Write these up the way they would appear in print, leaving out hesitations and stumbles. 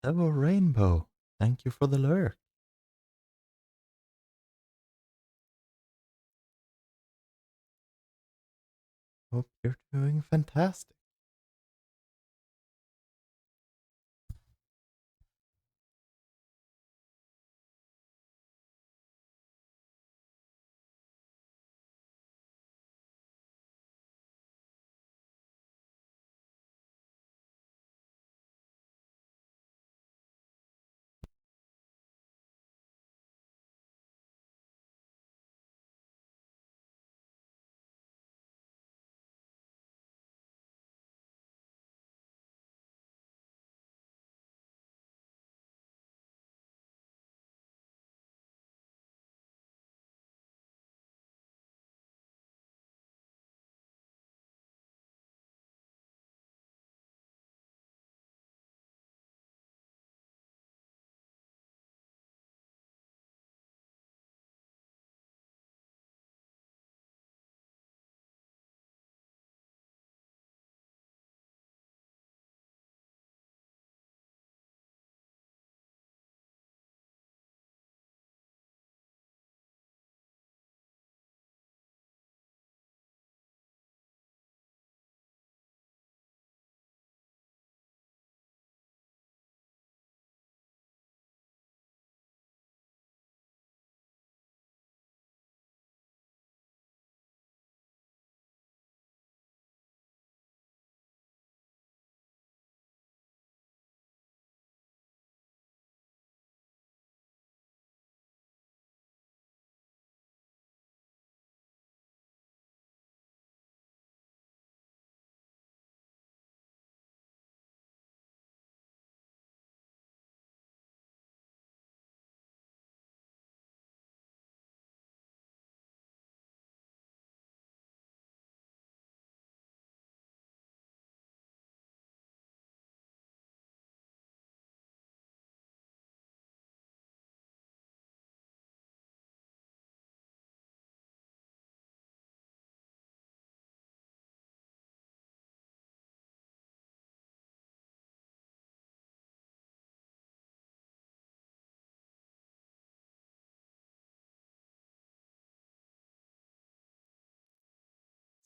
Hello, Rainbow. Thank you for the lurk. Hope you're doing fantastic.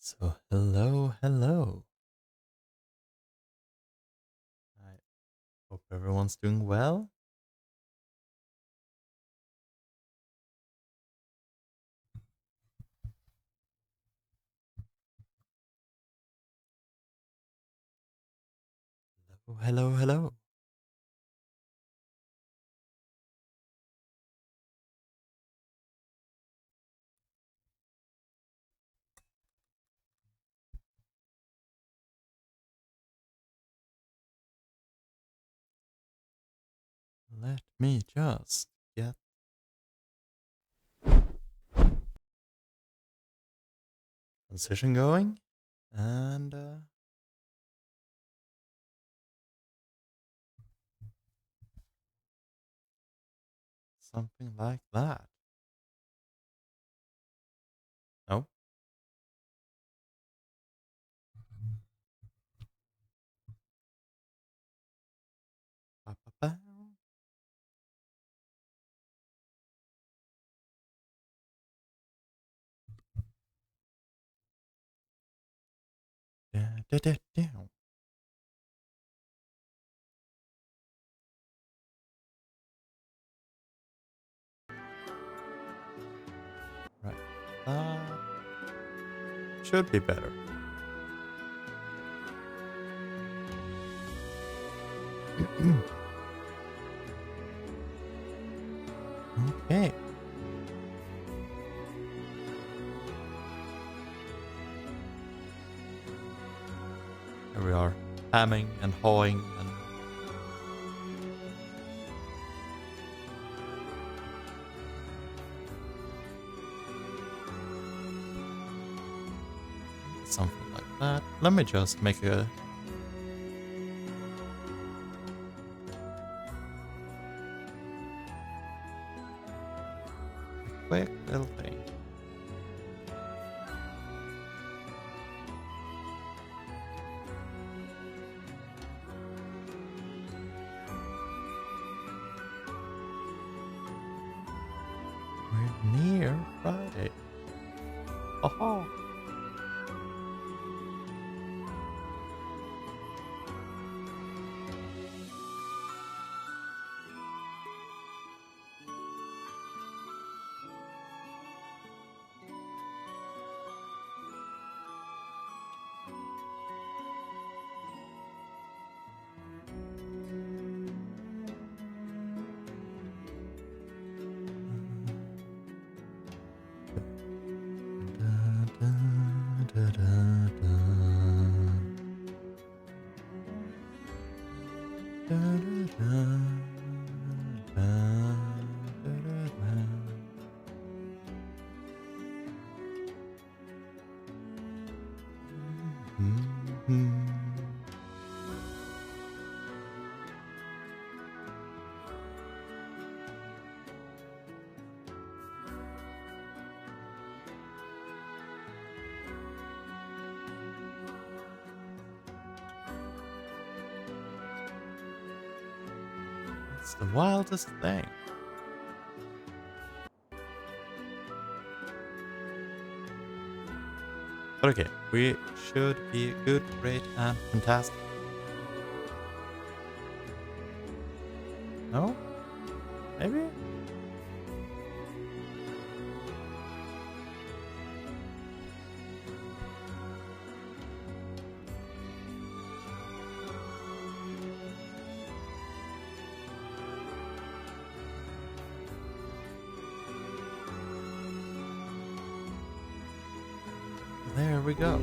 So, hello. I hope everyone's doing well. Hello. Let me just get transition going and something like that. No? Ba-ba-ba. Da-da-da-da. Right. That should be better. Okay. Here we are, hamming and hawing and something like that. Let me just make a quick little thing. NieR Friday. Aha. It's the wildest thing. But okay, we should be good, great, and fantastic. No? Maybe? There we go.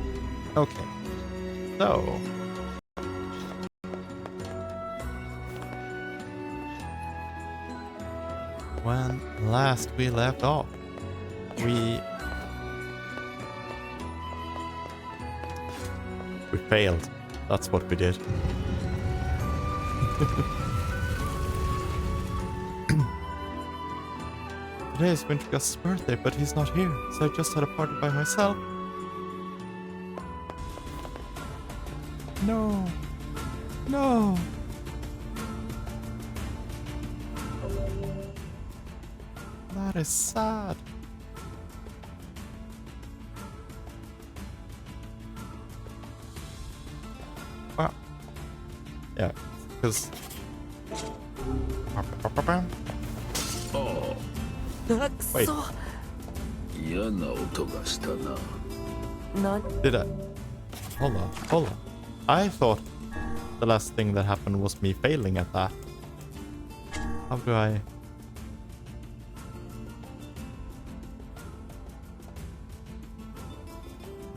Okay. So. When last we left off, we failed. That's what we did. Today is Wintergust's birthday, but he's not here, so I just had a party by myself. No. No. That is sad. Well, yeah, because... Oh. Wait. Did I? Hold on. I thought the last thing that happened was me failing at that. How do I...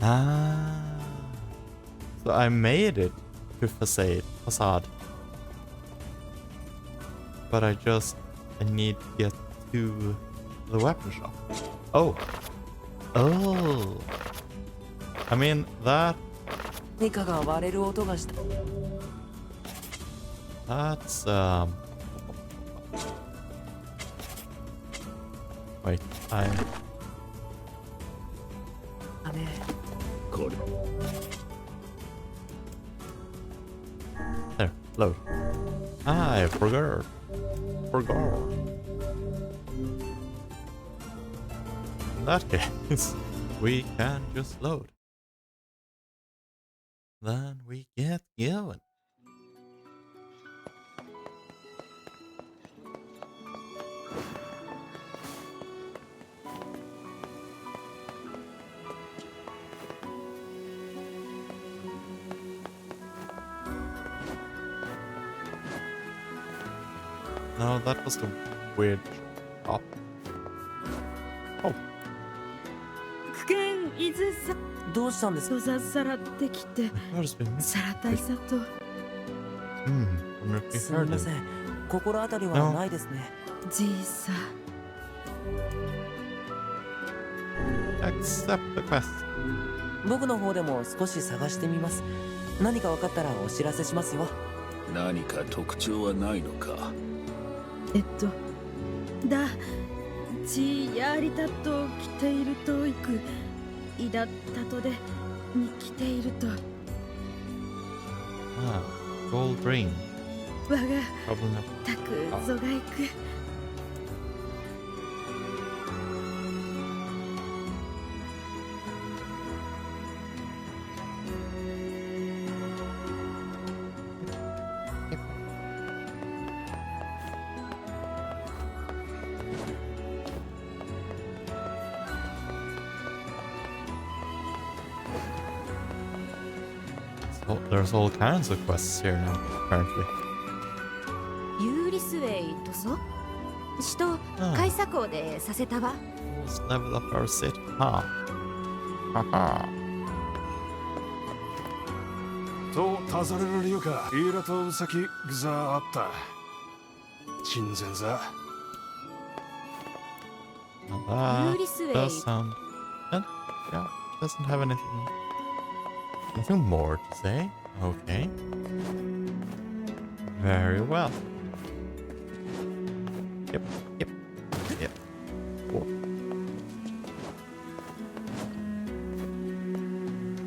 Ah. So I made it to facade. But I need to get to the weapon shop. Oh. Oh. I mean, that... That's, wait, There, load. I forgot. In that case, we can just load. Then we get going. No, that was the weird shop. Oh. どうしたんですか？さらってきて、 There's been さら大佐と。wonder if you すみ heard ま it. せん。心当たりはないですね。じいさ。 Accept the quest. 僕の方でも少し探してみます。何か分かったらお知らせしますよ。何か特徴はないのか。だ、ちやりたと来ているといく、いだったとでに来ていると。Ah, gold ring. 我が Probably not. たくぞがいく。Oh, there's all kinds of quests here now, apparently. ユーリスウェイとそ使徒開鎖港でさせたわ。 Let's level up our city. Huh. Haha. と足される理由か。イーラとウサキグザあった。親善ざ。Now ユー that リスウェ does イ sound... And, yeah, doesn't have anything more to say. Okay. Very well. Yep, yep, yep. Cool.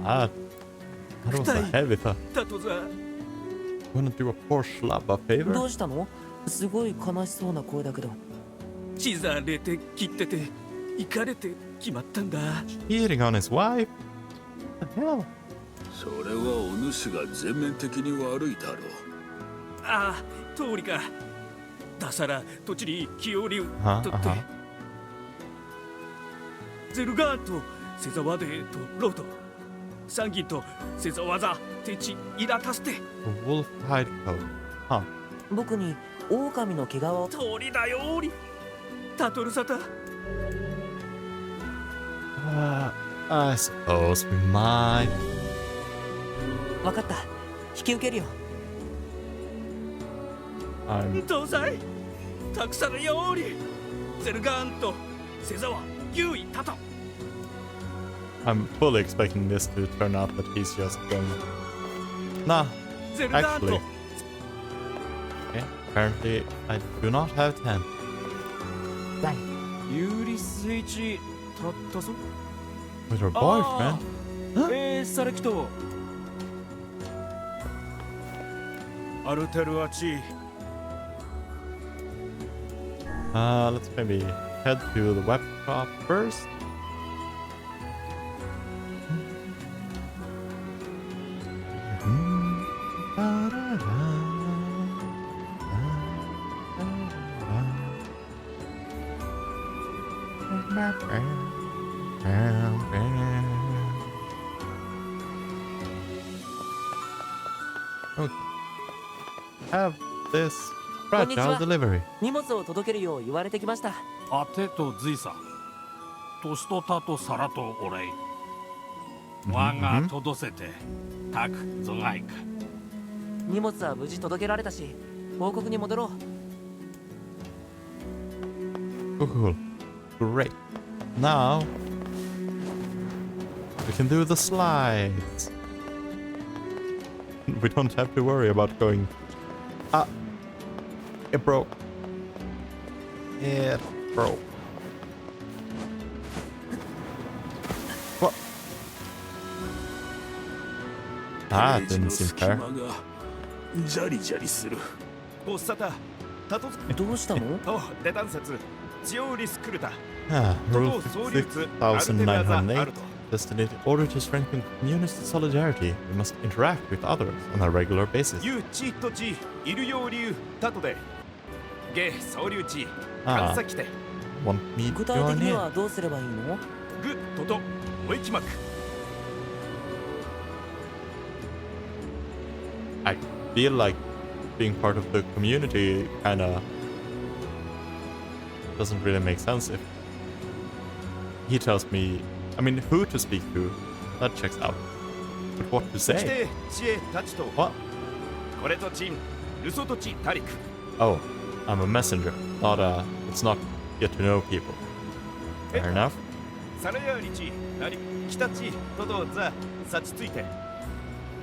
That was a heavy thought. だとざ。 Wanna do a poor schlub a favor? どうしたの？すごい悲しそうな声だけど。血ざれて切ってて行かれて決まったんだ。 Cheating on his wife? What the hell? それはお主が全面的に悪いだろう。ああ、通りか。ださら土地に気を流とって。ゼルガーとセザワデーとロート。サンギンとセザワザテチイラタステ。A wolf hide coat. Huh. 僕に狼の毛皮を。通りだよーり。タトルサタ。I suppose we might. わかった。引き受けるよ。どうさい。たくさんよーり。ゼルガーンとセザワユイタト。I'm fully expecting this to turn out that he's just going. Nah, actually. Okay, apparently I do not have 10. ユーリスイチたったぞ。 With her boyfriend? サレキト。アルテルアチ。 Let's maybe head to the web shop first. Okay. Have this fragile delivery. 荷物を届けるよう言われてきました。アテとズイサ。トシとタとサラとオレイ。ワンが届せて、タクゾガイク。荷物は無事届けられたし、報告に戻ろう。Cool. Great. Now we can do the slides. We don't have to worry about going. Ah, it broke. It broke. What? That didn't seem fair. ジャリジャリする。おっさた、たとどうしたの？とデタン説、ジオリスクルタ。 Ah, Rule 総流通 6908. Destinated in order to strengthen community solidarity, we must interact with others on a regular basis. ユチとチ、いるよう流タトで。ゲ総流地、ああ関西来て。Want me to 具体 join 的に in? はどうすればいいの？グトト、おいちまく。 I feel like being part of the community kinda doesn't really make sense if he tells me, I mean, who to speak to, that checks out. But what to 来 say? て、知恵たちと。 What? これとチン、ルソトチタリク。 Oh, I'm a messenger, it's not get to know people. Fair enough. サラヤリチ、なり、キタチ、トドザ、サチついて。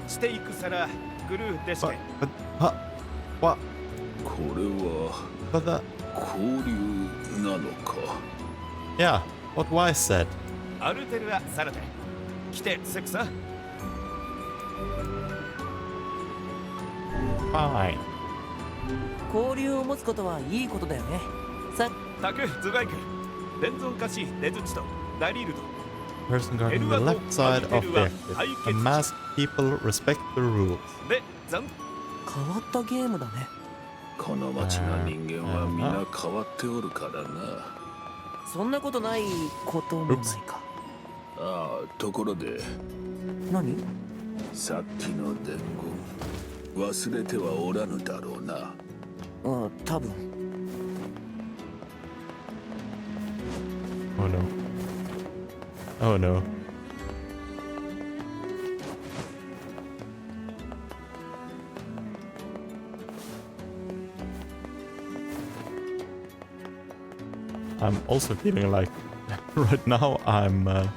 していくさら、グルーでして What? これは But that, 交流なのか。 yeah, what Wise said. アルテルアサラテ。来て、セクサ。 Fine. 交流を持つことはいいことだよね。さ、タク、ズガイク。伝存歌詞、デズチと、ダリルド。 Person guarding the left side of the exit. The masked people respect the rules. で、ザン。変わったゲームだね。この町の人間は皆変わっておるからな。そんなことないこともないか。ああ、ところで、何？さっきの伝言忘れてはおらぬだろうな。あ、多分。Oh no. Oh no. I'm also feeling like right now I'm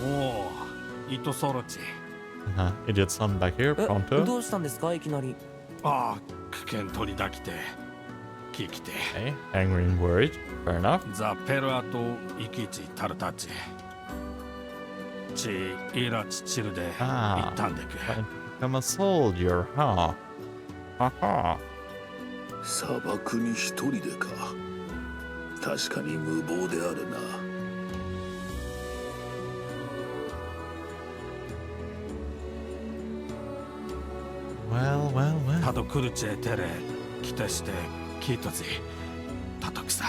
おお、糸ソロチ。idiot son back here, ど pronto. うしたんですかいきなり。ああ、危険取りだきて。聞きて。Okay, angry and worried. Fair enough. ザ・ペルアとイキチ・タルタチ。チ・イラチ・チルで行ったんでく。Trying to become a soldier, huh? Haha. 砂漠に一人でか。確かに無謀であるな。Well. タドクルチェテレ、キテして、キートズ、タトクサ。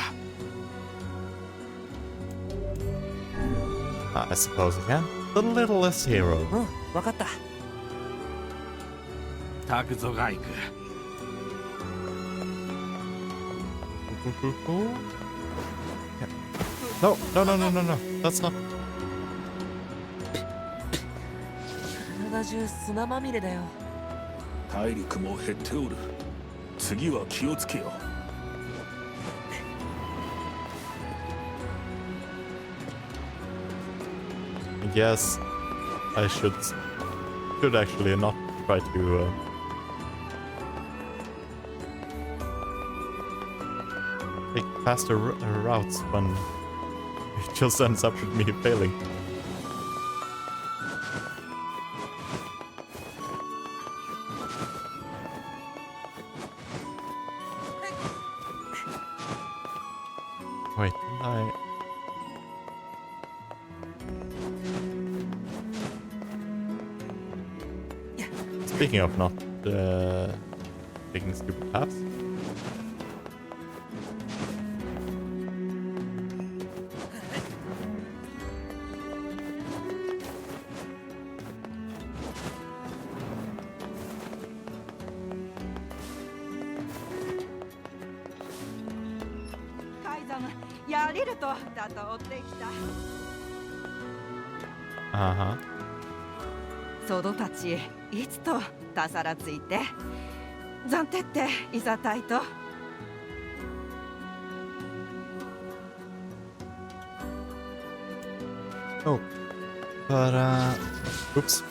I suppose again. The littlest hero. うん、わかった。タクゾガイク。No. That's not. 体中砂まみれだよ。体力も減っておる。次は気をつけよ。I guess I should actually not try to take faster routes when it just ends up with me failing. Wait, didn't I? Speaking of not taking stupid paths. Uh-huh. ソドたちいつとたさらついて暫定っていざたいと Oh, but oops.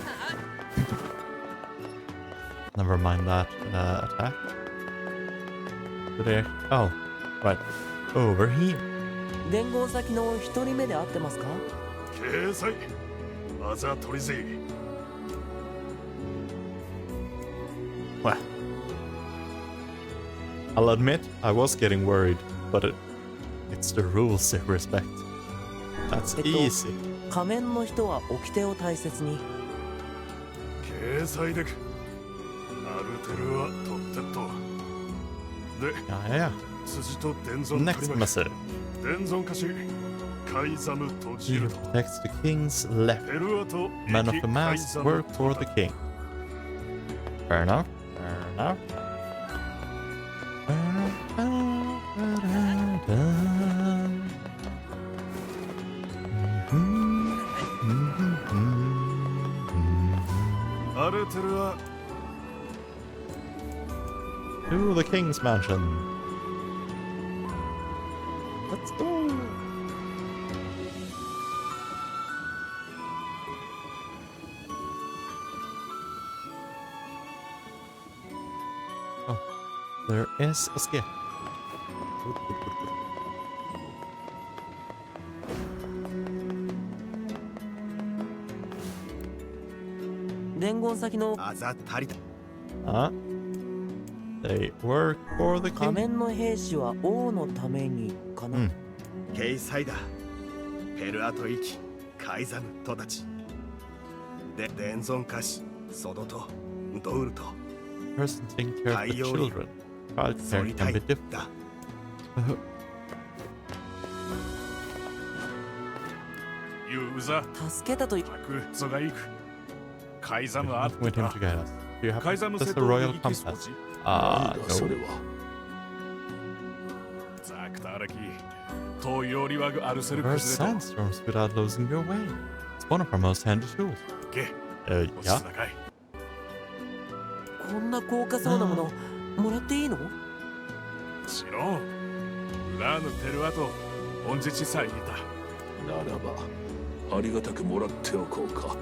Never mind that attack. Did I? Oh, right. Over here. 伝言先の一人目で会ってますか？掲載あざ取りぜ Well, I'll admit I was getting worried, but it's the rules they respect. That's easy. 仮面の人は掟を大切に。掲載でくアルテルはとってっとで Yeah. 辻と伝存 Next message. 伝存歌詞カイザムとジ He ル who ト protects the king's left. ペルアと Men of the mask work for the king. Fair enough. To the king's mansion. Let's go. Oh, there is a skip. They work for the 仮 king. 面の兵士は王のためにかな。ケイサイダペルアトイキカイザムトたちで伝存歌詞ソドとドウルト Person taking care of the children. Child そ care り can たい be different. だユーザ助けたといタクゾがいく海ザムあっ with た him to get us. Do you have 海ザム just 瀬 a 戸 royal 右キスポ compass? チ そ No. れは。ザクタアラキ遠いオリワグアルセルク Reverse ズレ sandstorms without losing your way. It's one of our most handy tools. とけ Yeah. お静かいこんな高価そうなものもらっていいの？もちろんラーヌ・ペルアとオンジェチサイにいたならば、ありがたくもらっておこうか。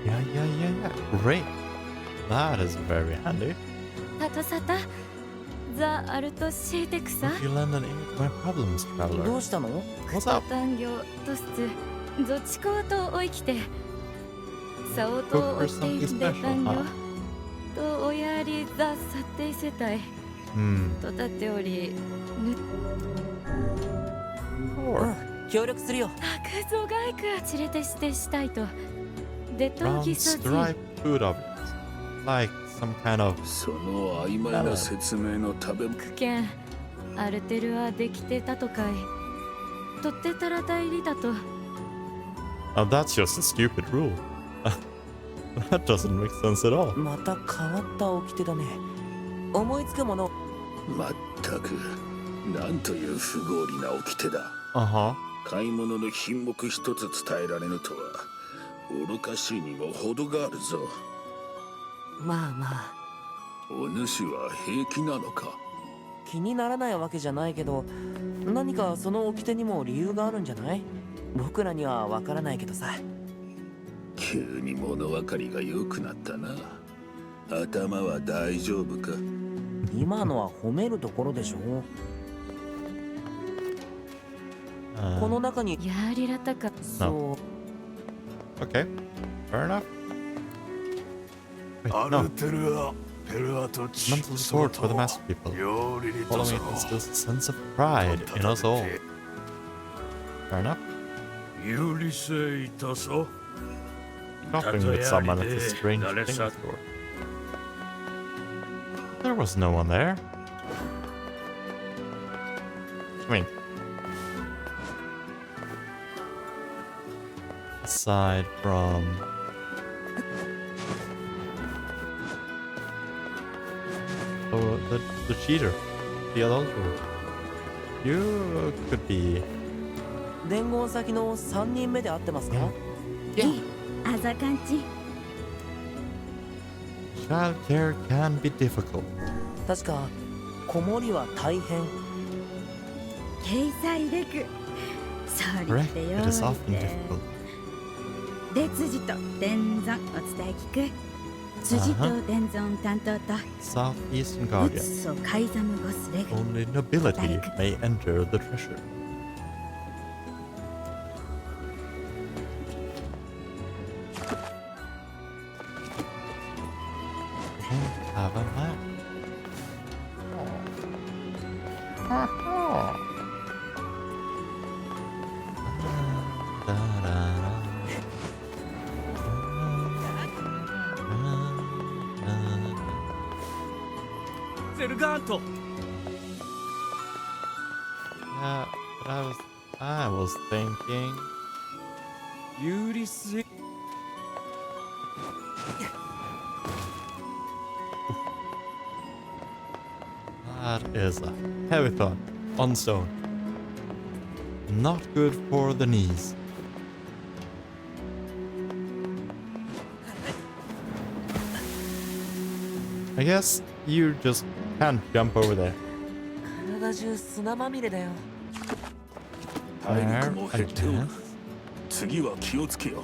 Yeah. Great. That is very handy. タトサタザ・アルトシーテクサ Would you lend an ear to my problems, ど traveler? うしたの？ What's up? 単業トスツゾチコーとおいきてサオとおしているで単業とおやりザ・サテイ世帯 Hmm. とたっておりぬ Or 協力するよ。たくぞがいく連れてしてしたいとデト brown ギソジ striped food objects. Like some kind of その曖昧な説明の食べ物。苦剣アルテルはできてたとかいとってたらたいりだと Oh, that's just a stupid rule. That doesn't make sense at all. また変わった掟だね。思いつくもの。まったく、なんという不合理な掟だ。 Uh-huh. 買い物の品目一つ伝えられぬとは愚かしいにも程があるぞ。まあまあお主は平気なのか。気にならないわけじゃないけど、何かその掟にも理由があるんじゃない？僕らにはわからないけどさ。急に物分かりが良くなったな。頭は大丈夫か。今のは褒めるところでしょ。この中にやりらたかそう Okay. Fair enough. Wait, ア no. ルテルアペルアとチ Mental support for the master people. 料理にと Following そ it instills a sense of pride in us all. Fair enough. 有理性いたそ Shopping with someone at this strange thing store. There was no one there. I mean, aside from the cheater, the adulterer. You could be. 伝言先の3人目で会ってますか？いいあざかんち Childcare can be difficult. 確か子守は大変。経済レクそ Correct. りってよ It is い often て difficult. で辻と伝存お伝え聞く辻と伝存担当と Southeastern う Guardian. つそカイザムゴスレグ Only nobility may enter the treasure. Don't have a map. Yeah, but I was thinking. 有理性 That is a heavy thought on stone. Not good for the knees. I guess you just can't jump over there. 体中砂まみれだよ。体力 There, も I 減っておる guess. 次は気をつけよ。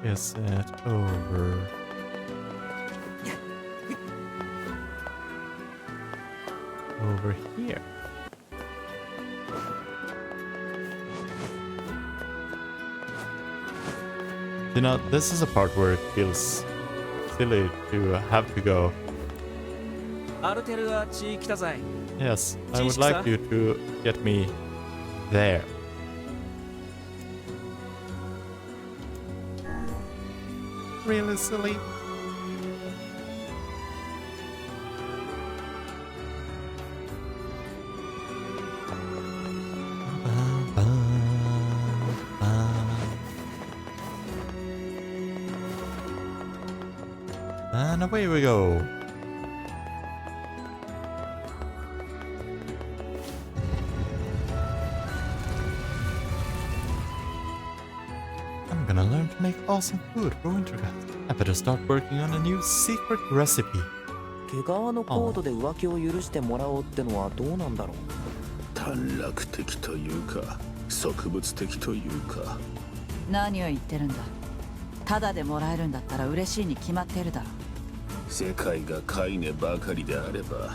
Is it over? Over here. You know, this is a part where it feels silly to have to go. アルテルは地域多在 Yes, I would like you to get me there. really silly. And away we go. I'm gonna learn to make awesome food for Winter Guest. I better start working on a new secret recipe. 毛皮のコードで浮気を許してもらおうってのはどうなんだろう。短絡的というか植物的というか。何を言ってるんだ。ただでもらえるんだったら嬉しいに決まってるだろ。世界が飼いネばかりであれば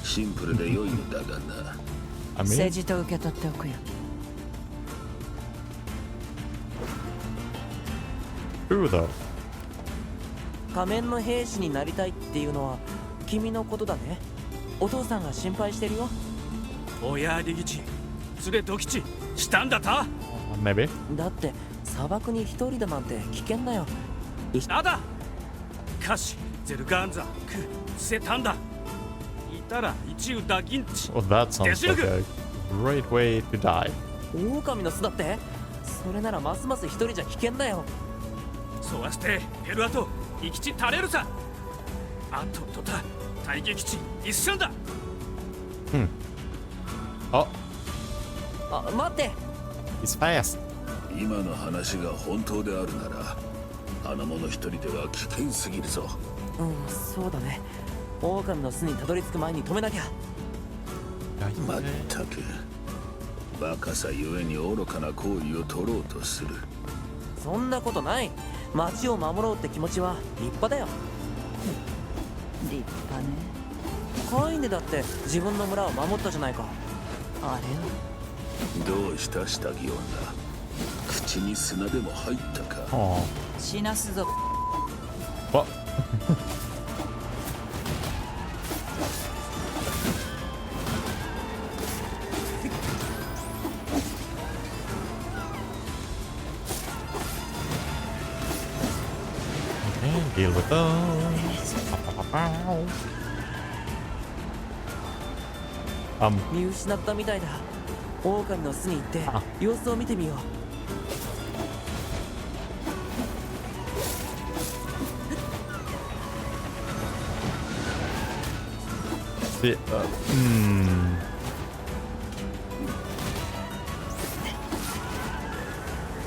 シンプルで良いのだがな。政治と受け取っておくよ。True though. 仮面の兵士になりたいっていうのは君のことだね。お父さんが心配してるよ。親ありぎち連れときちしたんだた。Maybe. だって砂漠に一人だなんて危険だよ。あだカシゼルガンザクセタンダいたら一ウダギンチ。 Well, that sounds like a great way to die. 狼の巣だって。それならますます一人じゃ危険だよ。そうはしてペルアと生きち垂れるさ。あととた大撃地一瞬だ。Oh, あ、待って。 he's fast. 今の話が本当であるならあの者一人では危険すぎるぞ。うん、そうだね。狼の巣にたどり着く前に止めなきゃ。まったくバカさゆえに愚かな行為を取ろうとする。そんなことない。町を守ろうって気持ちは立派だよ。立派ね。カイネだって自分の村を守ったじゃないか。あれどうした下着女。口に砂でも入ったか。死なすぞ。What? Deal with those. 見失ったみたいだ。狼の巣に行って様子を見てみよう。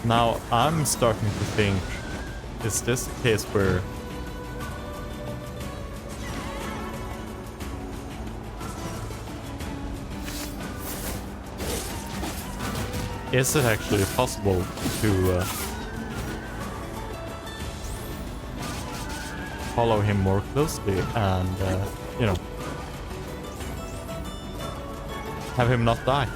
Now I'm starting to think, is this a case where is it actually possible to follow him more closely and, you know, have him not die?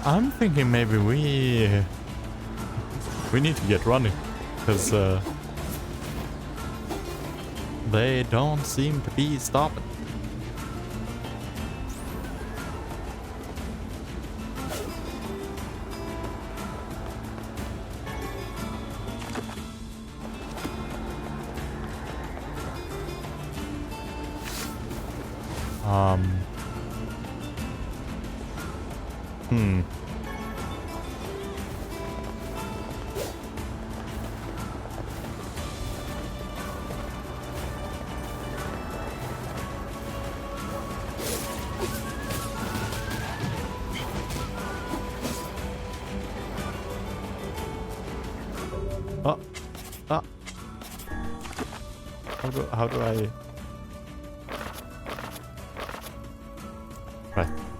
I'm thinking maybe we need to get running, because they don't seem to be stopping. How do I?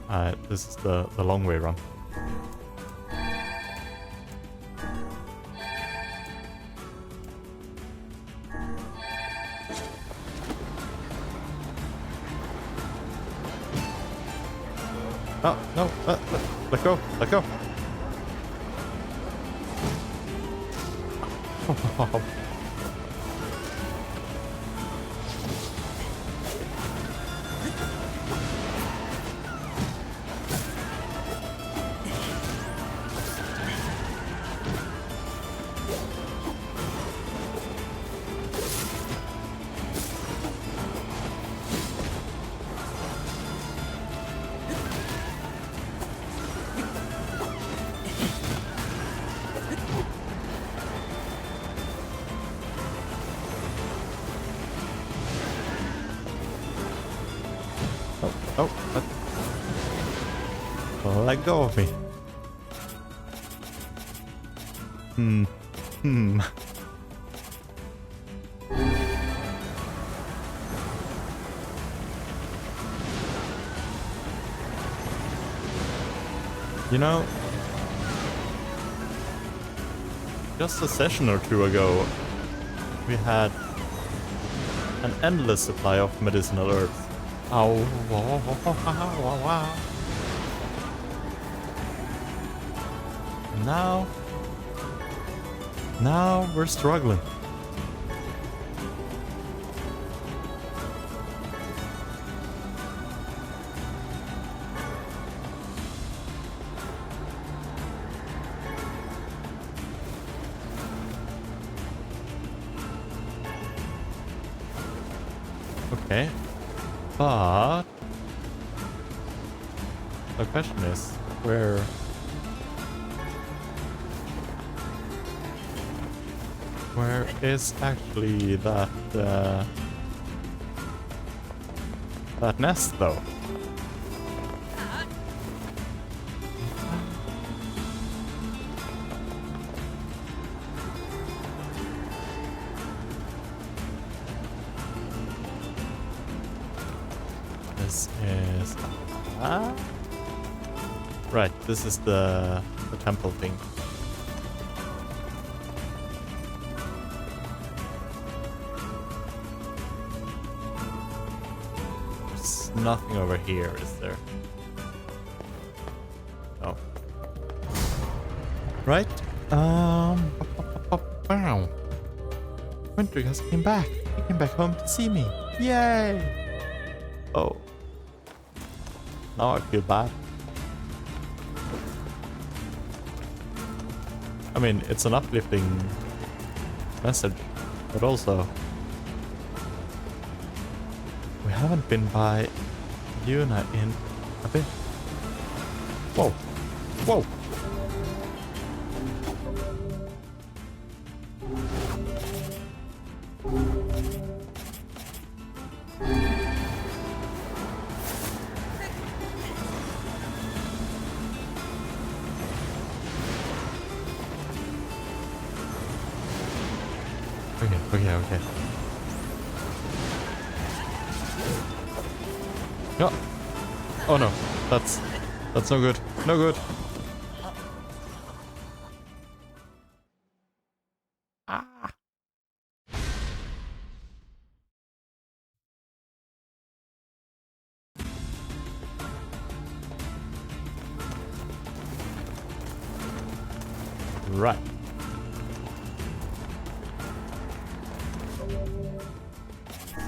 Right, this is the long way around. Oh no! Let go! Let go! Oh, let go of me. You know, just a session or two ago, we had an endless supply of medicinal herbs. Ow, wow. And now we're struggling. Okay, but the question is, where is actually that that nest though? This is right. This is the temple thing. There's nothing over here, is there? No. Right. Wow. Winter just came back. He came back home to see me. Yay! Oh. Now I feel bad. I mean, it's an uplifting message, but also we haven't been by Yuna in a bit. Whoa. Whoa. Okay. No. Oh no, that's no good. No good. Ah. Right.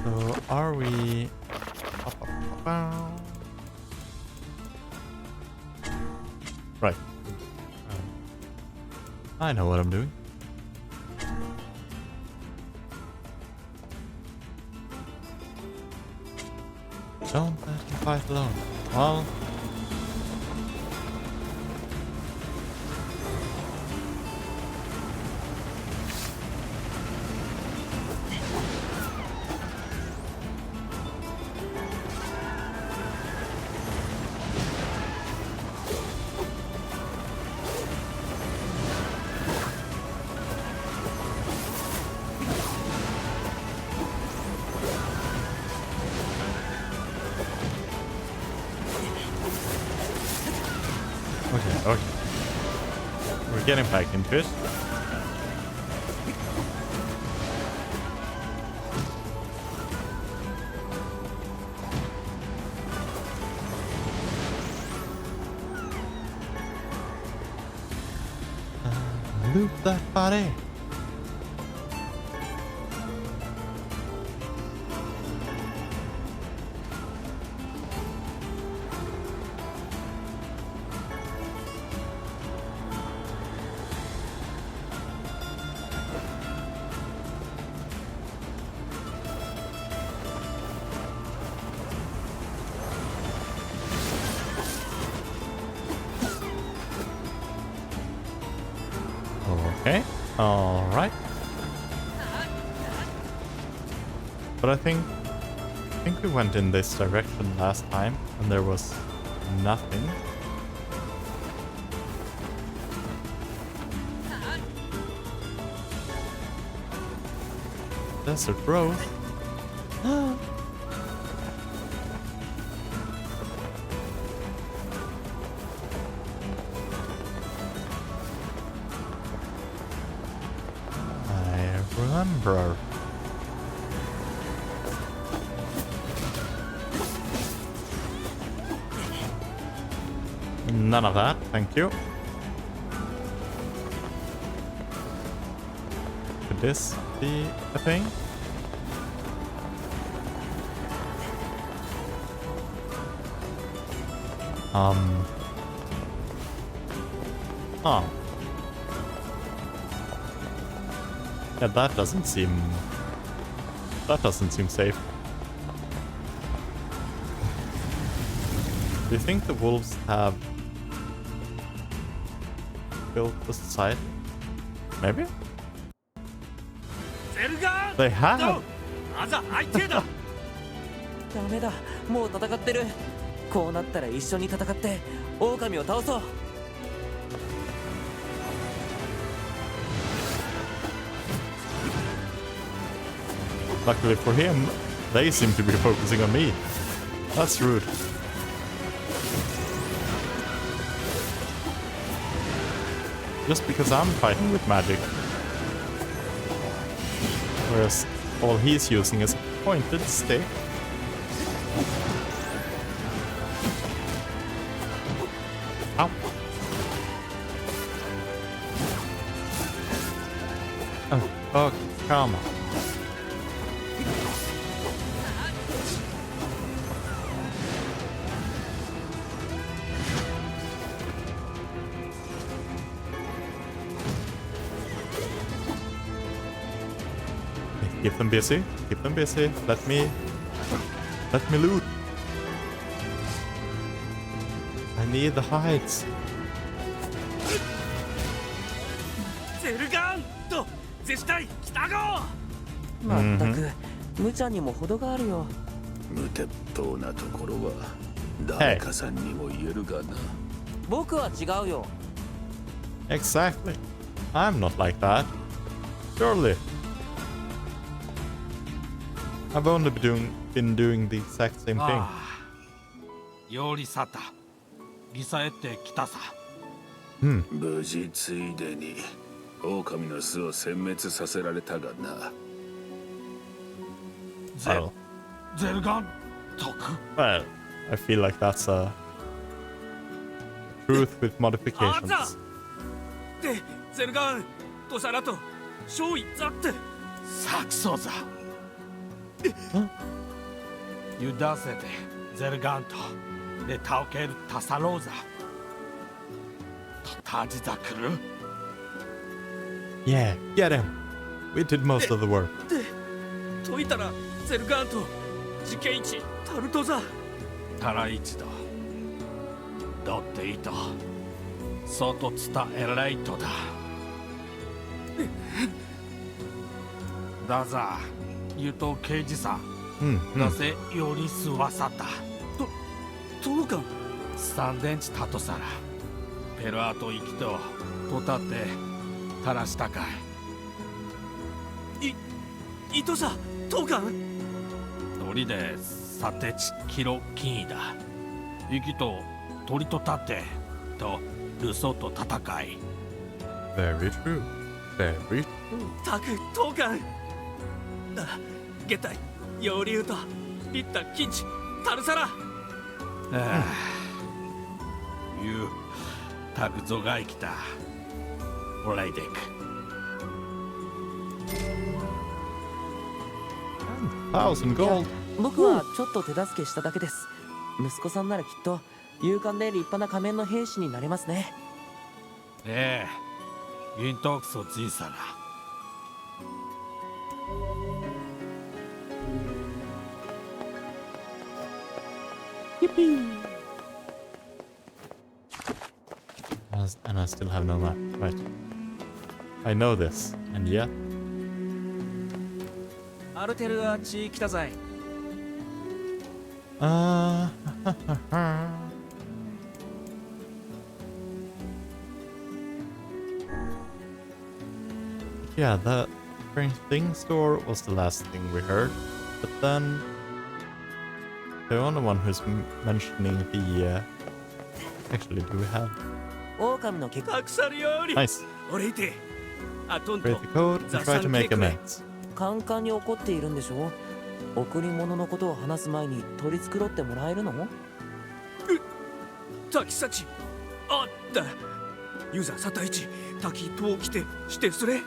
So are we? Right. I know what I'm doing. Don't let him fight alone. Well. Okay. We're getting back into it. Loop that body. Alright. But I think we went in this direction last time and there was nothing. Desert growth. I remember. None of that, thank you. Could this be a thing? Oh. Yeah, that doesn't seem safe. Do you think the wolves have built the site? Maybe? They have! ダメだ、もう戦ってる。こうなったら一緒に戦って狼を倒そう。Luckily for him, they seem to be focusing on me. That's rude. Just because I'm fighting with magic. Whereas all he's using is a pointed stick. Ow. Oh, come on. Keep them busy. Keep them busy. Let me loot. I need the hides. ゼルガンと絶対北郷。まったく無茶にも程があるよ。無鉄砲なところは誰かさんにも言えるがな。僕は違うよ。Exactly. I'm not like that. Surely. I've only been doing the exact same thing. よりさた、リサエって来たさ。無事ついでに狼の巣を殲滅させられたがな。ゼルガン特。Well, I feel like that's a truth with modifications. で、ゼルガンとサラと勝利ザってサクソザ。ユダセでゼルガンとでタオケルタサローザとタジザクル。Yeah, get him. We did most of the work. で、解いたらゼルガンと事件一タルトザタライチだ。だっていた。外伝えらいとだ。だざ。ゆと刑事さん、なぜよりすわさったどうか三電池たとさらペルアート生きととたってたらしたかいとさどうか鳥でさてちキロ金位だ生きと鳥とたってとルソと戦い Very true. Very true. たくどうかゲタイ、ヨリュウとリッタ、キンチ、タルサラ。ゆう、タグゾが生きた。オライデク。1000 gold. 僕はちょっと手助けしただけです。息子さんならきっと勇敢で立派な仮面の兵士になれますね。ええ、ユントークソツイサラ。And I still have no map. Right. I know this, and yet. アルテルアーチ来たざい。Yeah, the Strange Things store was the last thing we heard, but then the only one who's mentioning the. Actually, do we have? 狼の結果たくさんより Nice. 俺いてあとんと Create the code and try to make amends. カンカンに怒っているんでしょ。贈り物のことを話す前に取り繕ってもらえるの？滝幸あったユーザーサタイチ滝と来てしてそれ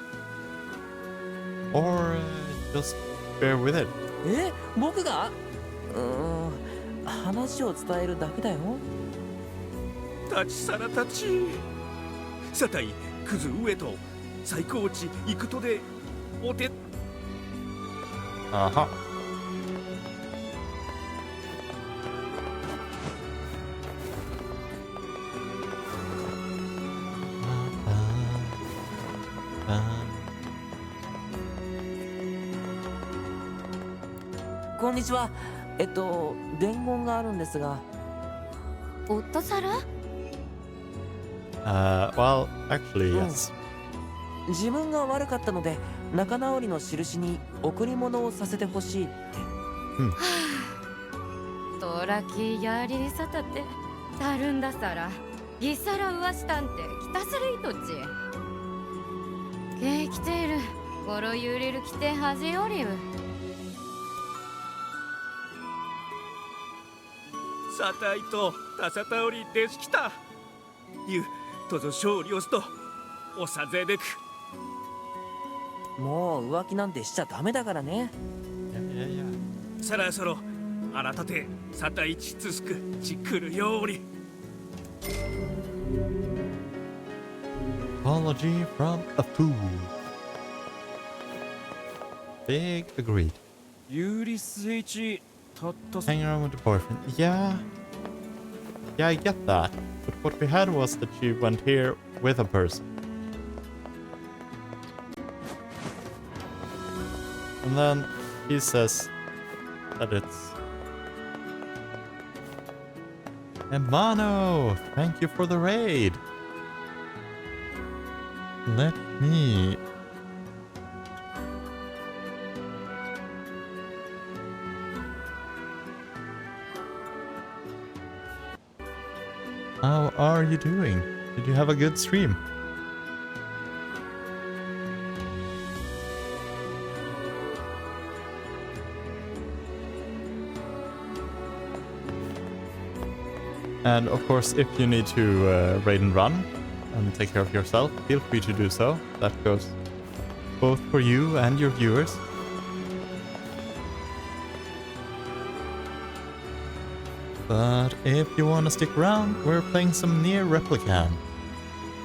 Or just bear with it. え、僕が？話を伝えるだけだよ。立ちさら立ちサタイクズ上と最高値行くとでお手 Uh-huh. Uh, こんにちは。伝言があるんですが。夫さら？ well, actually, yes. 自分が悪かったので仲直りの印に贈り物をさせてほしいって。トラキやりりさたってたるんださらギサラうわしたんてきたするいとちけいきているゴロゆりるきてはじよりうサタイとタサタオリでしきたゆとぞ勝利をすとおさぜでくもう浮気なんてしちゃダメだからね。そろそろあらたてサタイチつすくちくるより Apology from a fool. Big agreed. ユーリス H たった Hang around with the boyfriend. Yeah, I get that. But what we had was that she went here with a person. And then he says that it's Emano, thank you for the raid. Let me How are you doing? Did you have a good stream? And of course, if you need to raid and run and take care of yourself, feel free to do so. That goes both for you and your viewers. But if you want to stick around, we're playing some NieR Replicant.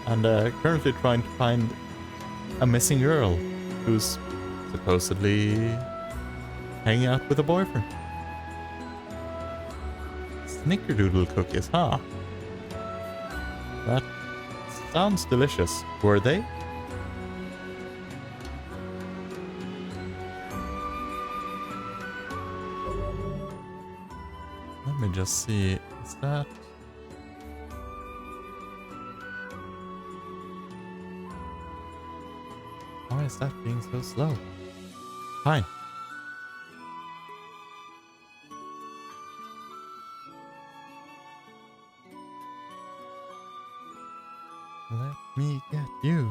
And currently trying to find a missing girl who's supposedly hanging out with a boyfriend. Snickerdoodle cookies, huh? That sounds delicious. Were they? Let me just see. Is that... Why is that being so slow? Fine. Let me get you.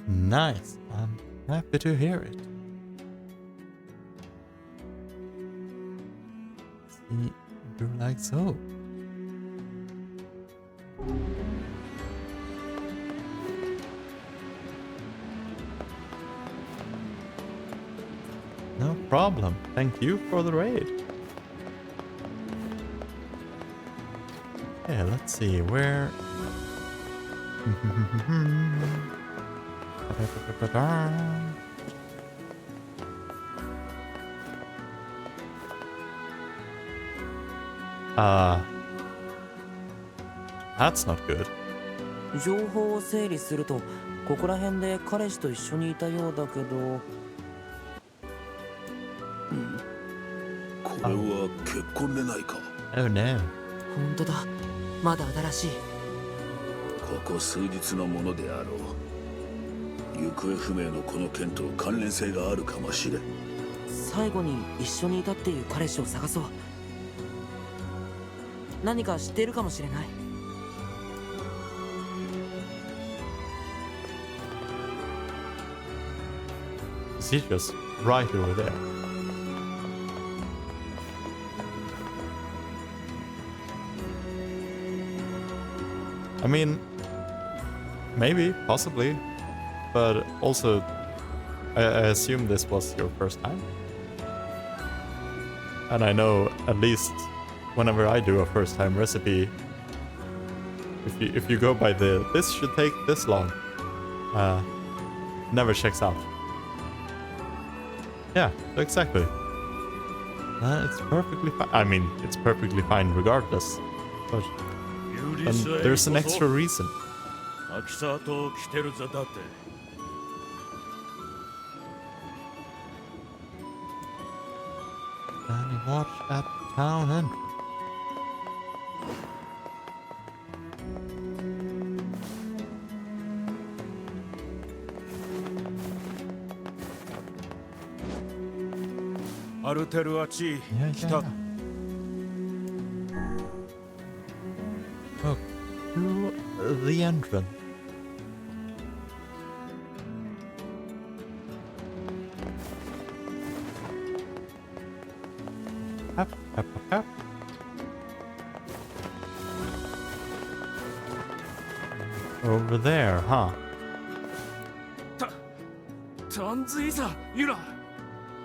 Nice. I'm happy to hear it. See, do like so. No problem. Thank you for the raid. Okay, let's see where. That's not good. 情報を整理するとここら辺で彼氏と一緒にいたようだけど。これは結婚でないか。Oh no. 本当だ、まだ新しい。ここ数日のものであろう。行方不明のこの件と関連性があるかもしれん。最後に一緒にいたっていう彼氏を探そう。何か知っているかもしれない。He's just right over there. I mean, maybe, possibly, but also, I assume this was your first time. And I know, at least, whenever I do a first-time recipe, if you go by this should take this long, never checks out. Yeah, exactly. It's perfectly fine. I mean, it's perfectly fine regardless. But and there's an extra reason. Danny, watch that town end. Yeah. Oh, through the entrance. Up. Over there, huh?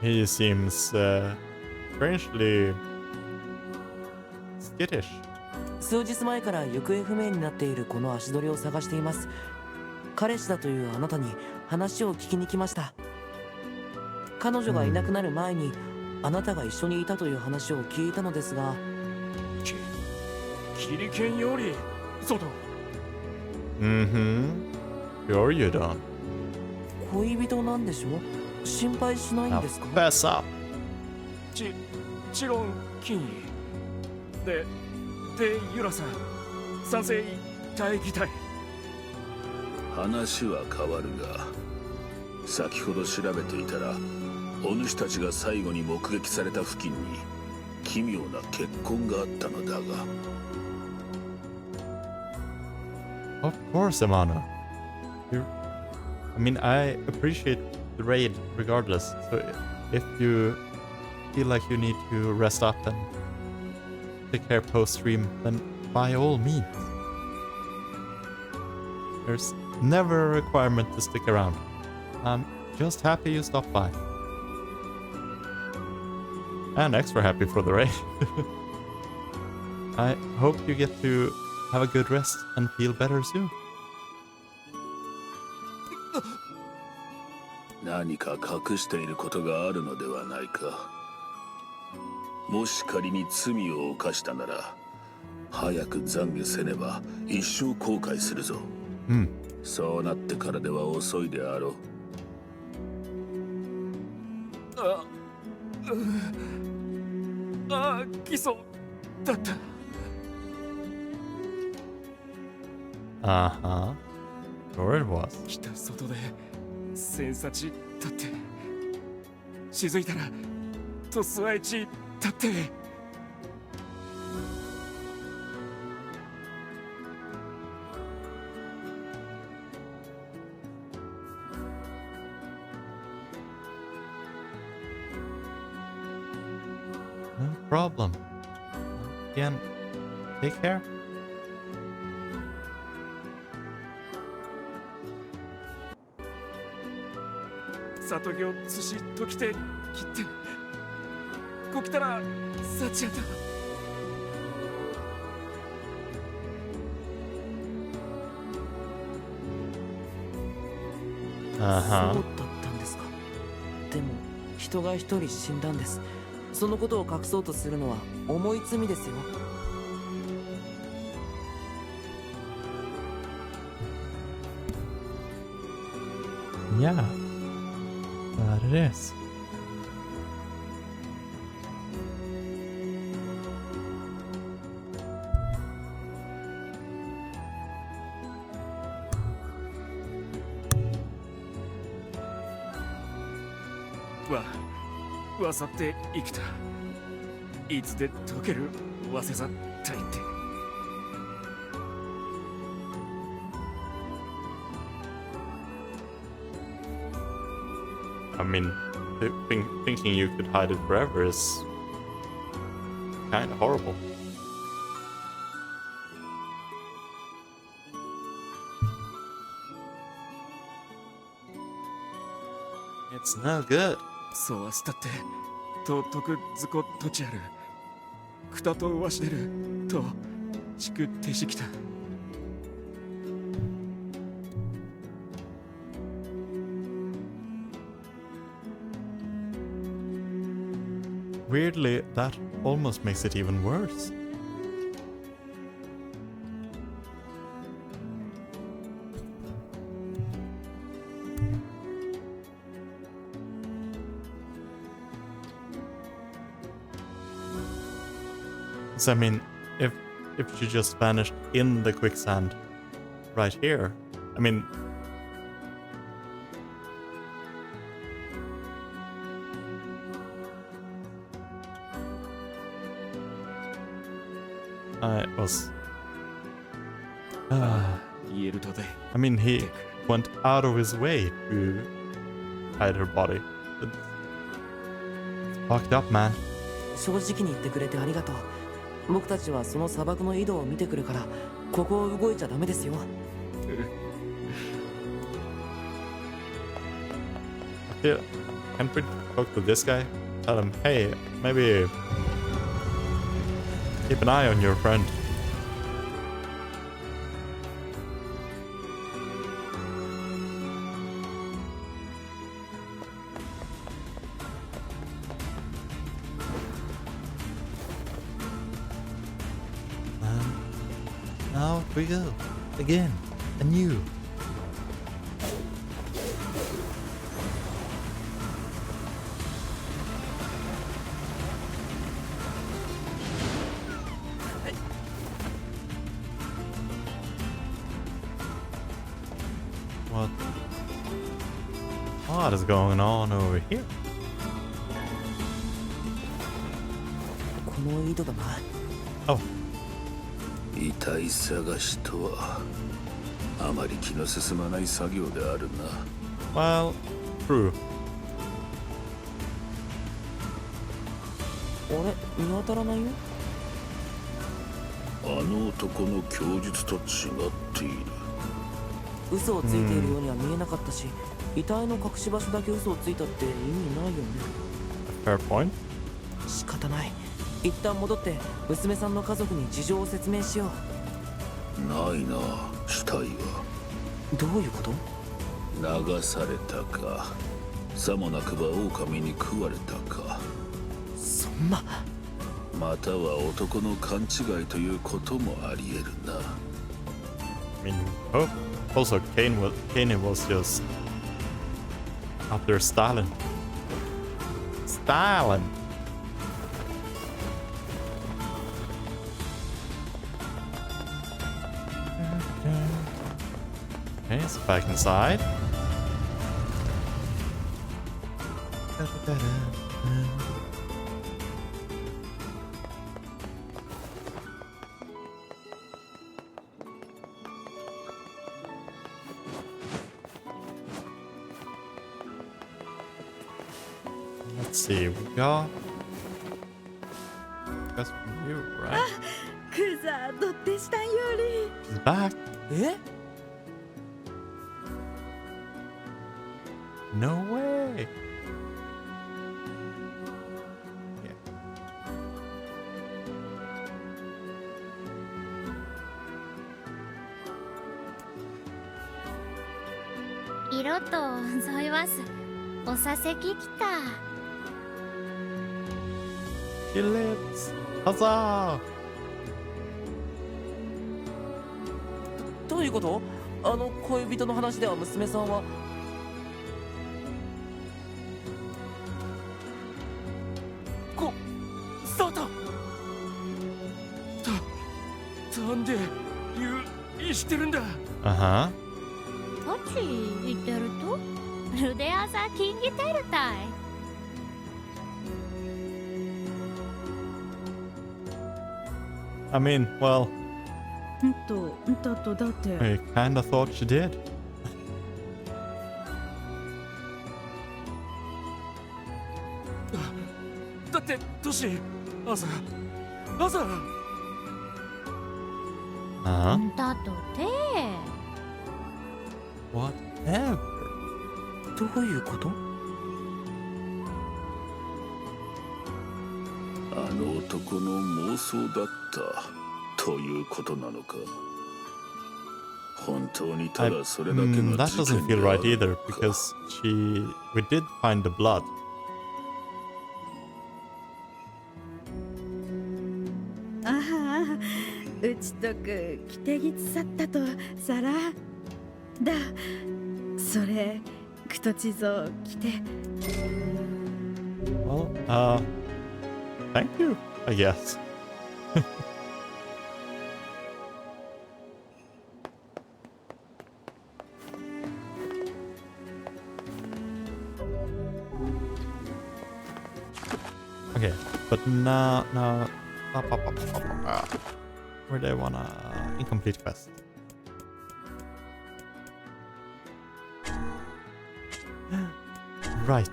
He seems strangely skittish. 数日前から行方不明になっているこの足取りを探しています。彼氏だというあなたに話を聞きに来ました。彼女がいなくなる前にあなたが一緒にいたという話を聞いたのですが。キリケンより外。Sure you don't. 恋人なんでしょ？心配しないんですか？ Fess up. チロン金位でユラさん賛成大期待。話は変わるが、先ほど調べていたらお主たちが最後に目撃された付近に奇妙な血痕があったのだが。Of course, Amano. I mean, I appreciate the raid regardless. So if you feel like you need to rest up and take care post-stream, then by all means. There's never a requirement to stick around. I'm just happy you stopped by. And extra happy for the raid. I hope you get to have a good rest and feel better soon. 何か隠していることがあるのではないか。もし仮に罪を犯したなら、早く懺悔せねば一生後悔するぞ。そうなってからでは遅いであろう。来そうだった。Sure it was. 北外で戦差地立って気づいたらトスアイチ立って。No problem. Again, take care. 里行寿司ときて切ってこきたらさちやった。そうだったんですか。でも人が一人死んだんです。そのことを隠そうとするのは重い罪ですよ。Yeah, that it is.わ噂って生きた。いつで解ける早稲さ大って。I mean, thinking you could hide it forever is kind of horrible. It's no good. そうはしたってと徳ずことちあるくたとわしでるとちくてしきた。Weirdly, that almost makes it even worse. So, I mean, if she just vanished in the quicksand right here, I mean, it was. 言えるとで。 I mean, he went out of his way to hide her body. It's fucked up, man. 正直に言ってくれてありがとう。僕たちはその砂漠の井戸を見てくるから、ここを動いちゃダメですよ。Yeah, can't we talk to this guy? Tell him, hey, maybe keep an eye on your friend. Now we go again, anew. What is going on over here? この井戸だな。Oh, 遺体探しとはあまり気の進まない作業であるな。 well, true. あれ、見当たらないよ。あの男の供述と違っている。嘘をついているようには見えなかったし、遺体の隠し場所だけ嘘をついたって意味ないよね。 Fair point. 仕方ない。一旦戻って娘さんの家族に事情を説明しよう。ないな、死体は。どういうこと？流されたか、さもなくば狼に食われたか、そんな。または男の勘違いということもあり得るな。 I mean, oh, also Kane was just after Stalin. Stalin. Okay, so back inside. Let's see, we got. That's from you, right? クザどってしたんより。 She's back. え？ No way. Yeah. 色とぞいわすおさせききた。 She lives. Huzzah! どういうこと？あの恋人の話では娘さんは。んで言してるんだ。Uh-huh. タチ言ってるとルデアサキンギテルタイ。I mean, well, だって I kinda thought she did. だってトシ、朝 Uh-huh. だとて Whatever. どういうこと？あの男の妄想だったということなのか。本当にただそれだけの That 事 doesn't 件 feel であ right る either のか。 because we did find the blood. ああ、うちとく着てぎつさったとさらだ。それくとちぞ着て Well, thank you, I guess. Okay, but now, where do I wanna incomplete quest? Right.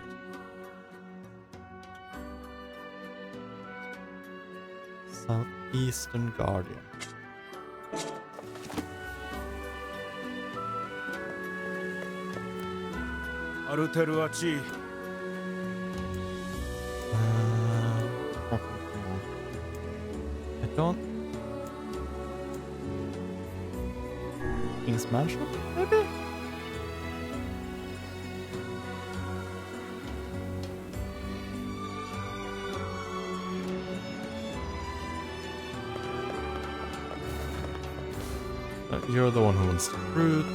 Southeastern Guardian. アルテルアチ I don't. King's Mansion, maybe? You're the one who wants the fruit.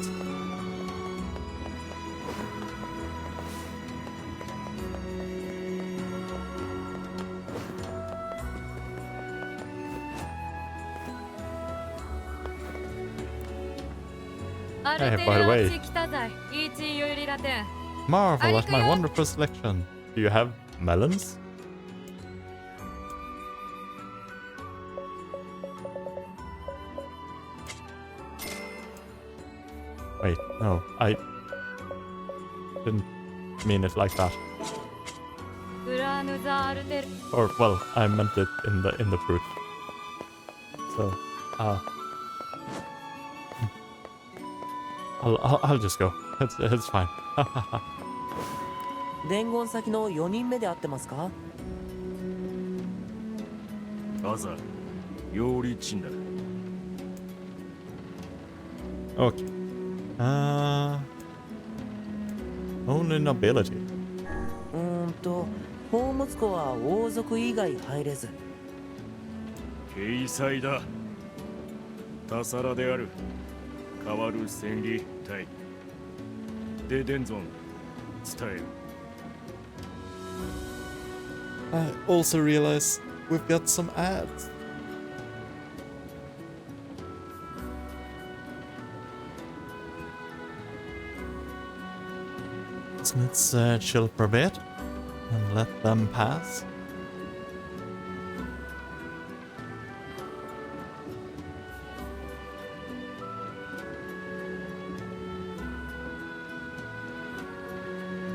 Hey, by the way. Marvelous, my wonderful selection. Do you have melons? Wait, no, I didn't mean it like that. Or, well, I meant it in the fruit. So, I'll just go. It's fine. 伝言先の4人目で会ってますか？朝料理チンだ。 Okay. Only nobility. 宝物庫は王族以外入れず。掲載だ。タサラである。変わる戦利隊。で伝存伝える。 I also realize we've got some ads. So let's chill for a bit and let them pass.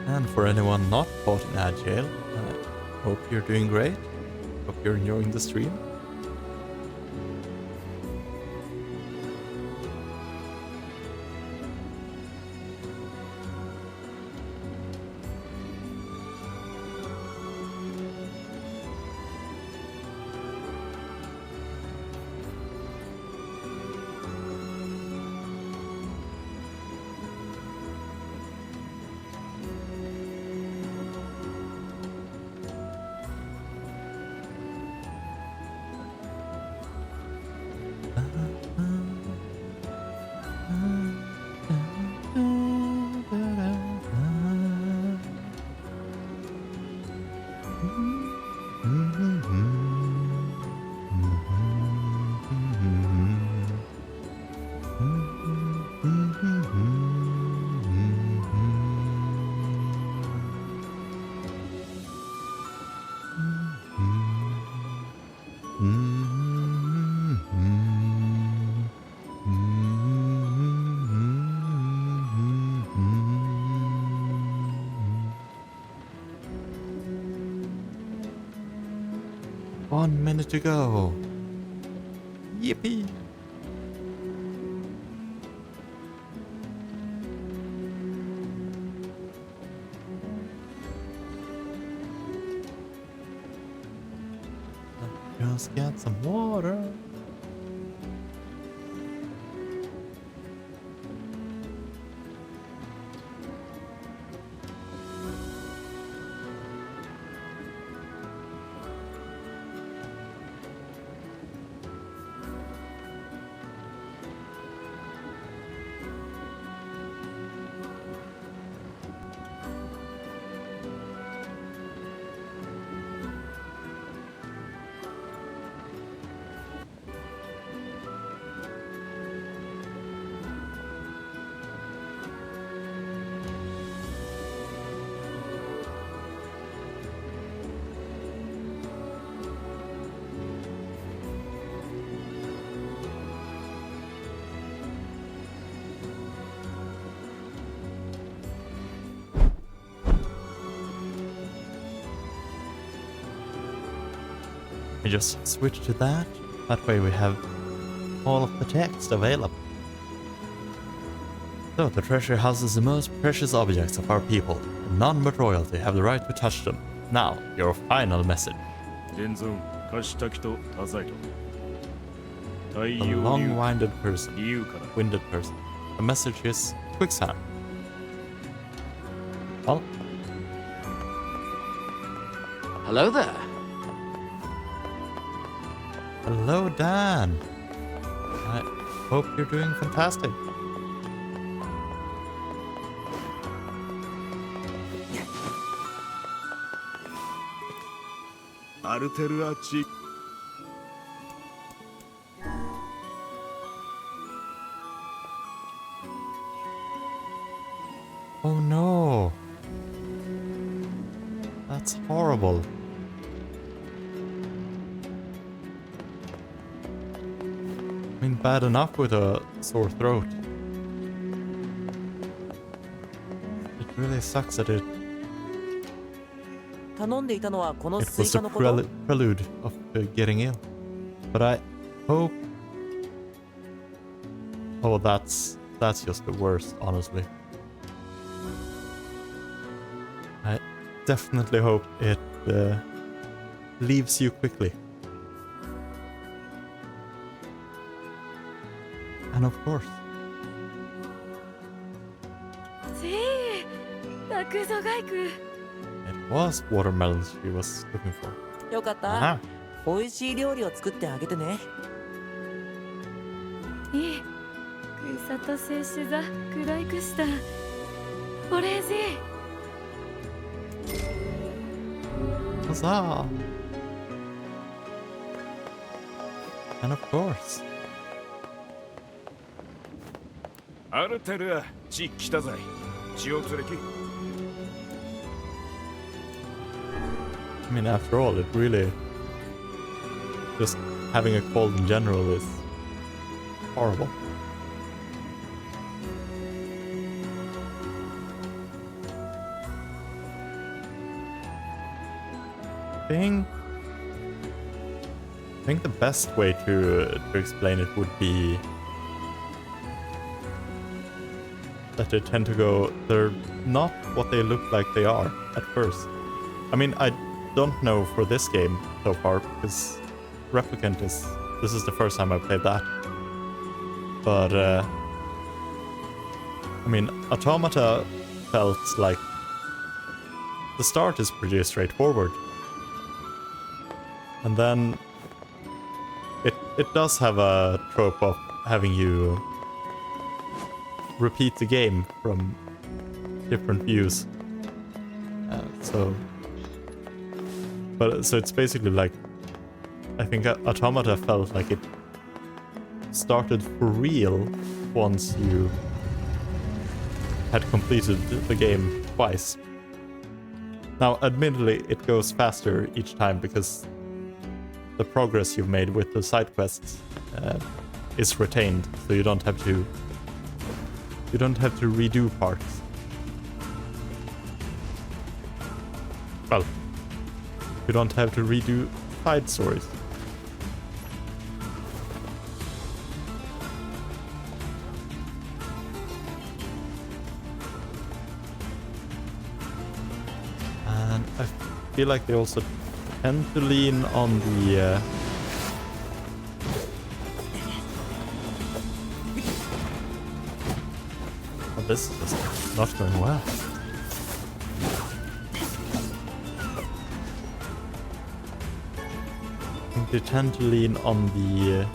And for anyone not caught in ad jail, hope you're doing great. Hope you're enjoying the stream. 1 minute to go. Yippee! Just get some water. We just switch to that. That way we have all of the text available. So, the treasure houses the most precious objects of our people. None but royalty have the right to touch them. Now, your final message. 伝存貸した人多財と 太 A 陽 long-winded person. 理由から Winded person. The message is quicksand. Well, Hello there. hello Dan. I hope you're doing fantastic. Alterua地 Oh no. That's horrible. I mean, bad enough with a sore throat. It really sucks that it 頼んでいたのはこの it スイ was カ the のこと。 prelude of getting ill. But I hope... Oh, that's just the worst, honestly. I definitely hope it leaves you quickly. And of course, せえ、タクゾガイク。 it was watermelons she was looking for. よかった。 Ah, 美味しい料理を作ってあげてね。いえ、クイサトセシザクライクした。お礼ぜ。 huzzah! And of course, アルテルア地来たざい血を連れき I mean, after all, it really... Just having a cold in general is horrible. I think the best way to explain it would be that they tend to go, they're not what they look like they are at first. I mean, I don't know for this game so far, because Replicant this is the first time I played that. But, I mean, Automata felt like the start is pretty straightforward. And then it does have a trope of having you repeat the game from different views. So it's basically like, I think Automata felt like it started for real once you had completed the game twice. Now, admittedly, it goes faster each time because the progress you've made with the side quests is retained, so you don't have to redo parts. Well, you don't have to redo side stories. And I feel like they also tend to lean on the oh, this is just not going well. I think they tend to lean on the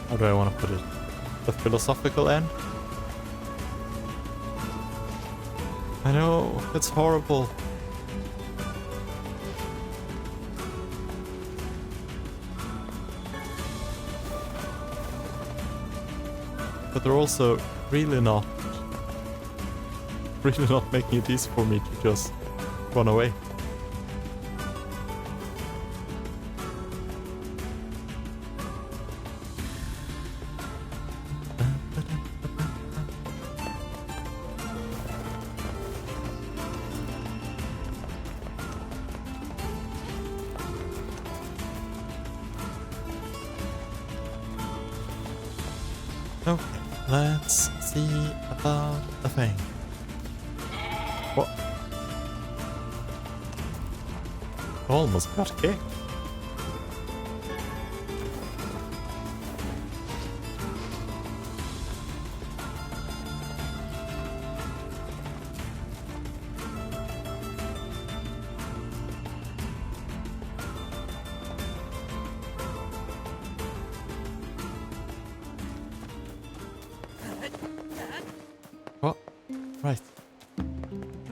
how do I want to put it? The philosophical end? I know, it's horrible. But they're also really not making it easy for me to just run away. Okay, let's see about the thing. What? Almost got kicked. What? Right.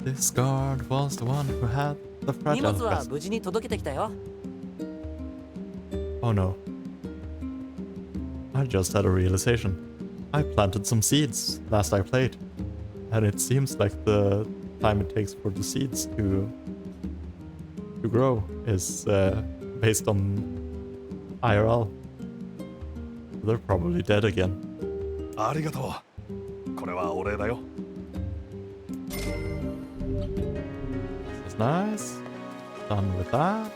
This guard was the one who had the 荷 fragile 物は vest. 無事に届けてきたよ。 Oh no. I just had a realization. I planted some seeds last I played. And it seems like the time it takes for the seeds to grow is based on IRL. They're probably dead again. ありがとう。これはお礼だよ。 This is nice. Done with that.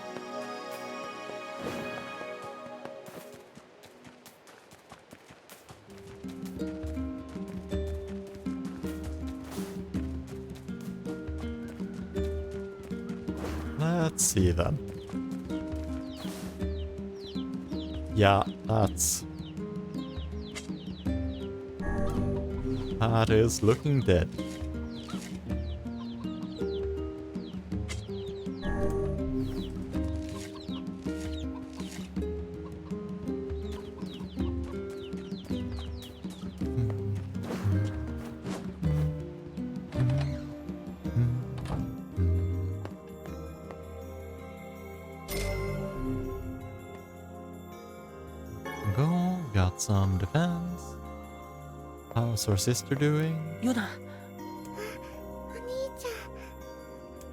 Let's see then. Yeah, that is looking dead. Go, got some defense. How's our sister doing? ヨナ、お兄ち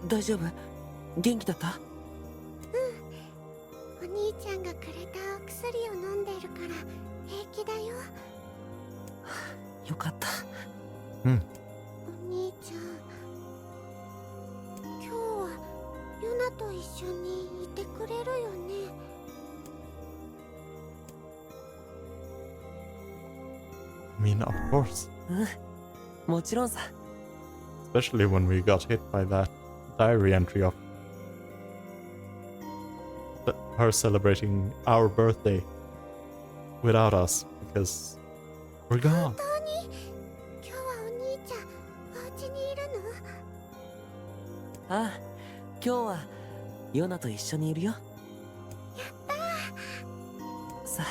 大丈夫？元気だった？ゃん、お兄ちゃんがくれたお薬を飲んでるから平気だよ。よかった。お兄ちゃん、今日はヨナと一緒にいてくれるよね。 I mean, of course. もちろんさ。 Especially when we got hit by that diary entry of her celebrating our birthday without us because we're gone. 本当に今日はお兄ちゃんお家にいるの？ああ、今日はヨナと一緒にいるよ。やったー。さあ、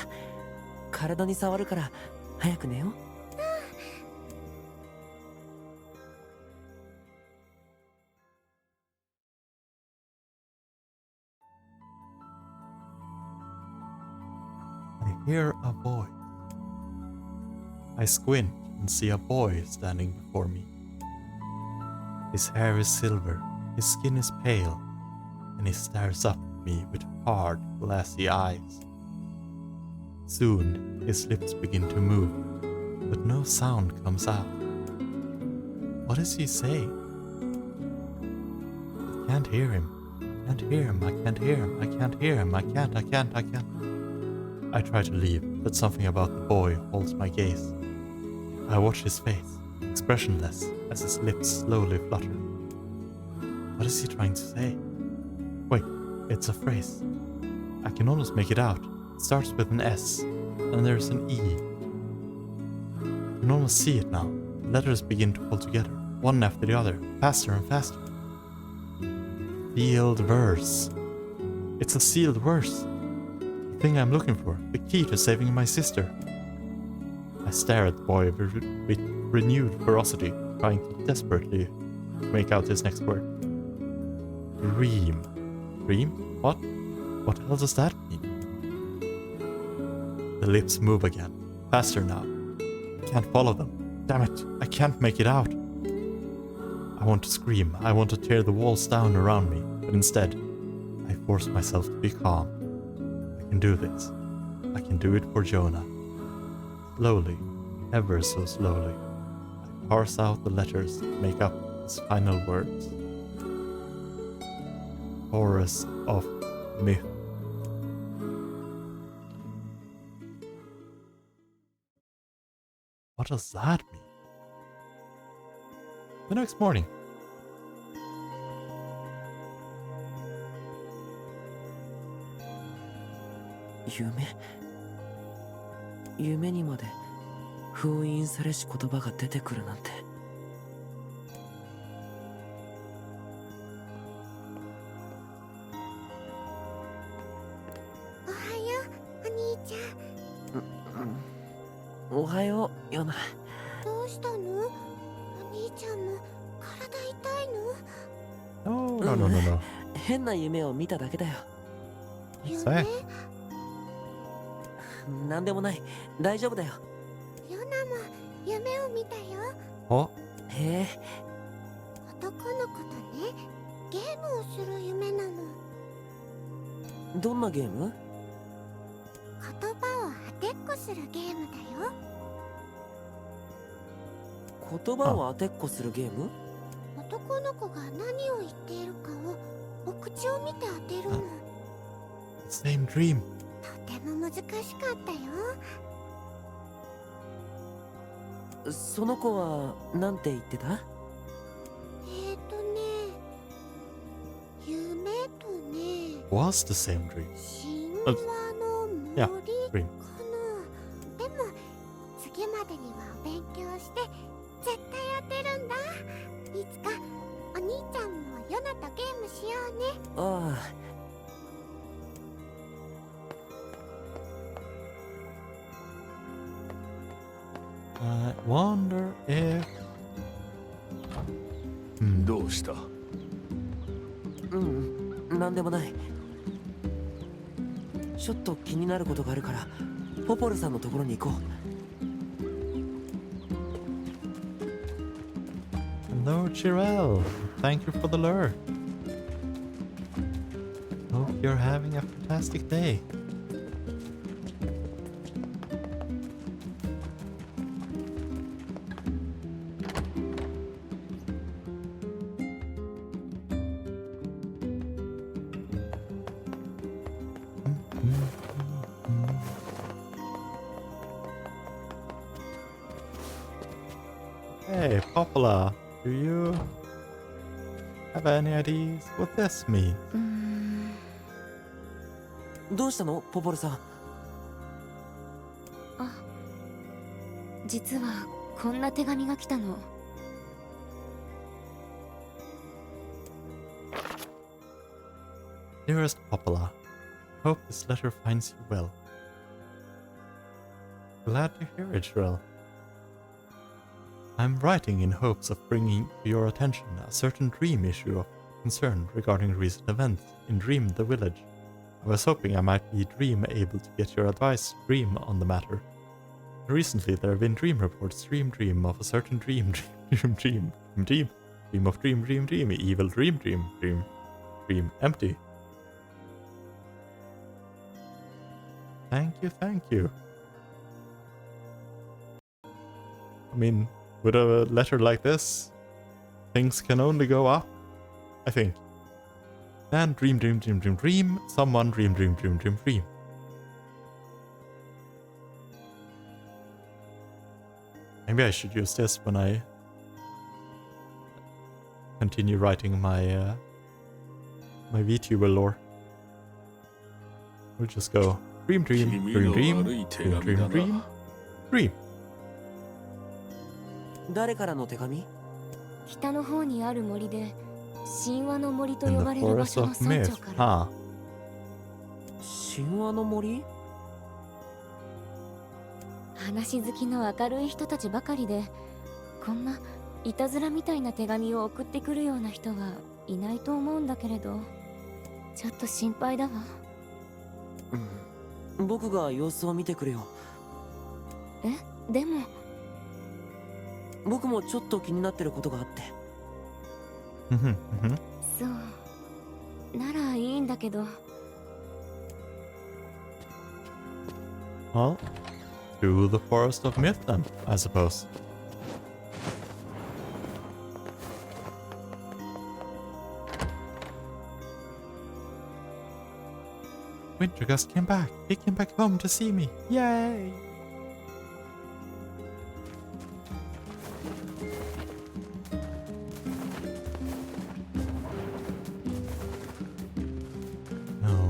体に触るから早く寝よう。I hear a voice. I squint and see a boy standing before me. His hair is silver, his skin is pale, and he stares up at me with hard, glassy eyes. Soon, his lips begin to move, but no sound comes out. What is he saying? can't hear him. I can't hear him. I can't hear him. I can't hear him. I can't. I try to leave, but something about the boy holds my gaze. I watch his face, expressionless, as his lips slowly flutter. What is he trying to say? Wait, it's a phrase. I can almost make it out. It starts with an S, and there's an E. I can almost see it now. The letters begin to pull together, one after the other, faster and faster. Sealed verse. It's a sealed verse. The thing I'm looking for, the key to saving my sister. I stare at the boy with renewed ferocity, trying to desperately make out his next word. Dream. Dream? What? What the hell does that mean? The lips move again, faster now. I can't follow them. Damn it, I can't make it out. I want to scream, I want to tear the walls down around me, but instead, I force myself to be calm. I can do this. I can do it for Jonah. Slowly, ever so slowly, I parse out the letters that make up his final words. Chorus of myth. What does that mean? The next morning.夢にまで封印されし言葉が出てくるなんて。おはよう、お兄ちゃん。おはよう、ヨナ。どうしたの？お兄ちゃんも体痛いの？ No. 変な夢を見ただけだよ。夢？なんでもない。大丈夫だよ。ヨナも夢を見たよ。お？へえ。男の子とね、ゲームをする夢なの。どんなゲーム？言葉を当てっこするゲームだよ。言葉を当てっこするゲーム？男の子が何を言っているかをお口を見て当てるの。Same dream. とても難しかったよ。その子はなんて言ってた？夢とね。Was the same dream. 神話の森かな。dream. でも次までには勉強して絶対当てるんだ。いつかお兄ちゃんもヨナとゲームしようね。ああ。I wonder if... どうした？なんでもない。ちょっと気になることがあるからポポルさんのところに行こう。Hello, Chirel. Thank you for the lure. Hope you're having a fantastic day. Hey, Popola, do you have any ideas what this means? どうしたの、ポポルさん？あ、実はこんな手紙が来たの。Dearest Popola, hope this letter finds you well. Glad to hear it, Shrel. I'm writing in hopes of bringing to your attention a certain dream issue of concern regarding recent events in Dream the Village. I was hoping I might be able to get your advice, Dream, on the matter. Recently there have been dream reports, dream of a certain dream of dream, evil dream, empty. Thank you. I mean, with a letter like this, things can only go up, I think. And dream, dream, dream, dream, dream. Someone dream, dream, dream, dream, dream. Maybe I should use this when I continue writing my my VTuber lore. We'll just go dream, dream, dream, dream, dream, dream, dream, dream. 誰からの手紙？北の方にある森で神話の森と In 呼 the ばれる場 forest 所の of 村 myth. 長から Huh. 神話の森？話好きの明るい人たちばかりで、こんないたずらみたいな手紙を送ってくるような人はいないと思うんだけれど、ちょっと心配だわ。僕が様子を見てくるよ。え、でも僕もちょっと気になってることがあって。そうならいいんだけど。 Well, to the forest of myth then, I suppose. Wintergust came back. He came back home to see me. Yay!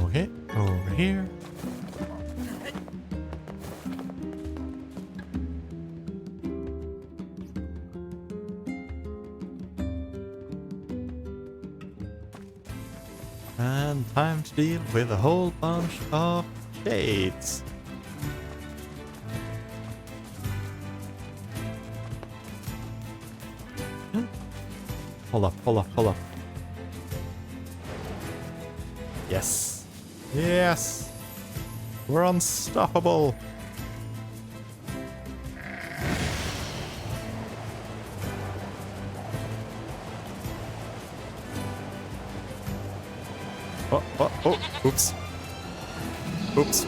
Okay, over here. And time to deal with a whole bunch of shades. Hold up, hold up, hold up. Yes. Yes! We're unstoppable! Oh, oops. Oops.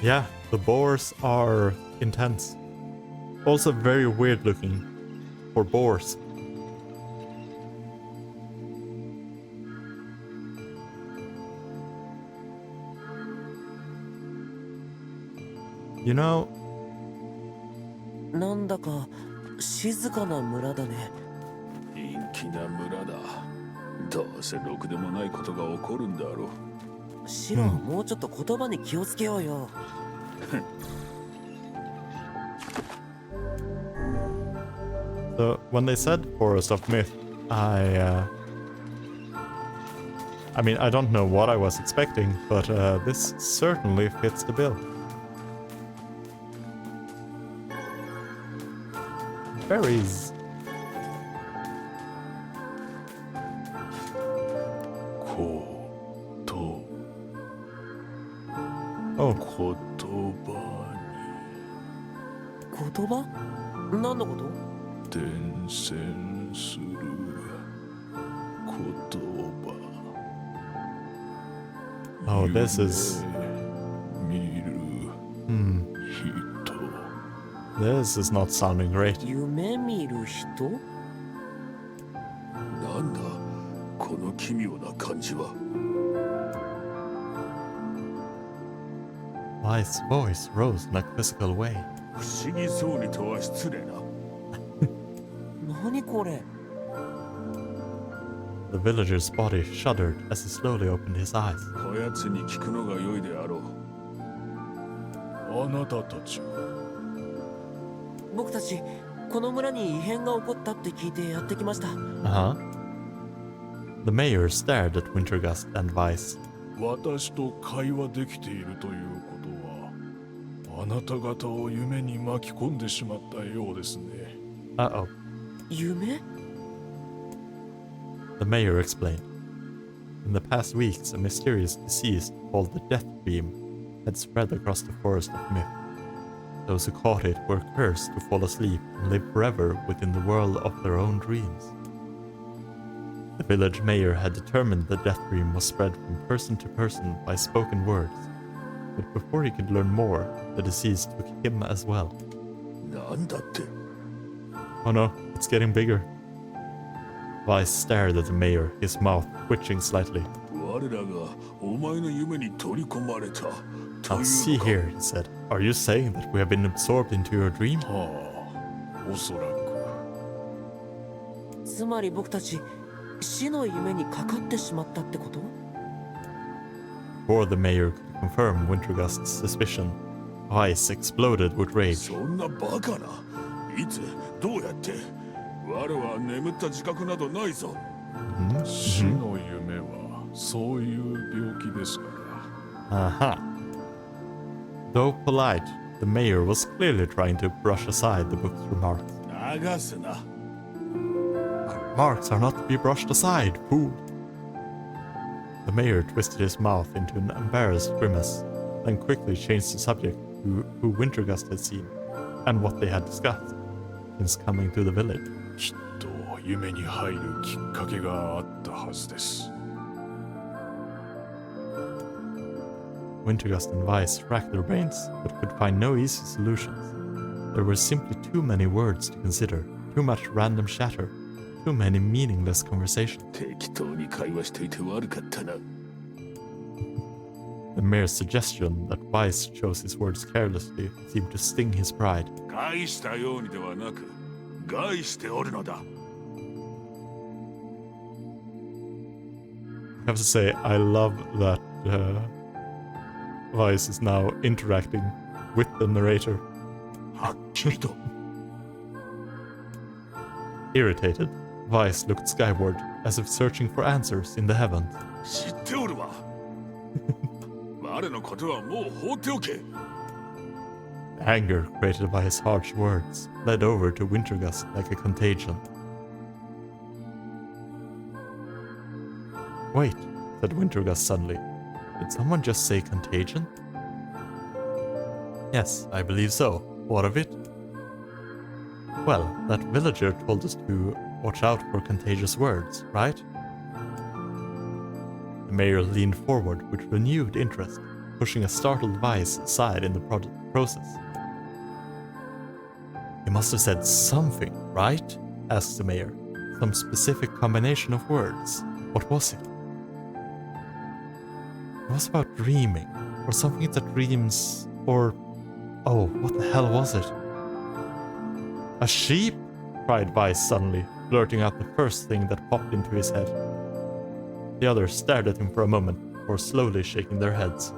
Yeah, the boars are intense. Also very weird looking for boars. You know, なんだか静かな村だね。陰気な村だ。どうせろくでもないことが起こるんだろう。シロ、もうちょっと言葉に気をつけようよ。So when they said Forest of Myth, I mean, I don't know what I was expecting, but this certainly fits the bill. Berries. Oh. 言葉？何のこと？伝染する言葉。 Oh, this is... 見る人。 This is not sounding great. 夢見る人？なんだこの奇妙な感じは。 Why's voice rose in a quizzical way. 不思議そうにとは失礼な。何これ？ The villager's body shuddered as he slowly opened his eyes. こやつに聞くのが良いであろう。あなたたちは。僕たちこの村に異変が起こったって聞いてやってきました。Uh-huh. The mayor stared at Wintergust and Vice. 私と会話できているということは、あなた方を夢に巻き込んでしまったようですね。Uh-oh. 夢？ The mayor explained. In the past weeks, a mysterious disease called the Death Dream had spread across the forest of myth. Those who caught it were cursed to fall asleep and live forever within the world of their own dreams. The village mayor had determined the death dream was spread from person to person by spoken words. But before he could learn more, the disease took him as well. Oh no, it's getting bigger. Weiss stared at the mayor, his mouth twitching slightly. Now see here, he said. Are you saying that we have been absorbed into your dream? おそらく。つまり僕たち死の夢にかかってしまったってこと？ Before the mayor could confirm Wintergust's suspicion, Weiss exploded with rage. そんなバカな。いつどうやって我は眠った自覚などないぞ。死の夢はそういう病気ですから。Though polite, the mayor was clearly trying to brush aside the book's remarks. 流すな。 Remarks are not to be brushed aside, fool. The mayor twisted his mouth into an embarrassed grimace, then quickly changed the subject to who Wintergust had seen and what they had discussed since coming to the village. きっと夢に入るきっかけがあったはずです。 Wintergust and Weiss racked their brains, but could find no easy solutions. There were simply too many words to consider, too much random chatter, too many meaningless conversations. 適当に会話していて悪かったな。 The mere suggestion that Weiss chose his words carelessly seemed to sting his pride. 害したようにではなく、害しておるのだ。 I have to say, I love that Weiss is now interacting with the narrator. はっきりと。 Irritated, Weiss looked skyward, as if searching for answers in the heavens. 知っておるわ。我のことはもう放っておけ。 Anger created by his harsh words led over to Wintergust like a contagion. Wait, said Wintergust suddenly. Did someone just say contagion? Yes, I believe so. What of it? Well, that villager told us to watch out for contagious words, right? The mayor leaned forward with renewed interest, pushing a startled Weiss aside in the process. He must have said something, right? Asked the mayor. Some specific combination of words. What was it? It was about dreaming, or something that dreams, or... Oh, what the hell was it? A sheep? Cried Weiss suddenly, blurting out the first thing that popped into his head. The others stared at him for a moment, before slowly shaking their heads.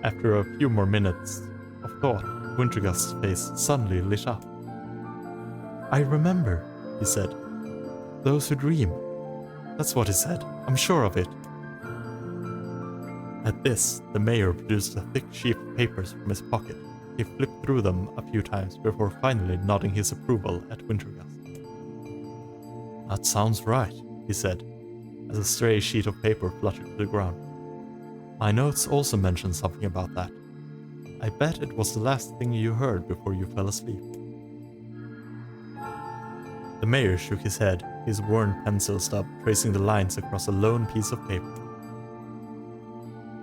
After a few more minutes of thought, Wintergust's face suddenly lit up. I remember, he said. Those who dream. That's what he said. I'm sure of it. At this, the mayor produced a thick sheaf of papers from his pocket. He flipped through them a few times before finally nodding his approval at Wintergust. That sounds right, he said, as a stray sheet of paper fluttered to the ground. My notes also mention something about that. I bet it was the last thing you heard before you fell asleep. The mayor shook his head, his worn pencil stub tracing the lines across a lone piece of paper.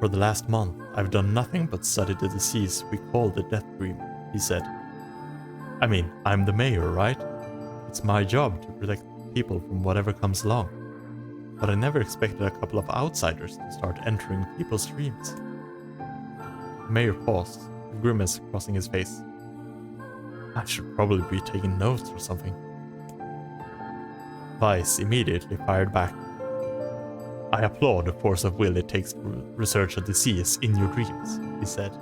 For the last month, I've done nothing but study the disease we call the death dream, he said. I mean, I'm the mayor, right? It's my job to protect people from whatever comes along. But I never expected a couple of outsiders to start entering people's dreams. The mayor paused, a grimace crossing his face. I should probably be taking notes or something. Weiss immediately fired back. I applaud the force of will it takes to research a disease in your dreams, he said.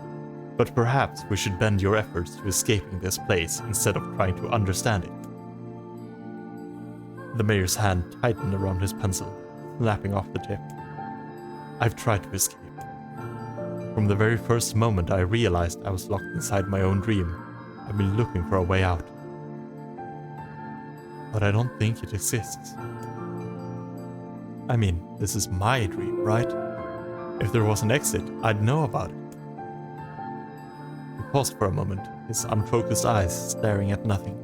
But perhaps we should bend your efforts to escaping this place instead of trying to understand it. The mayor's hand tightened around his pencil, snapping off the tip. I've tried to escape. From the very first moment I realized I was locked inside my own dream, I've been looking for a way out. But I don't think it exists. I mean, this is my dream, right? If there was an exit, I'd know about it. He paused for a moment, his unfocused eyes staring at nothing.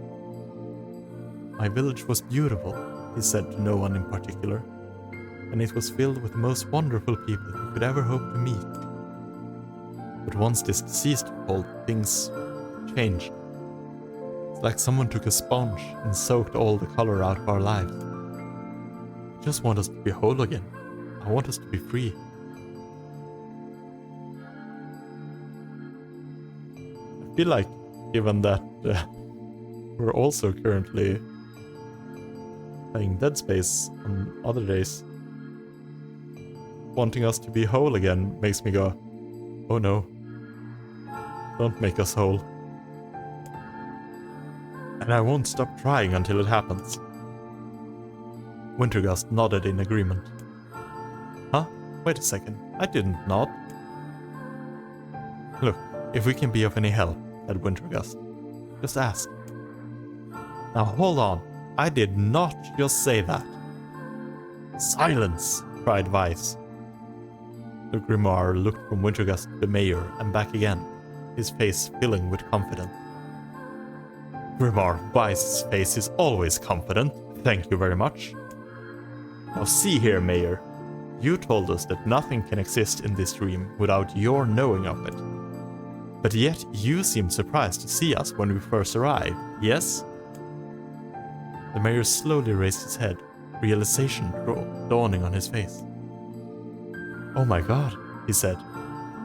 My village was beautiful, he said to no one in particular, and it was filled with the most wonderful people you could ever hope to meet. But once this disease took hold, things changed. It's like someone took a sponge and soaked all the color out of our lives. I just want us to be whole again. I want us to be free. I feel like, given that we're also currently playing Dead Space on other days, wanting us to be whole again makes me go, oh no, don't make us whole. And I won't stop trying until it happens. Wintergust nodded in agreement. Huh? Wait a second, I didn't nod. Look, if we can be of any help, said Wintergust, just ask. Now hold on, I did not just say that. Silence, cried Weiss. The Grimoire looked from Wintergust to the mayor and back again, his face filling with confidence. Grimoire Weiss's face is always confident, thank you very much. Now see here, Mayor. You told us that nothing can exist in this dream without your knowing of it. But yet you seemed surprised to see us when we first arrived, yes? The mayor slowly raised his head, realization dawning on his face. Oh my god, he said.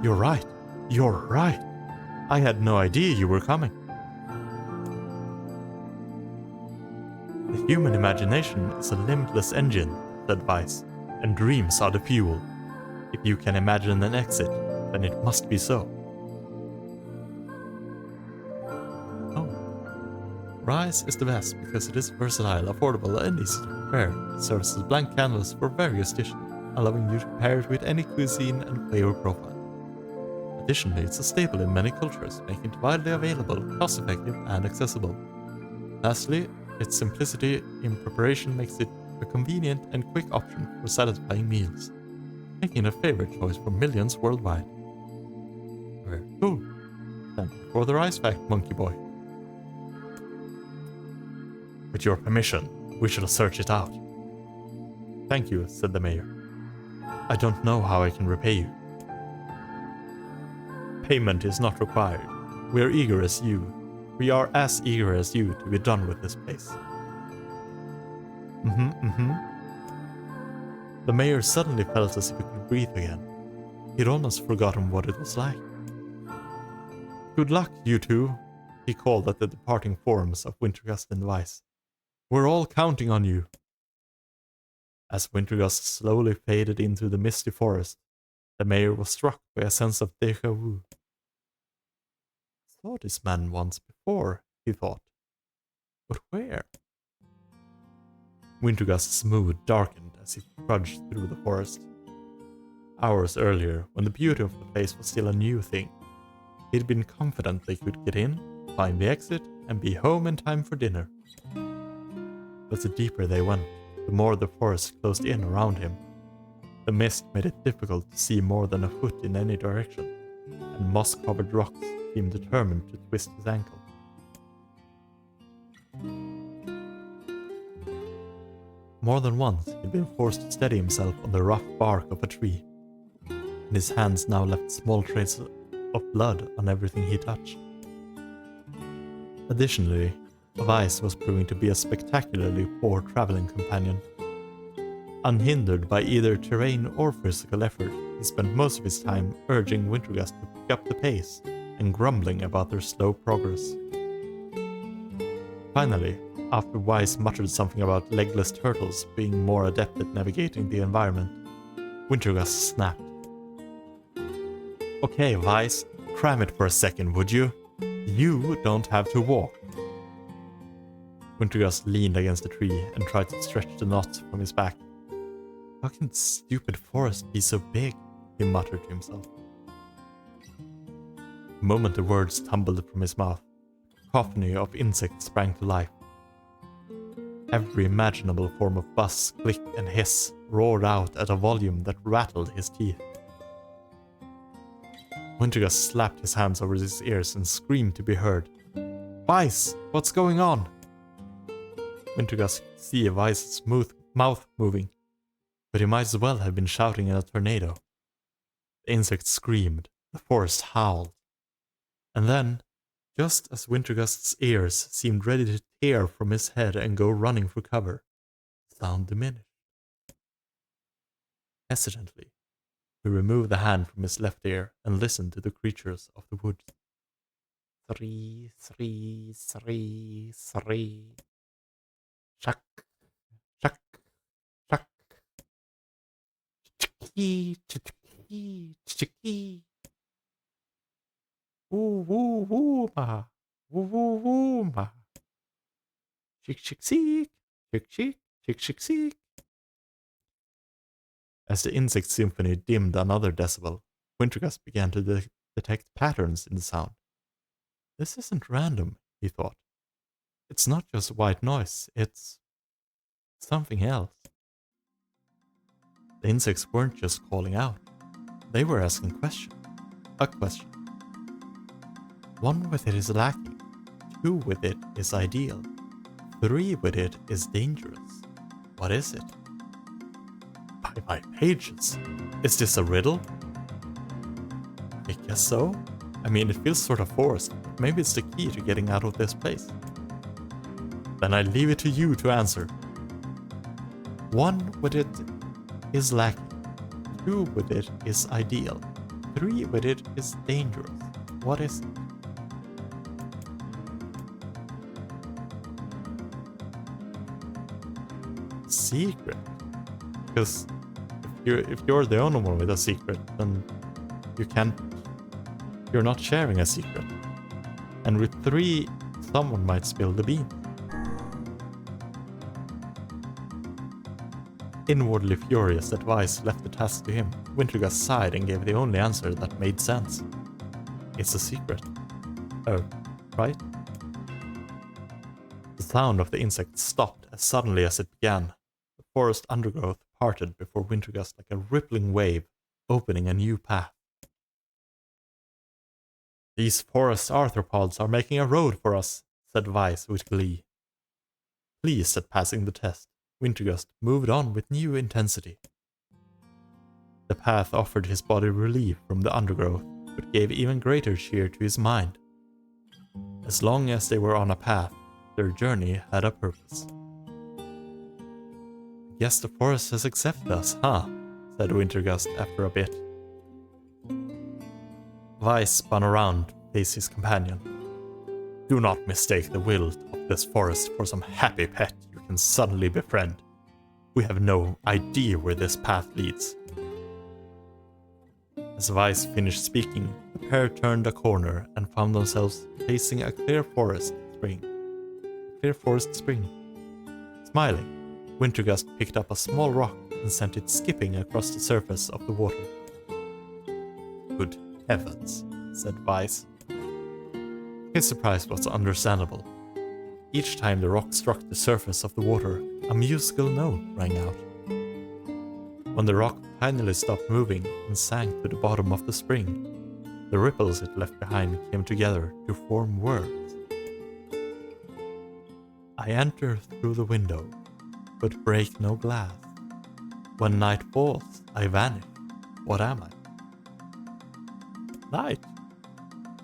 You're right. You're right. I had no idea you were coming. The human imagination is a limitless engine, said Weiss, and dreams are the fuel. If you can imagine an exit, then it must be so. Oh. Rise is the best because it is versatile, affordable, and easy to prepare. It serves as a blank canvas for various dishes, allowing you to pair it with any cuisine and flavor profile. Additionally, it's a staple in many cultures, making it widely available, cost-effective, and accessible. Lastly, its simplicity in preparation makes it a convenient and quick option for satisfying meals, making it a favorite choice for millions worldwide. Very cool. Thank you for the rice fact, monkey boy. With your permission, we shall search it out. Thank you, said the mayor. I don't know how I can repay you. Payment is not required. We are eager as you. We are as eager as you to be done with this place. The mayor suddenly felt as if he could breathe again. He'd almost forgotten what it was like. Good luck, you two, he called at the departing forms of Wintergust and Weiss. We're all counting on you. As Wintergust slowly faded into the misty forest, the mayor was struck by a sense of déjà vu. I saw this man once before, he thought. But where? Wintergust's mood darkened as he trudged through the forest. Hours earlier, when the beauty of the place was still a new thing, he'd been confident they could get in, find the exit, and be home in time for dinner. But the deeper they went, the more the forest closed in around him. The mist made it difficult to see more than a foot in any direction, and moss-covered rocks seemed determined to twist his ankle. More than once he'd been forced to steady himself on the rough bark of a tree, and his hands now left small traces of blood on everything he touched. Additionally, Weiss was proving to be a spectacularly poor traveling companion. Unhindered by either terrain or physical effort, he spent most of his time urging Wintergust to pick up the pace and grumbling about their slow progress. Finally, after Weiss muttered something about legless turtles being more adept at navigating the environment, Wintergust snapped. Okay, Weiss, cram it for a second, would you? You don't have to walk. Wintergust leaned against a tree and tried to stretch the knots from his back. How can this stupid forest be so big? He muttered to himself. The moment the words tumbled from his mouth, a cacophony of insects sprang to life. Every imaginable form of buzz, click, and hiss roared out at a volume that rattled his teeth. Wintergust slapped his hands over his ears and screamed to be heard. Weiss, what's going on? Wintergust could see Vice's mouth moving, but he might as well have been shouting in a tornado. The insect screamed, the forest howled. And then, just as Wintergust's ears seemed ready to tear from his head and go running for cover, the sound diminished. Hesitantly, he removed the hand from his left ear and listened to the creatures of the woods. Three, three, three, three. Shuck, shuck, shuck. Chicky, chicky, chicky. Woo, woo, woo, ma. Woo, woo, woo, ma. Chick, chick, seek. Chick, chick, chick, chick, seek. As the insect symphony dimmed another decibel, Wintergust began to detect patterns in the sound. This isn't random, he thought. It's not just white noise, it's something else. The insects weren't just calling out. They were asking a question. 1 with it is lacking. 2 with it is ideal. 3 with it is dangerous. What is it? By my pages. Is this a riddle? I guess so. I mean, it feels sort of forced. Maybe it's the key to getting out of this place. Then I leave it to you to answer. 1 with it is lacking. 2 with it is ideal. 3 with it is dangerous. What is it? Secret? Because if you're the only one with a secret, then you're not sharing a secret. And with 3, someone might spill the beans. Inwardly furious that Vice left the task to him, Wintergust sighed and gave the only answer that made sense. It's a secret. Oh, right? The sound of the insect stopped as suddenly as it began. The forest undergrowth parted before Wintergust like a rippling wave, opening a new path. These forest arthropods are making a road for us, said Vice with glee. Pleased at passing the test, Wintergust moved on with new intensity. The path offered his body relief from the undergrowth, but gave even greater cheer to his mind. As long as they were on a path, their journey had a purpose. Guess the forest has accepted us, huh? Said Wintergust after a bit. Vice spun around to face his companion. Do not mistake the will of this forest for some happy pet you can suddenly befriend. We have no idea where this path leads. As Vice finished speaking, the pair turned a corner and found themselves facing a clear forest spring. Smiling, Wintergust picked up a small rock and sent it skipping across the surface of the water. Good heavens, said Vice. His surprise was understandable. Each time the rock struck the surface of the water, a musical note rang out. When the rock finally stopped moving and sank to the bottom of the spring, the ripples it left behind came together to form words. I enter through the window, but break no glass. When night falls, I vanish. What am I? Night.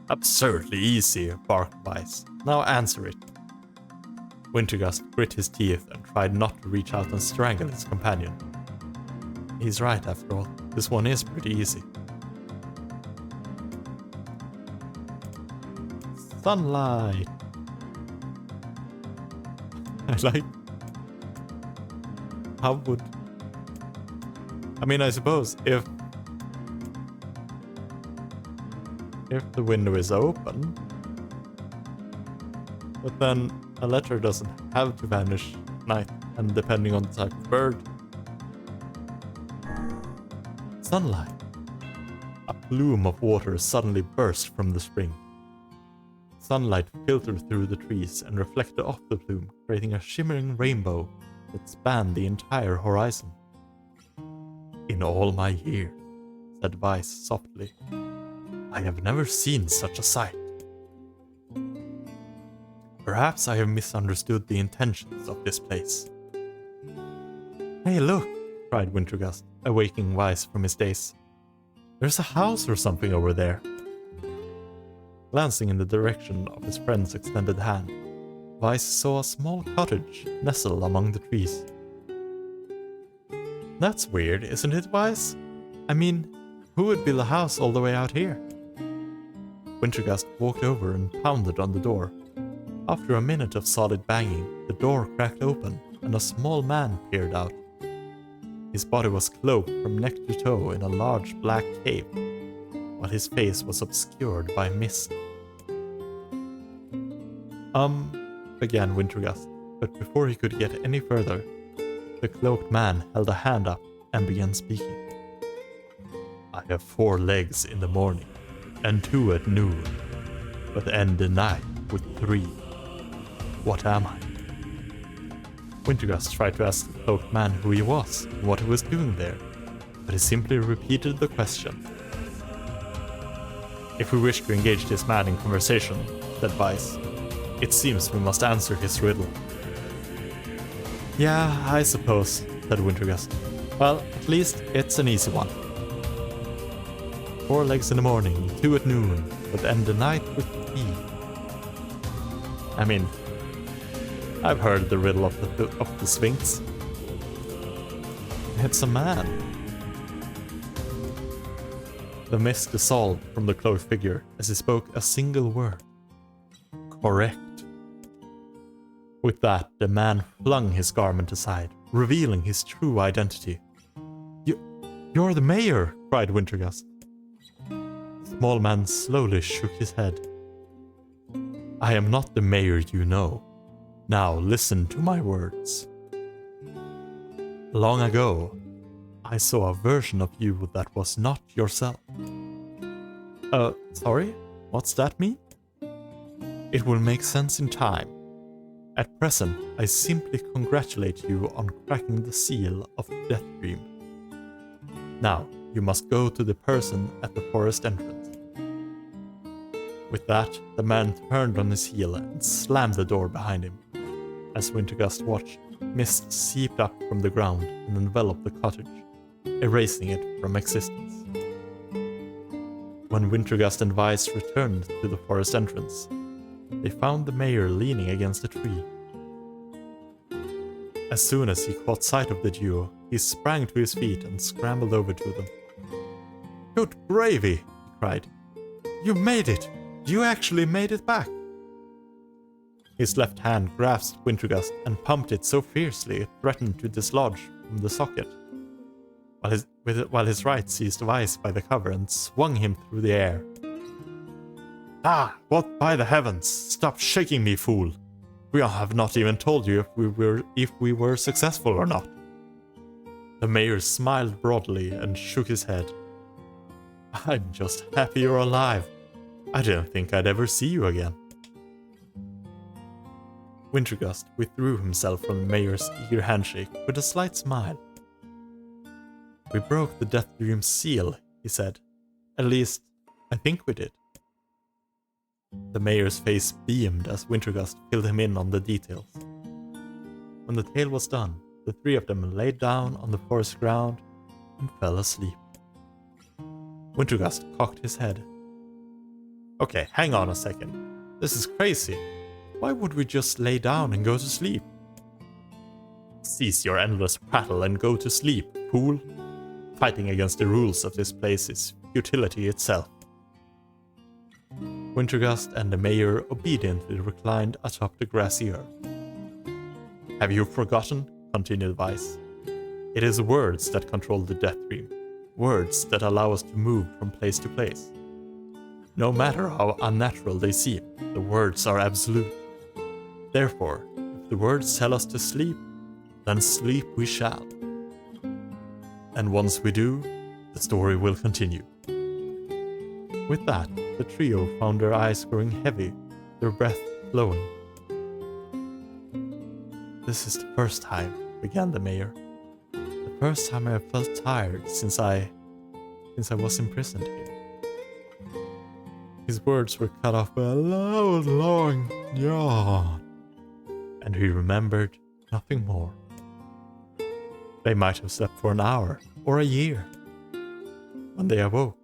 Absurdly easy, barked Vice. Now answer it. Wintergust grit his teeth and tried not to reach out and strangle his companion. He's right, after all. This one is pretty easy. Sunlight. I like... How would... I mean, I suppose if the window is open, but then a letter doesn't have to vanish at night, and depending on the type of bird. Sunlight. A plume of water suddenly burst from the spring. Sunlight filtered through the trees and reflected off the plume, creating a shimmering rainbow that spanned the entire horizon. In all my years, said Vice softly, I have never seen such a sight. Perhaps I have misunderstood the intentions of this place. Hey, look, cried Wintergust, awaking Weiss from his daze. There's a house or something over there. Glancing in the direction of his friend's extended hand, Weiss saw a small cottage nestled among the trees. That's weird, isn't it, Weiss? I mean, who would build a house all the way out here? Wintergust walked over and pounded on the door. After a minute of solid banging, the door cracked open and a small man peered out. His body was cloaked from neck to toe in a large black cape, while his face was obscured by mist. Began Wintergust, but before he could get any further, the cloaked man held a hand up and began speaking. I have 4 legs in the morning, and 2 at noon, but end the night with 3. What am I? Wintergust tried to ask the cloaked man who he was and what he was doing there, but he simply repeated the question. If we wish to engage this man in conversation, said Weiss, it seems we must answer his riddle. Yeah, I suppose, said Wintergust. Well, at least it's an easy one. 4 legs in the morning, 2 at noon, but end the night with 3. I mean, I've heard the riddle of the Sphinx. It's a man. The mist dissolved from the cloaked figure as he spoke a single word. Correct. With that, the man flung his garment aside, revealing his true identity. You're the mayor, cried Wintergust. The small man slowly shook his head. I am not the mayor you know. Now listen to my words. Long ago, I saw a version of you that was not yourself. Sorry? What's that mean? It will make sense in time. At present, I simply congratulate you on cracking the seal of the Death Dream. Now, you must go to the person at the forest entrance. With that, the man turned on his heel and slammed the door behind him. As Wintergust watched, mist seeped up from the ground and enveloped the cottage, erasing it from existence. When Wintergust and Weiss returned to the forest entrance, they found the mayor leaning against a tree. As soon as he caught sight of the duo, he sprang to his feet and scrambled over to them. Good gravy, he cried. You made it! You actually made it back! His left hand grasped Wintergust and pumped it so fiercely it threatened to dislodge from the socket, while his right seized Weiss by the cover and swung him through the air. Ah, what by the heavens! Stop shaking me, fool! We have not even told you if we were successful or not. The mayor smiled broadly and shook his head. I'm just happy you're alive. I didn't think I'd ever see you again. Wintergust withdrew himself from the mayor's eager handshake with a slight smile. We broke the Death Dream's seal, he said. At least, I think we did. The mayor's face beamed as Wintergust filled him in on the details. When the tale was done, the 3 of them laid down on the forest ground and fell asleep. Wintergust cocked his head. Okay, hang on a second. This is crazy. Why would we just lay down and go to sleep? Cease your endless prattle and go to sleep, fool. Fighting against the rules of this place is futility itself. Wintergust and the mayor obediently reclined atop the grassy earth. Have you forgotten? Continued Weiss. It is words that control the Death Dream. Words that allow us to move from place to place. No matter how unnatural they seem, the words are absolute. Therefore, if the words tell us to sleep, then sleep we shall. And once we do, the story will continue. With that, the trio found their eyes growing heavy, their breath flowing. This is the first time, began the mayor. The first time I have felt tired since I was imprisoned here. His words were cut off by a loud, long yawn. And he remembered nothing more. They might have slept for an hour or a year. When they awoke,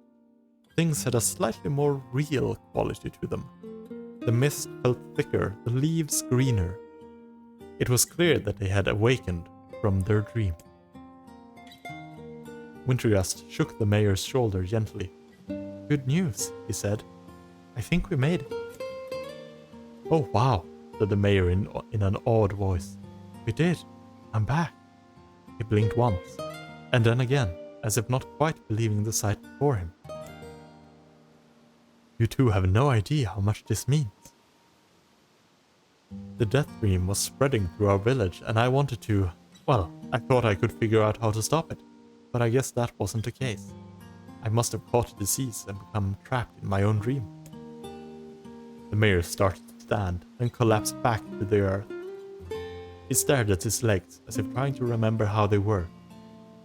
things had a slightly more real quality to them. The mist felt thicker, the leaves greener. It was clear that they had awakened from their dream. Wintergust shook the mayor's shoulder gently. "Good news," he said. "I think we made it." "Oh wow," said the mayor in an awed voice. "We did. I'm back." He blinked once, and then again, as if not quite believing the sight before him. "You two have no idea how much this means. The death dream was spreading through our village, and I wanted to... Well, I thought I could figure out how to stop it, but I guess that wasn't the case. I must have caught a disease and become trapped in my own dream." The mayor started to stand, and collapsed back to the earth. He stared at his legs, as if trying to remember how they were,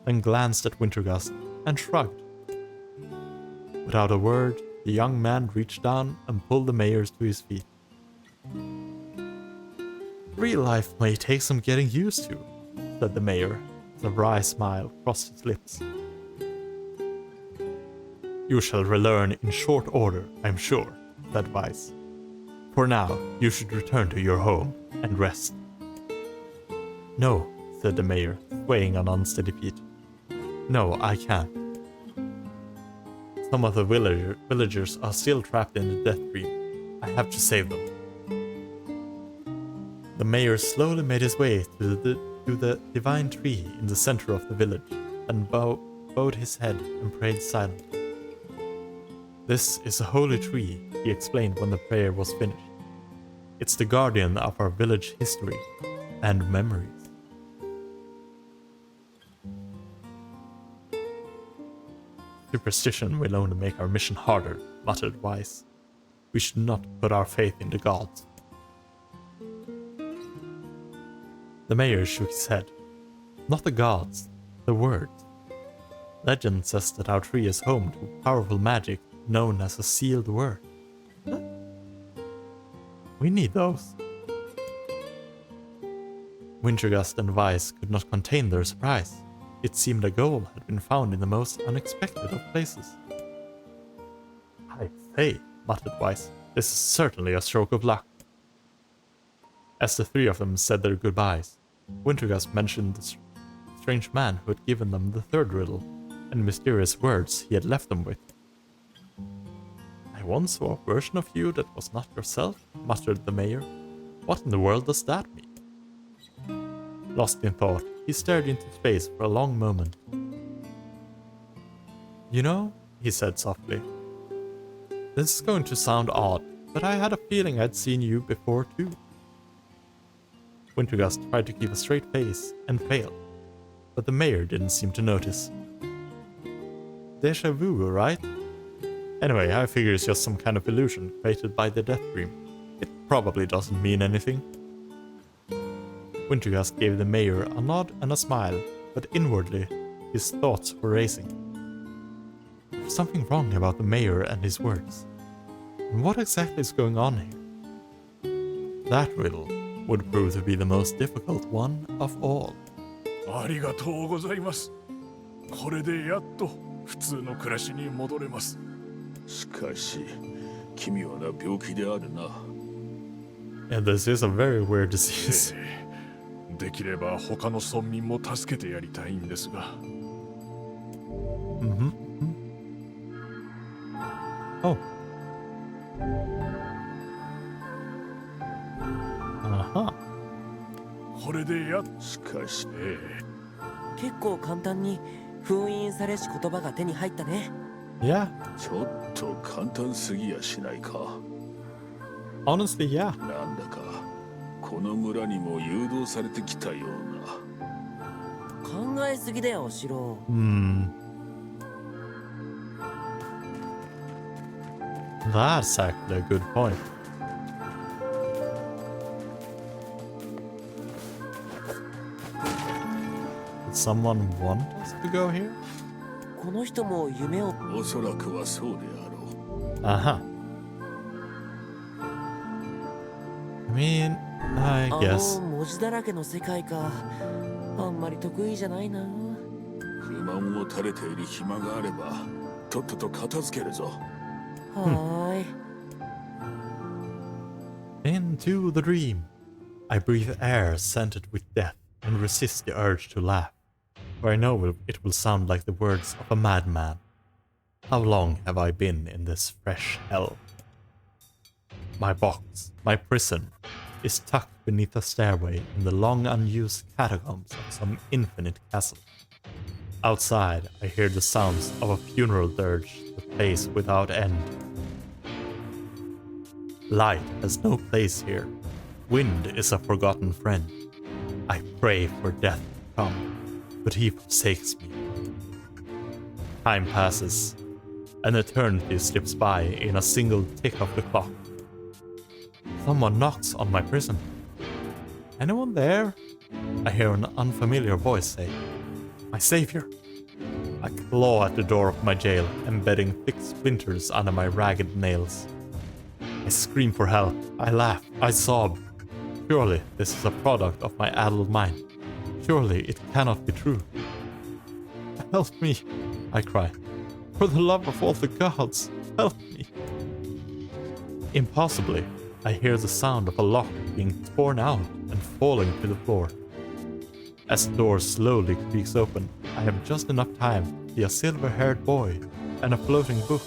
then glanced at Wintergust and shrugged. Without a word, the young man reached down and pulled the mayor to his feet. "Real life may take some getting used to," said the mayor, as a wry smile crossed his lips. "You shall relearn in short order, I'm sure," said Weiss. "For now, you should return to your home and rest." "No," said the mayor, swaying on unsteady feet. "No, I can't. Some of the villagers are still trapped in the death dream. I have to save them." The mayor slowly made his way to the divine tree in the center of the village, and bowed his head and prayed silently. "This is a holy tree," he explained when the prayer was finished. "It's the guardian of our village history and memories." "Superstition will only make our mission harder," muttered Weiss. "We should not put our faith in the gods." The mayor shook his head. "Not the gods, the words. Legend says that our tree is home to powerful magic known as a sealed word. Huh? We need those." Wintergust and Weiss could not contain their surprise. It seemed a goal had been found in the most unexpected of places. "I say," muttered Weiss, "this is certainly a stroke of luck." As the three of them said their goodbyes, Wintergust mentioned the strange man who had given them the third riddle, and the mysterious words he had left them with. "I once saw a version of you that was not yourself," muttered the mayor. "What in the world does that mean?" Lost in thought, he stared into space for a long moment. "You know," he said softly, "this is going to sound odd, but I had a feeling I'd seen you before too." Wintergust tried to keep a straight face and failed, but the mayor didn't seem to notice. Deja vu, right? Anyway, I figure it's just some kind of illusion created by the death dream. It probably doesn't mean anything. Wintergust gave the mayor a nod and a smile, but inwardly, his thoughts were racing. There's something wrong about the mayor and his words. And what exactly is going on here? That riddle would prove to be the most difficult one of all. ありがとうございます。これでやっと普通の暮らしに戻れます。しかし、奇妙な病気であるな。And this is a very weird disease. できれば他の村民も助けてやりたいんですが。Oh. Aha. これでやしかし、結構簡単に封印されし言葉が手に入ったね。Yeah. ちょっと簡単すぎやしないか。Honestly, yeah. なんだかこの村にも誘導されてきたような。考えすぎだよ、シロ。That's actually a good point. Did someone want us to go here? この人も夢を。おそらくはそうであろう。Aha. I mean, I guess. 文字だらけの世界か。あんまり得意じゃないな。不満を垂れている暇があれば、とっとと片付けるぞ。はーい。Into the dream. I breathe air scented with death and resist the urge to laugh, for I know it will sound like the words of a madman. How long have I been in this fresh hell? My box, my prison, is tucked beneath a stairway in the long unused catacombs of some infinite castle. Outside, I hear the sounds of a funeral dirge that plays without end. Light has no place here. Wind is a forgotten friend. I pray for death to come, but he forsakes me. Time passes. An eternity slips by in a single tick of the clock. Someone knocks on my prison. Anyone there? I hear an unfamiliar voice say, "My savior." I claw at the door of my jail, embedding thick splinters under my ragged nails. I scream for help. I laugh. I sob. Surely this is a product of my addled mind. Surely it cannot be true. Help me, I cry. For the love of all the gods, help me. Impossibly, I hear the sound of a lock being torn out and falling to the floor. As the door slowly creaks open, I have just enough time to see a silver-haired boy and a floating book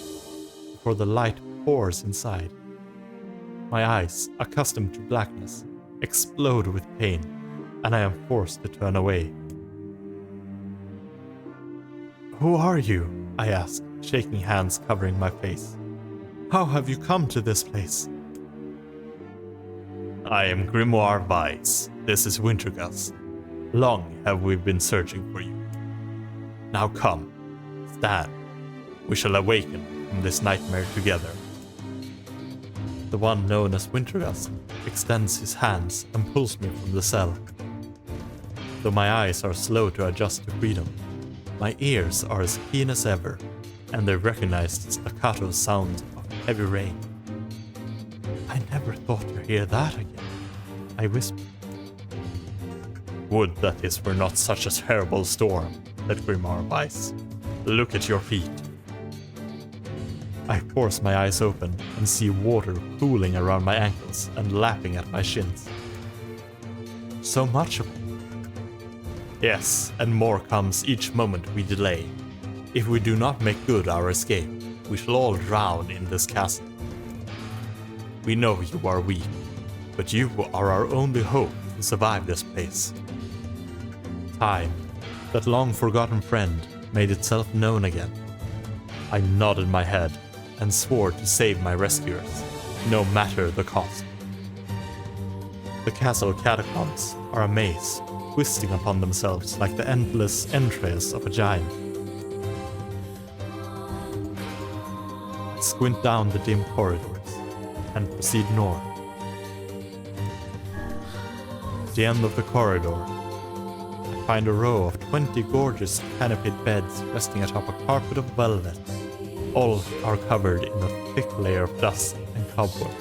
before the light pours inside. My eyes, accustomed to blackness, explode with pain, and I am forced to turn away. "Who are you?" I ask, shaking hands covering my face. "How have you come to this place?" "I am Grimoire Weiss. This is Wintergust. Long have we been searching for you. Now come, stand. We shall awaken from this nightmare together." The one known as Wintergust extends his hands and pulls me from the cell. Though my eyes are slow to adjust to freedom, my ears are as keen as ever, and they recognize the staccato sound of heavy rain. "I never thought to hear that again," I whisper. "Would that this were not such a terrible storm," said Grimoire Weiss. "Look at your feet." I force my eyes open and see water pooling around my ankles and lapping at my shins. So much of it. Yes, and more comes each moment we delay. If we do not make good our escape, we shall all drown in this castle. We know you are weak, but you are our only hope to survive this place. Time, that long-forgotten friend, made itself known again. I nodded my head and swore to save my rescuers, no matter the cost. The castle catacombs are a maze, twisting upon themselves like the endless entrails of a giant. I squint down the dim corridors and proceed north. At the end of the corridor, I find a row of 20 gorgeous canopied beds resting atop a carpet of velvet. All are covered in a thick layer of dust and cobwebs.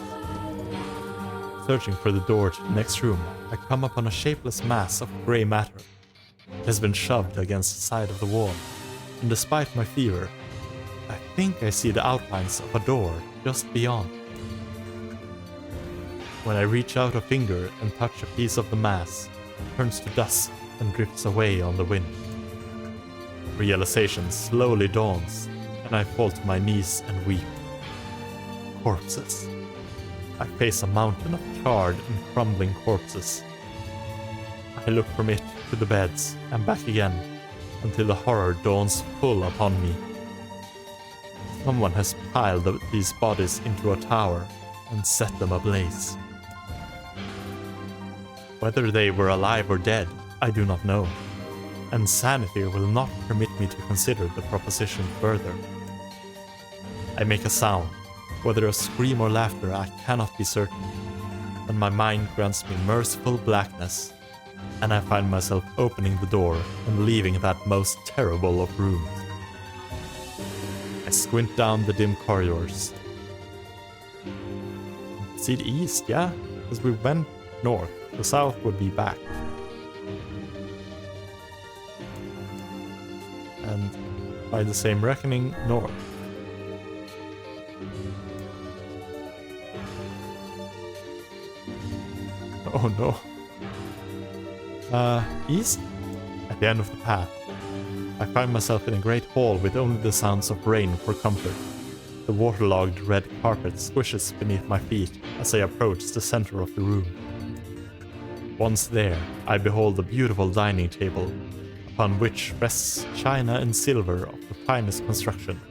Searching for the door to the next room, I come upon a shapeless mass of grey matter. It has been shoved against the side of the wall, and despite my fever, I think I see the outlines of a door just beyond. When I reach out a finger and touch a piece of the mass, it turns to dust and drifts away on the wind. Realization slowly dawns, and I fall to my knees and weep. Corpses. I face a mountain of charred and crumbling corpses. I look from it to the beds and back again, until the horror dawns full upon me. Someone has piled these bodies into a tower and set them ablaze. Whether they were alive or dead, I do not know, and sanity will not permit me to consider the proposition further. I make a sound, whether a scream or laughter I cannot be certain, and my mind grants me merciful blackness, and I find myself opening the door and leaving that most terrible of rooms. I squint down the dim corridors. See the east, yeah? Because we went north. The south would be back. And by the same reckoning, north. Oh no. East? At the end of the path. I find myself in a great hall with only the sounds of rain for comfort. The waterlogged red carpet swishes beneath my feet as I approach the center of the room. Once there, I behold a beautiful dining table, upon which rests china and silver of the finest construction,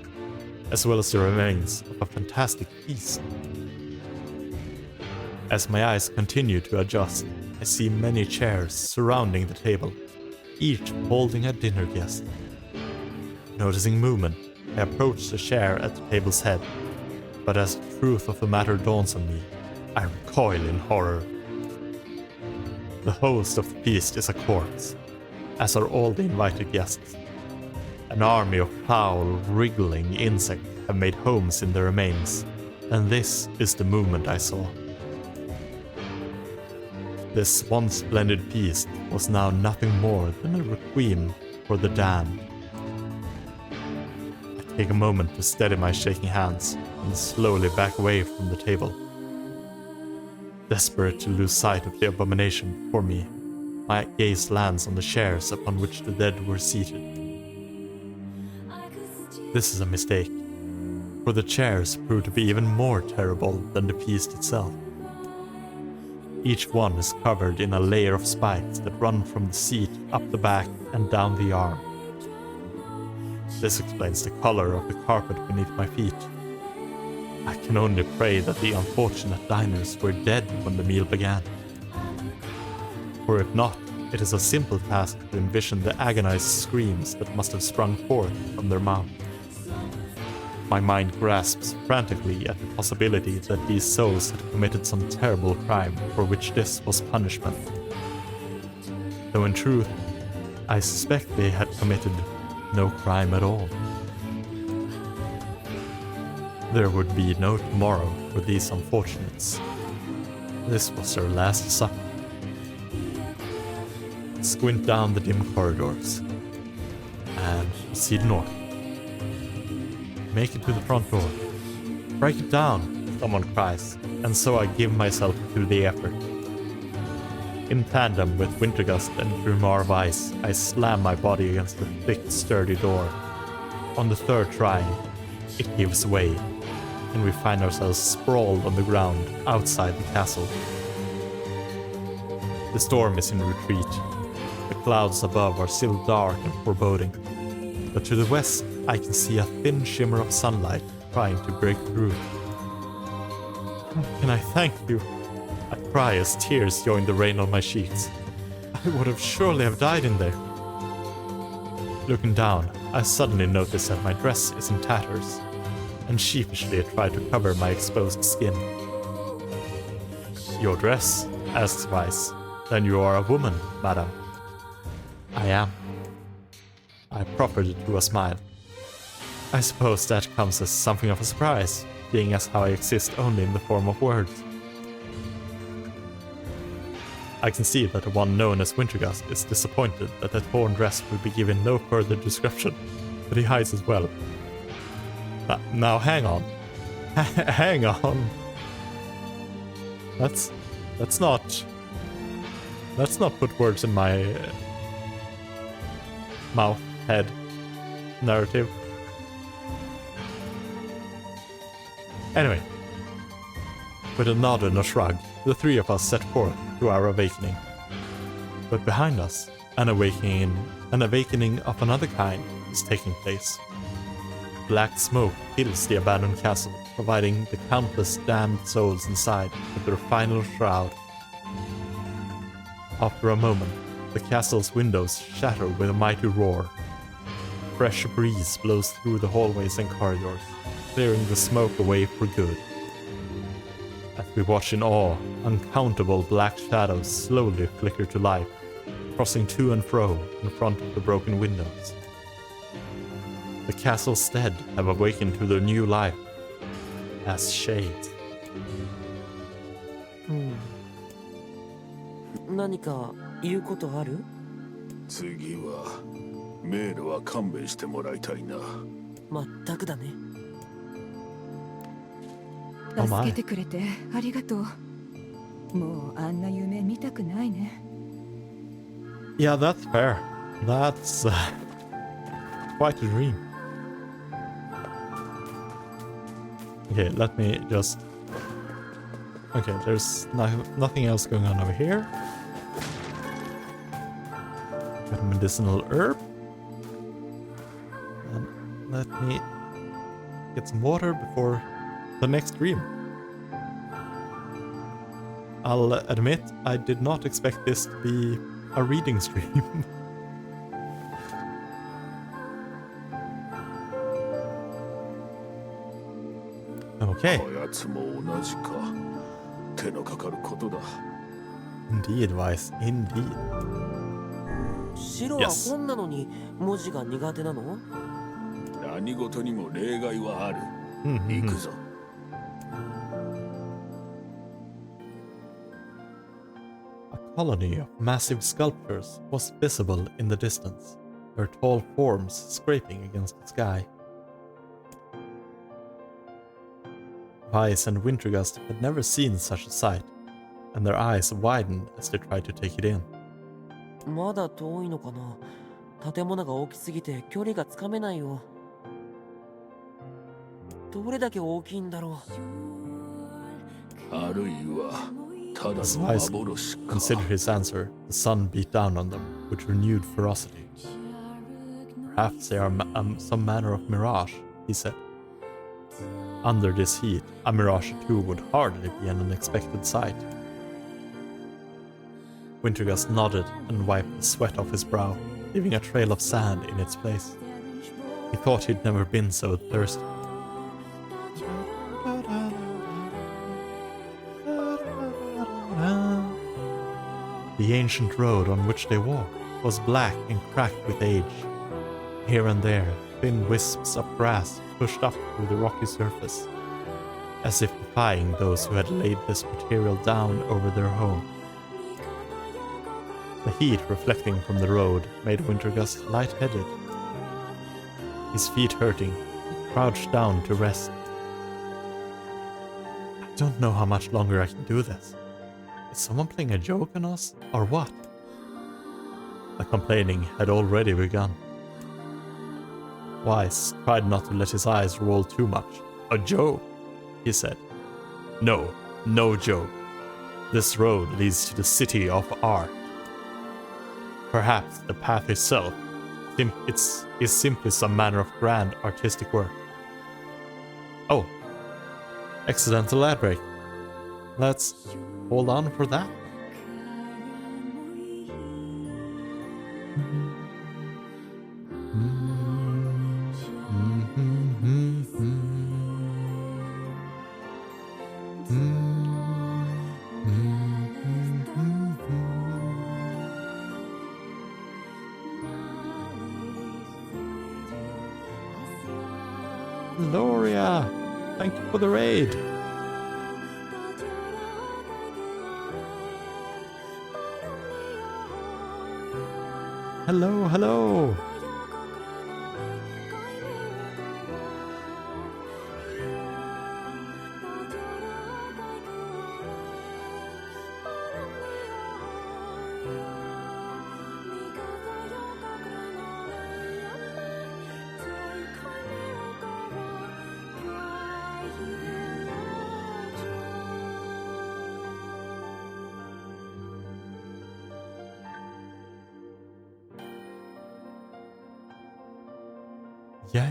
as well as the remains of a fantastic feast. As my eyes continue to adjust, I see many chairs surrounding the table, each holding a dinner guest. Noticing movement, I approach the chair at the table's head, but as the truth of the matter dawns on me, I recoil in horror. The host of the feast is a corpse, as are all the invited guests. An army of foul, wriggling insects have made homes in the remains, and this is the movement I saw. This once splendid feast was now nothing more than a requiem for the damned. I take a moment to steady my shaking hands and slowly back away from the table. Desperate to lose sight of the abomination before me, my gaze lands on the chairs upon which the dead were seated. This is a mistake, for the chairs prove to be even more terrible than the feast itself. Each one is covered in a layer of spikes that run from the seat up the back and down the arm. This explains the color of the carpet beneath my feet. I can only pray that the unfortunate diners were dead when the meal began. For if not, it is a simple task to envision the agonized screams that must have sprung forth from their mouths. My mind grasps frantically at the possibility that these souls had committed some terrible crime for which this was punishment. Though in truth, I suspect they had committed no crime at all. There would be no tomorrow for these unfortunates. This was their last supper. Squint down the dim corridors and see the north. Make it to the front door. Break it down, someone cries, and so I give myself to the effort. In tandem with Wintergust and Grimoire of Ice, I slam my body against the thick, sturdy door. On the third try, it gives way, and we find ourselves sprawled on the ground outside the castle. The storm is in retreat. The clouds above are still dark and foreboding, but to the west I can see a thin shimmer of sunlight trying to break through. How can I thank you? I cry as tears join the rain on my cheeks. I would have surely have died in there. Looking down, I suddenly notice that my dress is in tatters, and sheepishly I try to cover my exposed skin. Your dress? Asks Weiss. Then you are a woman, madam. I am. I proffered it to a smile. I suppose that comes as something of a surprise, being as how I exist only in the form of words. I can see that the one known as Wintergust is disappointed that the torn dress will be given no further description, but he hides as well. Now hang on. Hang on. Let's not put words in my mouth, head, narrative. Anyway, with a nod and a shrug, the three of us set forth to our awakening. But behind us, an awakening of another kind is taking place. Black smoke fills the abandoned castle, providing the countless damned souls inside with their final shroud. After a moment, the castle's windows shatter with a mighty roar. A fresh breeze blows through the hallways and corridors, clearing the smoke away for good. As we watch in awe, uncountable black shadows slowly flicker to life, crossing to and fro in front of the broken windows. The castle's dead have awakened to their new life as shades. 何か言うことある？次は迷路は勘弁してもらいたいな。まったくだね。Oh 助 my. けてくれてありがとう。もうあんな夢見たくないね。Yeah, that's fair. That's quite a dream. Okay, let me just... Okay, there's nothing else going on over here. Got a medicinal herb. And let me get some water before the next dream. I'll admit, I did not expect this to be a reading stream. Okay. こやつも同じか。手のかかることだ。Indeed, Vice. Indeed. 白は本なのに文字が苦手なの？何事にも例外はある。行くぞ。A colony of massive sculptures was visible in the distance, their tall forms scraping against the sky. Vice and Wintergust had never seen such a sight, and their eyes widened as they tried to take it in. まだ遠いのかな。建物が大きすぎて距離がつかめないよ。どれだけ大きいんだろう。あるいはただ As の Vice 幻か。 considered his answer, the sun beat down on them with renewed ferocity. Perhaps they are some manner of mirage, he said. Under this heat, a mirage too would hardly be an unexpected sight. Wintergust nodded and wiped the sweat off his brow, leaving a trail of sand in its place. He thought he'd never been so thirsty. The ancient road on which they walked was black and cracked with age. Here and there, thin wisps of grass pushed up through the rocky surface, as if defying those who had laid this material down over their home. The heat reflecting from the road made Wintergust lightheaded. His feet hurting, he crouched down to rest. I don't know how much longer I can do this. Is someone playing a joke on us, or what? The complaining had already begun. Weiss tried not to let his eyes roll too much. A joke, he said. No, no joke. This road leads to the city of art. Perhaps the path itself is simply some manner of grand artistic work. Oh, accidental ad break. Let's hold on for that. Gloria, thank you for the raid. Hello, hello.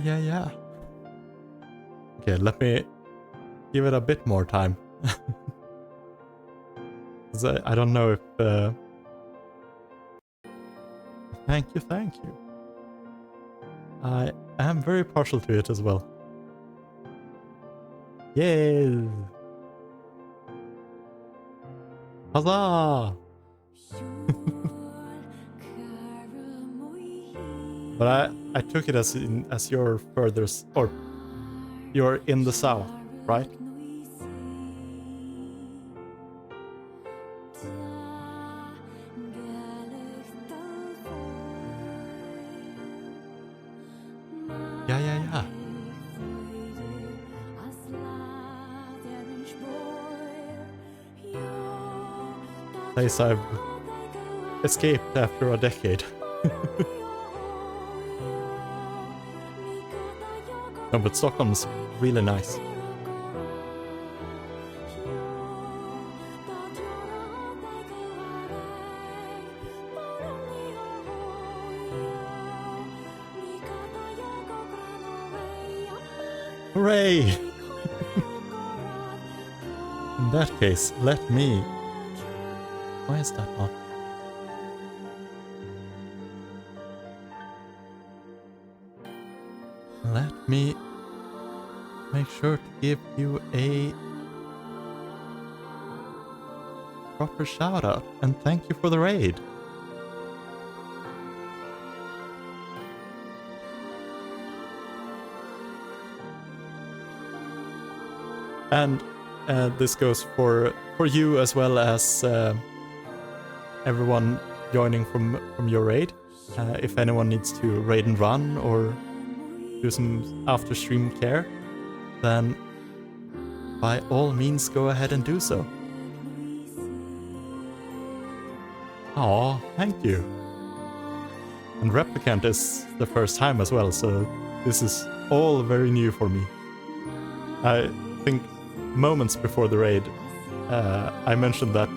Yeah. Okay, let me give it a bit more time. 'Cause I don't know if... Thank you. I am very partial to it as well. Yay! Huzzah! But I took it as you're further, or you're in the south, right? place I've escaped after a decade. No, but Stockholm's really nice. Hooray! In that case, let me... Why is that not? Let me make sure to give you a proper shout out and thank you for the raid. And this goes for you as well as everyone joining from your raid. If anyone needs to raid and run or do some after stream care, then by all means go ahead and do so. Aw, thank you. And Replicant is the first time as well, so this is all very new for me. I think moments before the raid, I mentioned that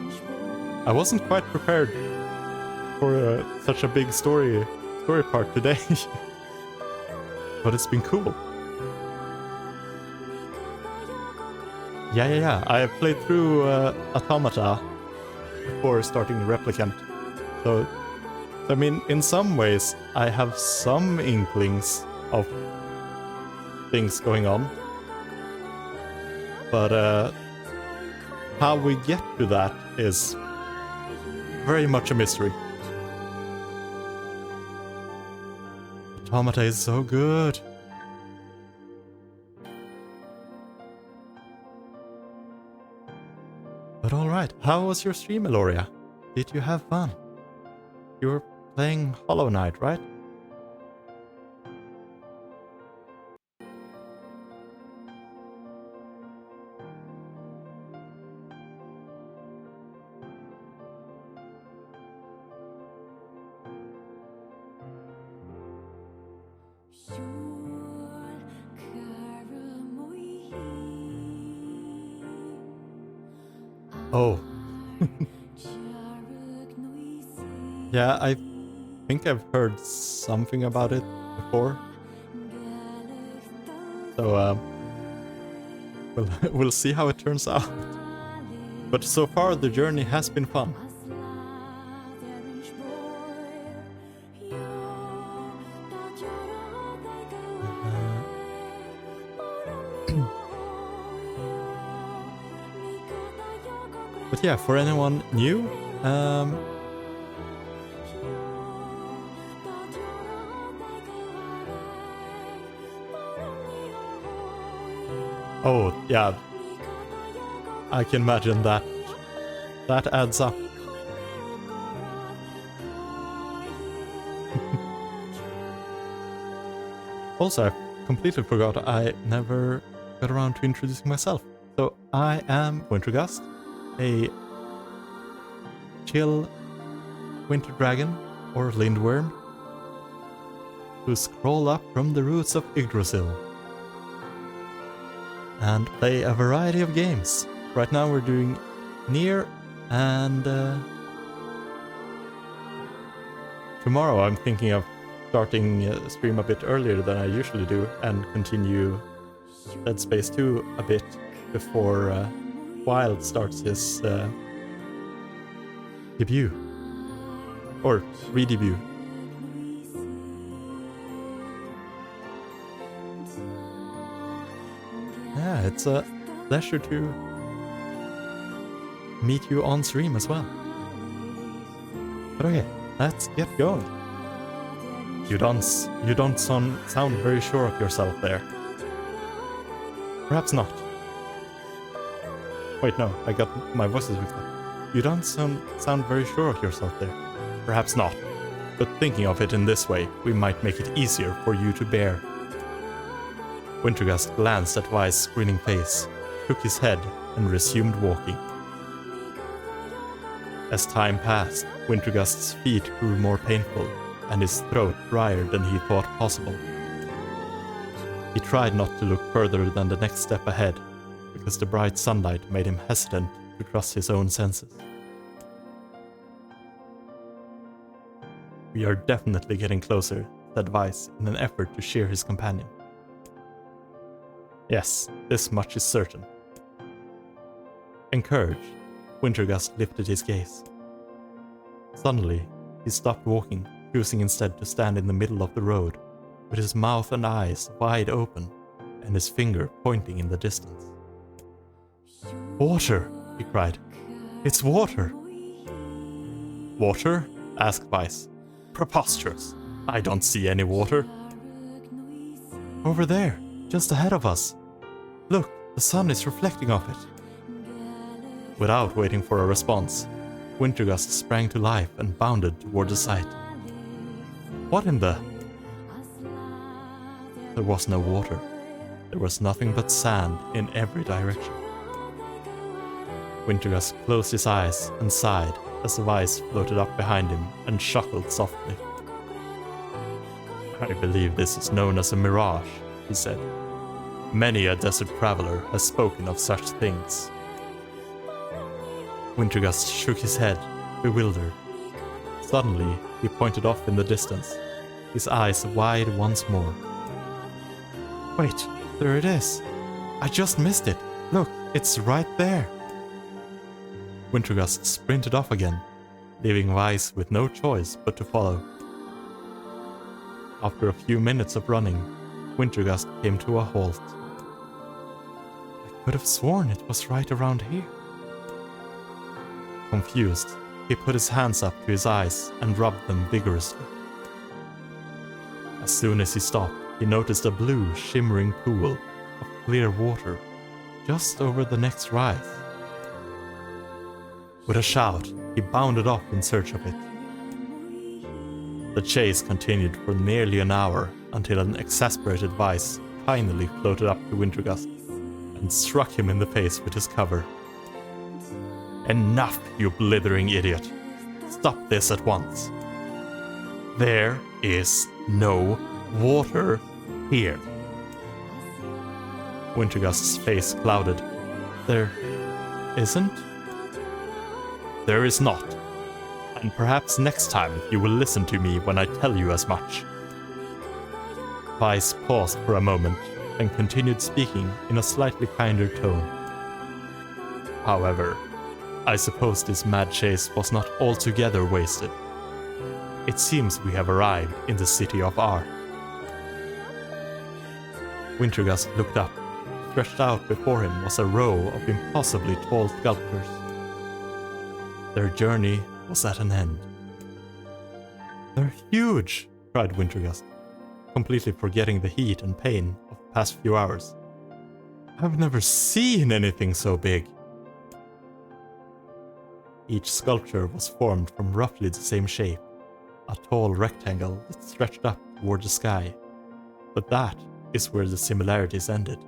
I wasn't quite prepared for such a big story part today. But it's been cool. Yeah. I played through Automata before starting Replicant. So, I mean, in some ways, I have some inklings of things going on. But how we get to that is very much a mystery. Automata is so good. But alright, how was your stream, Eloria? Did you have fun? You were playing Hollow Knight, right? Oh. Yeah, I think I've heard something about it before. So, we'll see how it turns out. But so far, the journey has been fun. But yeah, for anyone new, oh yeah, I can imagine that adds up. Also, I completely forgot I never got around to introducing myself. So I am Wintergust, a chill winter dragon or lindworm who scroll up from the roots of Yggdrasil and play a variety of games. Right now we're doing NieR, and tomorrow I'm thinking of starting a stream a bit earlier than I usually do and continue Dead Space 2 a bit before Wild starts his debut, or re-debut. Yeah, it's a pleasure to meet you on stream as well. But okay, let's get going. You don't sound very sure of yourself there. Perhaps not. Wait, no, I got my voices mixed up. You don't sound very sure of yourself there. Perhaps not. But thinking of it in this way, we might make it easier for you to bear. Wintergust glanced at Vi's grinning face, shook his head, and resumed walking. As time passed, Wintergust's feet grew more painful, and his throat drier than he thought possible. He tried not to look further than the next step ahead, because the bright sunlight made him hesitant to trust his own senses. "We are definitely getting closer," said Weiss in an effort to cheer his companion. "Yes, this much is certain." Encouraged, Wintergust lifted his gaze. Suddenly, he stopped walking, choosing instead to stand in the middle of the road, with his mouth and eyes wide open, and his finger pointing in the distance. "Water!" he cried. "It's water!" "Water?" asked Weiss. "Preposterous! I don't see any water." "Over there, just ahead of us. Look, the sun is reflecting off it." Without waiting for a response, Wintergust sprang to life and bounded toward the sight. What in the... There was no water. There was nothing but sand in every direction. Wintergust closed his eyes and sighed as Weiss floated up behind him and chuckled softly. "I believe this is known as a mirage," he said. "Many a desert traveler has spoken of such things." Wintergust shook his head, bewildered. Suddenly, he pointed off in the distance, his eyes wide once more. "Wait, there it is! I just missed it! Look, it's right there!" Wintergust sprinted off again, leaving Weiss with no choice but to follow. After a few minutes of running, Wintergust came to a halt. "I could have sworn it was right around here." Confused, he put his hands up to his eyes and rubbed them vigorously. As soon as he stopped, he noticed a blue, shimmering pool of clear water just over the next rise. With a shout, he bounded off in search of it. The chase continued for nearly an hour until an exasperated Weiss finally floated up to Wintergust and struck him in the face with his cover. "Enough, you blithering idiot! Stop this at once! There is no water here!" Wintergust's face clouded. "There isn't?" "There is not. And perhaps next time you will listen to me when I tell you as much." Weiss paused for a moment and continued speaking in a slightly kinder tone. "However, I suppose this mad chase was not altogether wasted. It seems we have arrived in the city of art." Wintergust looked up. Stretched out before him was a row of impossibly tall sculptures. Their journey was at an end. "They're huge!" cried Wintergust, completely forgetting the heat and pain of the past few hours. "I've never seen anything so big!" Each sculpture was formed from roughly the same shape, a tall rectangle that stretched up toward the sky, but that is where the similarities ended.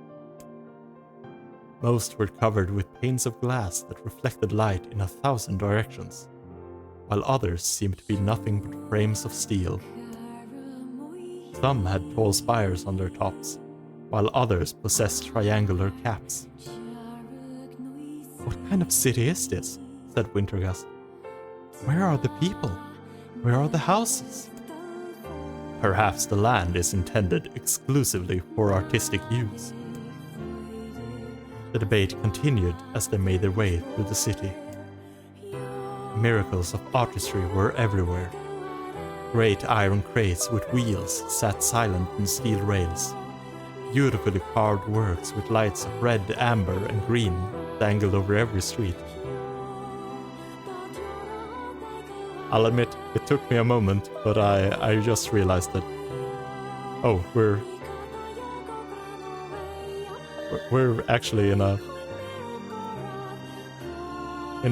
Most were covered with panes of glass that reflected light in 1,000 directions, while others seemed to be nothing but frames of steel. Some had tall spires on their tops, while others possessed triangular caps. "What kind of city is this?" said Wintergust. "Where are the people? Where are the houses?" "Perhaps the land is intended exclusively for artistic use." The debate continued as they made their way through the city. Miracles of artistry were everywhere. Great iron crates with wheels sat silent on steel rails. Beautifully carved works with lights of red, amber, and green dangled over every street. I'll admit, it took me a moment, but I just realized that, oh, we're actually in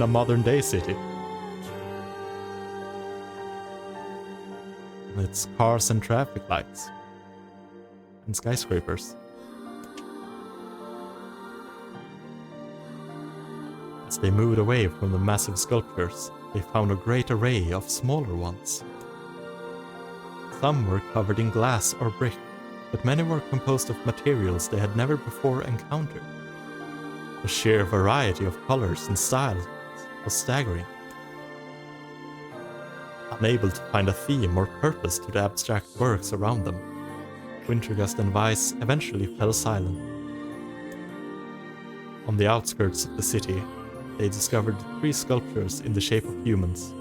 a modern day city. It's cars and traffic lights and skyscrapers. As they moved away from the massive sculptures, they found a great array of smaller ones. Some were covered in glass or brick, but many were composed of materials they had never before encountered. The sheer variety of colors and styles was staggering. Unable to find a theme or purpose to the abstract works around them, Wintergust and Weiss eventually fell silent. On the outskirts of the city, they discovered 3 sculptures in the shape of humans.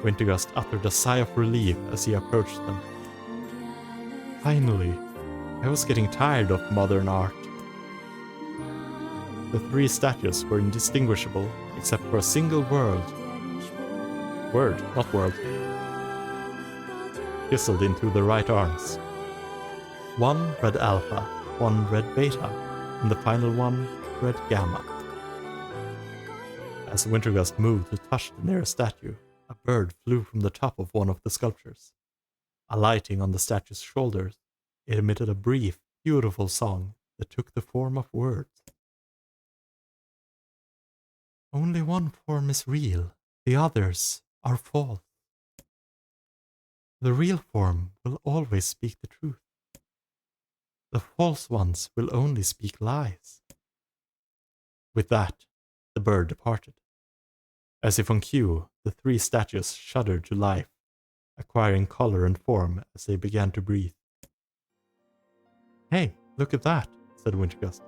Wintergust uttered a sigh of relief as he approached them. Finally, I was getting tired of modern art. The 3 statues were indistinguishable except for a single word, not world, chiseled into the right arms. One read Alpha, one read Beta, and the final one read Gamma. As Wintergust moved to touch the nearest statue, a bird flew from the top of one of the sculptures. Alighting on the statue's shoulders, it emitted a brief, beautiful song that took the form of words. Only one form is real, the others are false. The real form will always speak the truth. The false ones will only speak lies. With that, the bird departed. As if on cue, the 3 statues shuddered to life, acquiring color and form as they began to breathe. Hey, look at that, said Wintergust.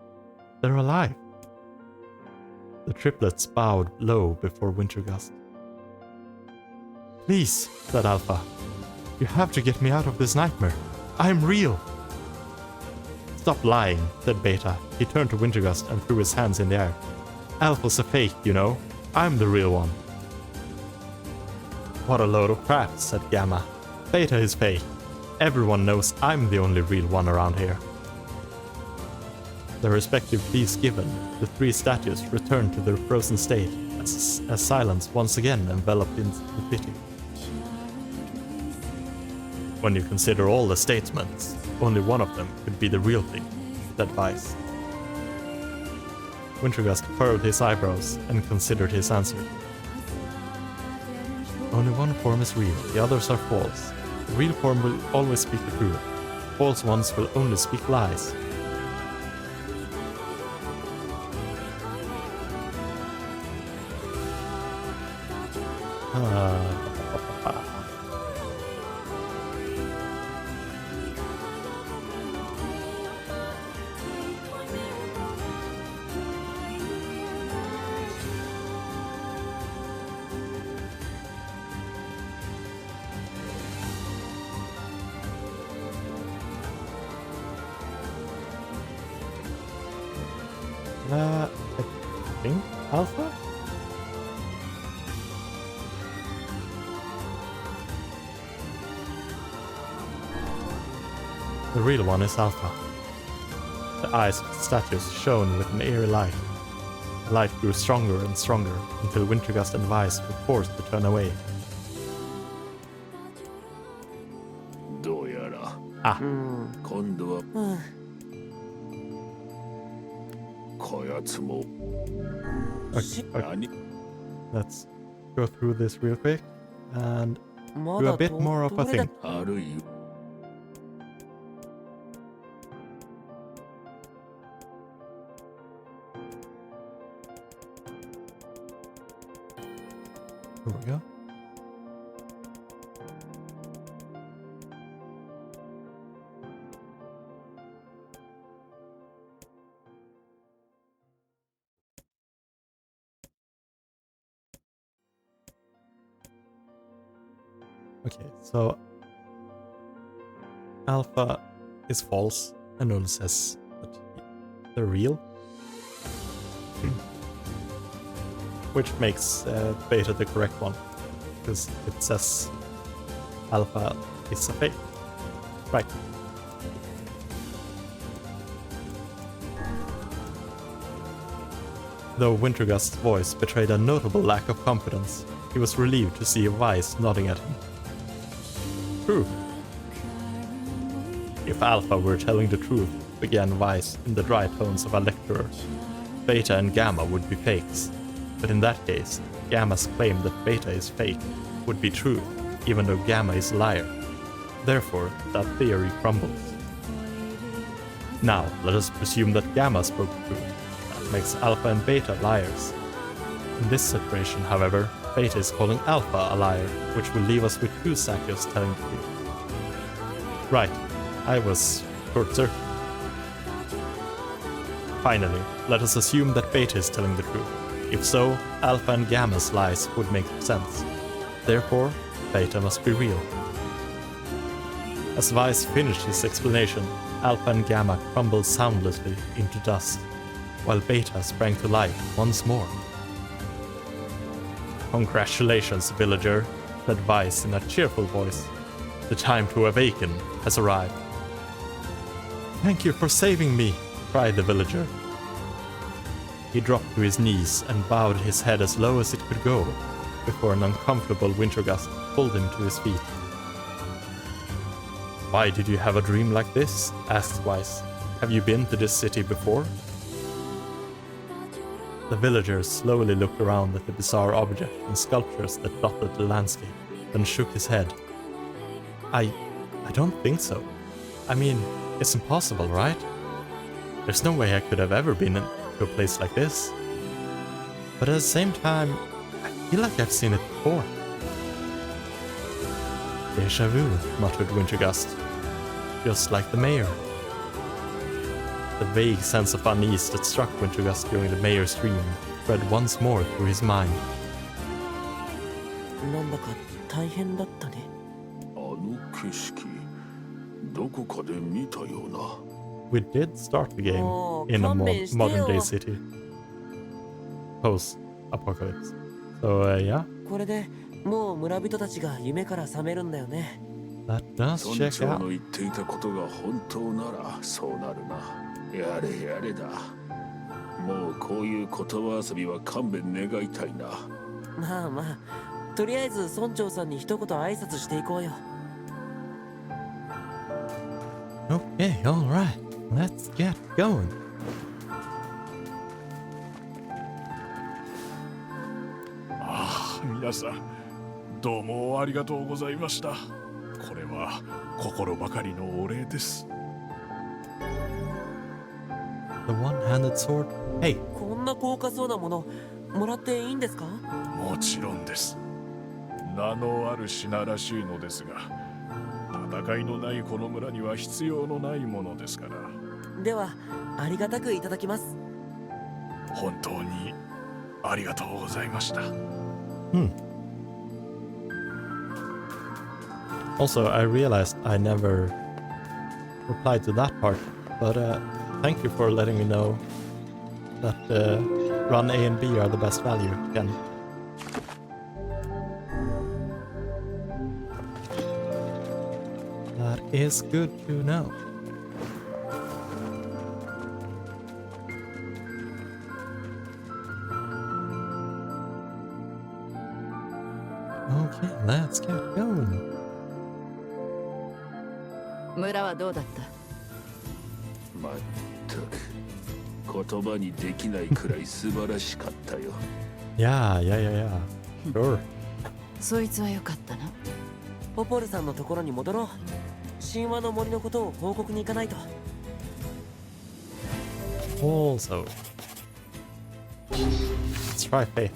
They're alive. The triplets bowed low before Wintergust. Please, said Alpha, you have to get me out of this nightmare. I'm real. Stop lying, said Beta. He turned to Wintergust and threw his hands in the air. Alpha's a fake, you know. I'm the real one. What a load of crap, said Gamma. Beta is fake. Everyone knows I'm the only real one around here. Their respective pleas given, the 3 statues returned to their frozen state as silence once again enveloped in the city. When you consider all the statements, only one of them could be the real thing, said Weiss. Wintergust furrowed his eyebrows and considered his answer. Only one form is real, the others are false. The real form will always speak the truth. False ones will only speak lies. I think Alpha? The real one is Alpha. The eyes of the statues shone with an eerie light. The light grew stronger and stronger until Wintergust and Weiss were forced to turn away. どうやら 今度はこやつも Okay. Let's go through this real quick and do a bit more of a thing. あるい Here we go. Okay, so Alpha is false, and Null says that they're real. Which makes Beta the correct one, because it says Alpha is a fake. Right. Though Wintergust's voice betrayed a notable lack of confidence, he was relieved to see Weiss nodding at him. True. If Alpha were telling the truth, began Weiss in the dry tones of a lecturer, Beta and Gamma would be fakes. But in that case, Gamma's claim that Beta is fake would be true, even though Gamma is a liar. Therefore, that theory crumbles. Now, let us presume that Gamma spoke the truth. That makes Alpha and Beta liars. In this situation, however, Beta is calling Alpha a liar, which will leave us with two Sakyos telling the truth. Right, I was short-circuited. Finally, let us assume that Beta is telling the truth. If so, Alpha and Gamma's lies would make sense. Therefore, Beta must be real. As Weiss finished his explanation, Alpha and Gamma crumbled soundlessly into dust, while Beta sprang to life once more. Congratulations, villager, said Weiss in a cheerful voice. The time to awaken has arrived. Thank you for saving me, cried the villager. He dropped to his knees and bowed his head as low as it could go, before an uncomfortable winter gust pulled him to his feet. Why did you have a dream like this? Asked Weiss. Have you been to this city before? The villager slowly looked around at the bizarre objects and sculptures that dotted the landscape, then shook his head. I don't think so. I mean, it's impossible, right? There's no way I could have ever been to a place like this. But at the same time, I feel like I've seen it before. Deja vu, muttered Wintergust. Just like the mayor. The vague sense of unease that struck Wintergust during the mayor's dream spread once more through his mind. なんだか大変だったね。あの景色、どこかで見たような。We did start the game in a modern day city. Post-apocalypse. So, yeah. これでもう村人たちが夢から覚めるんだよね。That does check 村長 out. の言っていたことが本当ならそうなるな。やれやれだ。もうこういう言葉遊びは勘弁願いたいな。まあまあ、とりあえず村長さんに一言挨拶していこうよ。Okay, alright. Let's get going. ああ、皆さん、どうもありがとうございました。これは心ばかりのお礼です。The one-handed sword. Hey. こんな高価そうなものもらっていいんですか？もちろんです。名のある品らしいのですが、戦いのないこの村には必要のないものですから。では、ありがたくいただきます。本当にありがとうございました。Also, I realized I never replied to that part, but thank you for letting me know that run A and B are the best value again. That is good to know. Okay, let's get going. 村はどうだった？まったく言葉にできないくらい素晴らしかったよ。Yeah. Sure. そいつは良かったな。ポポルさんのところに戻ろう。神話の森のことを報告に行かないと。Also, let's try faith.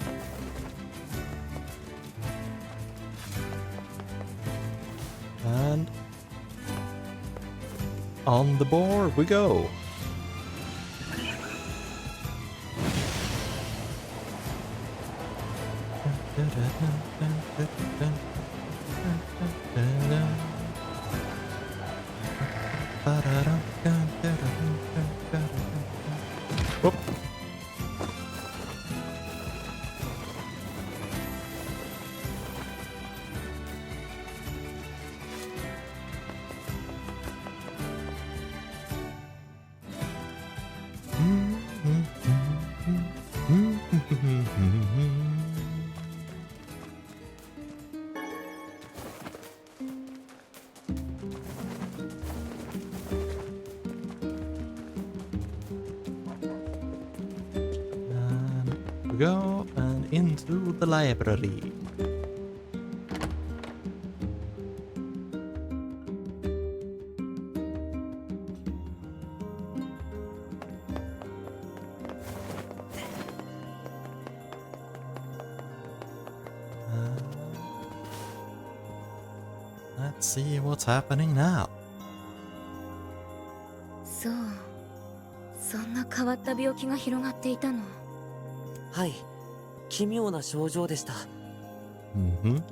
And on the board we go. Whoop. Go, and into the library. Let's see what's happening now. そう、そんな変わった病気が広がっていたの。はい、奇妙な症状でした。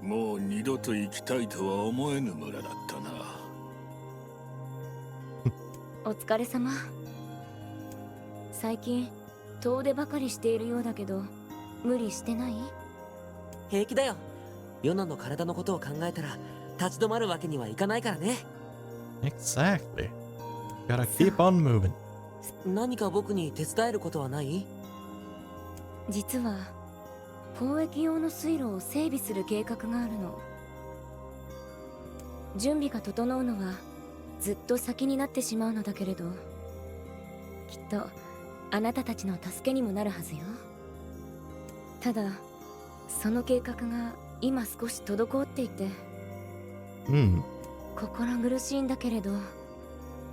もう二度と行きたいとは思えぬ村だったな。お疲れ様。最近遠出ばかりしているようだけど、無理してない？平気だよ。ヨナの体のことを考えたら立ち止まるわけにはいかないからね。Exactly. Gotta keep on moving. 何か僕に手伝えることはない？実は交易用の水路を整備する計画があるの。準備が整うのはずっと先になってしまうのだけれど、きっとあなたたちの助けにもなるはずよ。ただその計画が今少し滞っていて、心苦しいんだけれど、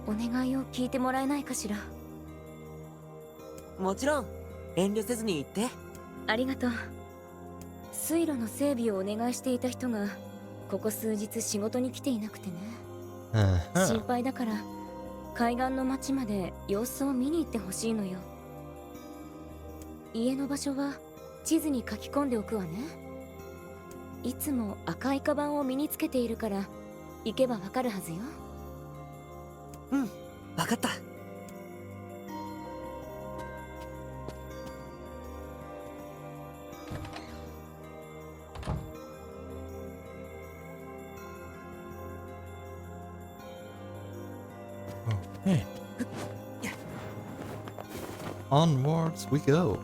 お願いを聞いてもらえないかしら。もちろん、遠慮せずに言って。ありがとう。水路の整備をお願いしていた人がここ数日仕事に来ていなくてね。心配だから海岸の町まで様子を見に行ってほしいのよ。家の場所は地図に書き込んでおくわね。いつも赤いカバンを身につけているから行けばわかるはずよ。うん、わかった。Okay. Onwards we go.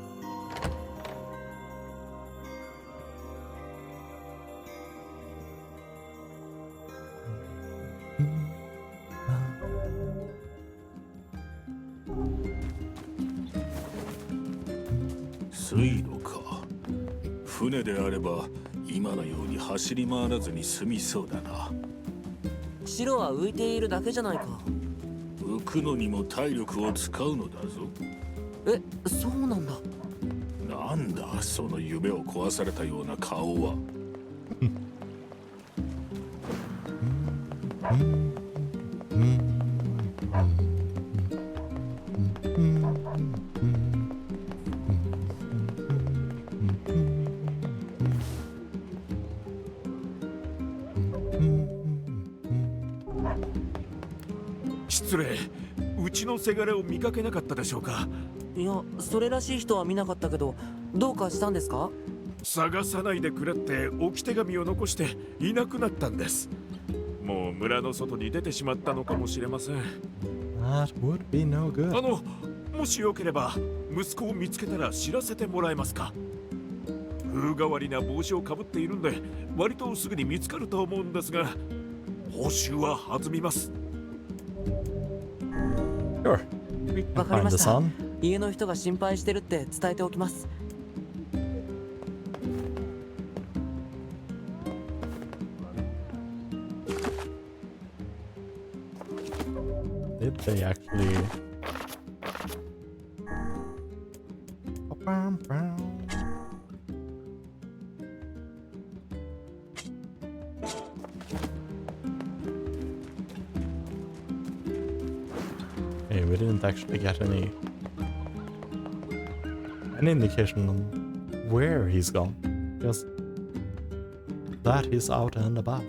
水路か。船であれば今のように走り回らずに済みそうだな。白は浮いているだけじゃないか。浮くのにも体力を使うのだぞ。え、そうなんだ。なんだその夢を壊されたような顔は。失礼、うちのせがれを見かけなかったでしょうか？いや、それらしい人は見なかったけど、どうかしたんですか？探さないでくれって置き手紙を残していなくなったんです。もう村の外に出てしまったのかもしれません。That would be no good. もしよければ息子を見つけたら知らせてもらえますか？風変わりな帽子をかぶっているんで割とすぐに見つかると思うんですが、報酬は弾みます。Sure. We わ can かり find ま the した。 sun. 家の人が心配してるって伝えておきます。Did they actually? Hey, we didn't actually get any indication on where he's gone. Just that he's out and about.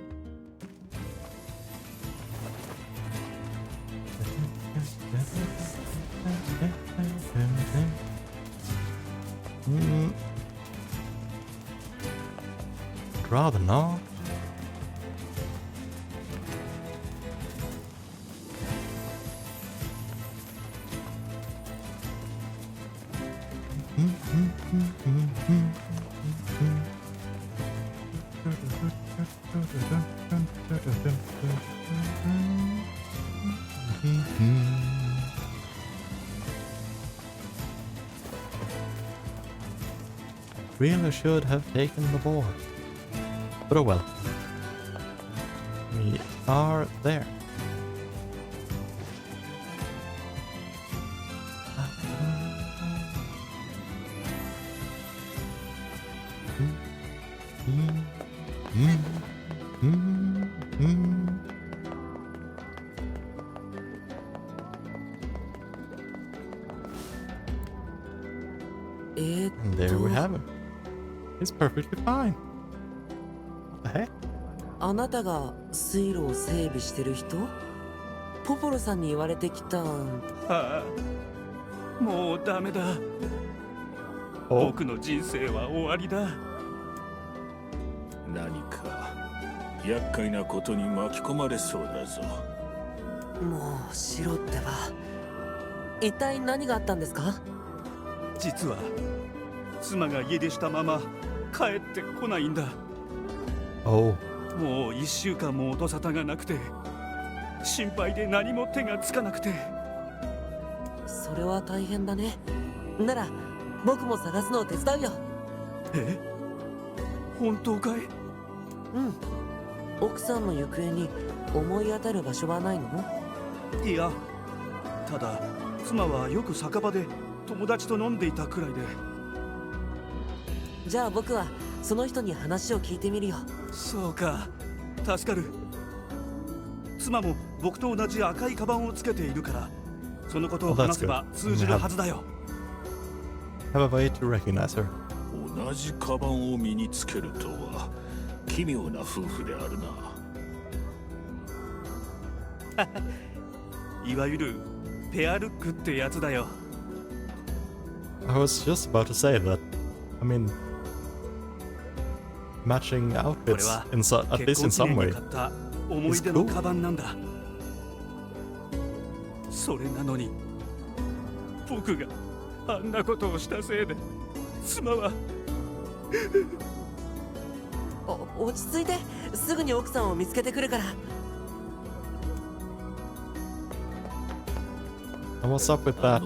Rather not. really should have taken the board. But oh well. We are there. And there we have him. He's perfectly fine. What the heck? あなたが水路を整備してる人？ポポロさんに言われてきた。ああ、もうダメだ。僕の人生は終わりだ。何か厄介なことに巻き込まれそうだぞ。もうしろってば。一体何があったんですか？実は妻が家出したまま帰ってこないんだ。Oh. もう1週間も音沙汰がなくて心配で何も手がつかなくて。それは大変だね。なら僕も探すのを手伝うよ。え？本当かい？うん。奥さんの行方に思い当たる場所はないの？いや、ただ妻はよく酒場で友達と飲んでいたくらいで。じゃあ僕はその人に話を聞いてみるよ。そうか、助かる。妻も僕と同じ赤いカバンをつけているから、そのことを話せば通じるはずだよ。Have a way to recognize her. 同じカバンを身につけるとは奇妙な夫婦であるな。いわゆるペアルックってやつだよ。I was just about to say that. I mean, matching outfits in at least in some way. 思い出のカバンなんだ。それなのに僕があんなことをしたせいで妻は落ち着いて、すぐに奥さんを見つけてくるから。And what's up with that?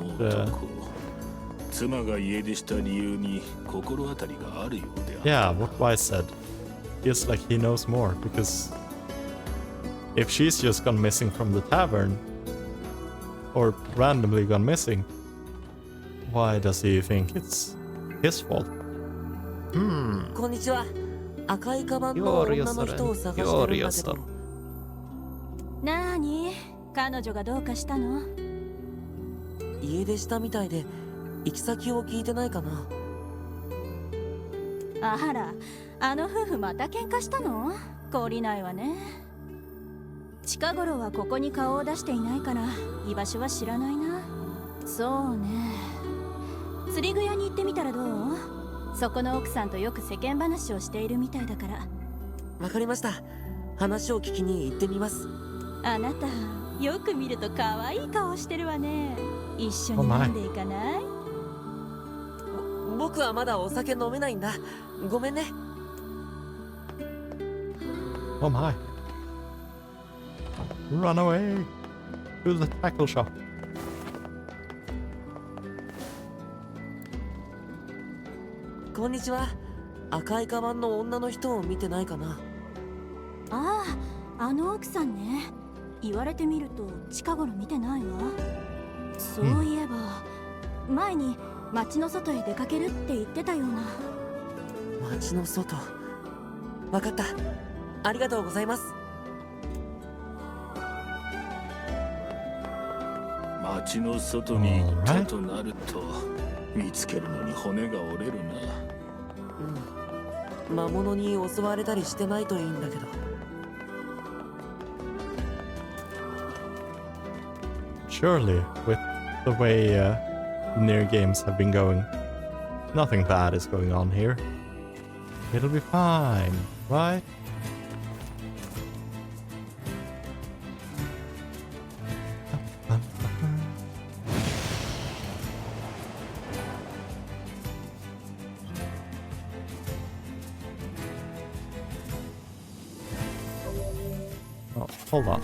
妻が家出した理由に心当たりがあるようである。Yeah, what Wise said. Feels like he knows more because if she's just gone missing from the tavern or randomly gone missing, why does he think it's his fault? こんにちは。赤いカバンの女の人を探してるんだけど。なーに、彼女がどうかしたの？家出したみたいで行き先を聞いてないかな。あら、あの夫婦また喧嘩したの？懲りないわね。近頃はここに顔を出していないから居場所は知らないな。そうね、釣り具屋に行ってみたらどう？そこの奥さんとよく世間話をしているみたいだから。わかりました。話を聞きに行ってみます。あなたよく見ると可愛い顔してるわね。一緒に飲んでいかない？僕はまだお酒飲めないんだ。ごめんね。Oh my. Run away to the tackle shop. こんにちは。赤いカバンの女の人を見てないかな。ああ、あの奥さんね。言われてみると近頃見てないわ。そういえば、前に町の外へ出かけるって言ってたような。町の外。わかった。ありがとうございます。町の外に行ったとなると見つけるのに骨が折れるな。魔物に襲われたりしてないといいんだけど。Surely, with the way NieR games have been going, nothing bad is going on here. It'll be fine, right? Oh, hold on.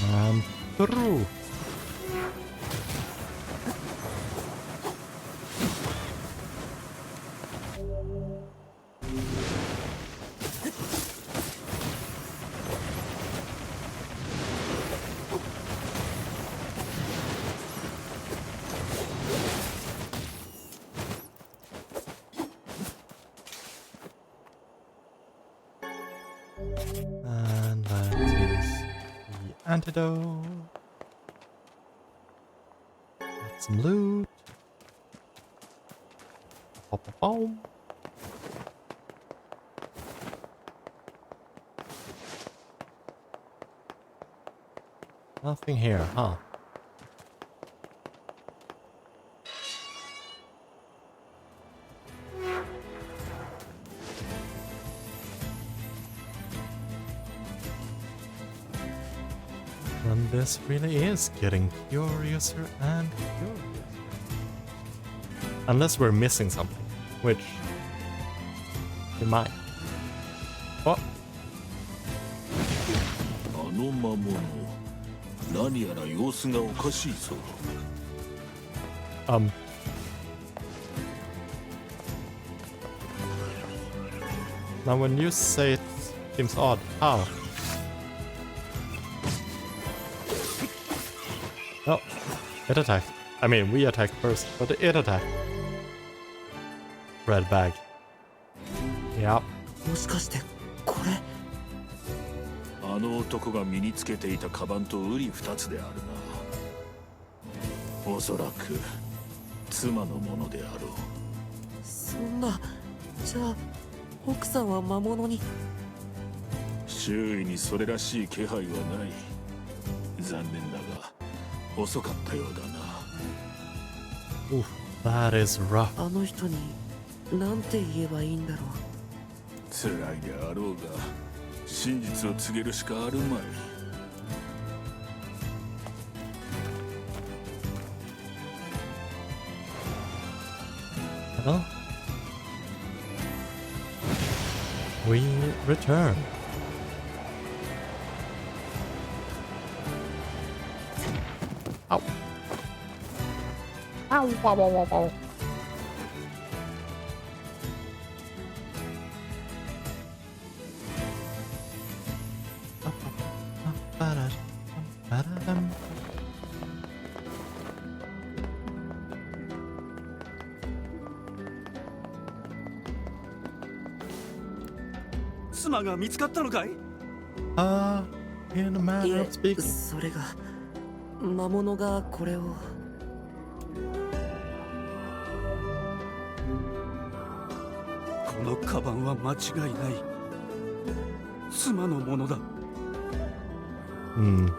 And through. And that is the antidote. Get some loot. Pop a bomb. Nothing here, huh? And this really is getting curiouser and curiouser. Unless we're missing something, which we might. What? あの魔物、何やら様子がおかしいぞ。Now when you say it seems odd, how? Oh, it attacked. I mean, we attacked first, but it attacked. Red bag. Yeah. もしかしてこれあの男が身につけていたカバンと瓜二つであるな。おそらく妻のものであろう。そんなじゃあ奥さんは魔物に。周囲にそれらしい気配はない。残念だが遅かったようだな。Oof, that is rough. あの人になんて言えばいいんだろう。辛いであろうが真実を告げるしかあるまい。Well, we return. Ow. Ow, wow, wow, wow, wow. Ba-da-dum. 妻が見つかったのかい？ In a い manner え of speaking. それが魔物がこれを。このカバンは間違いない。妻のものだ。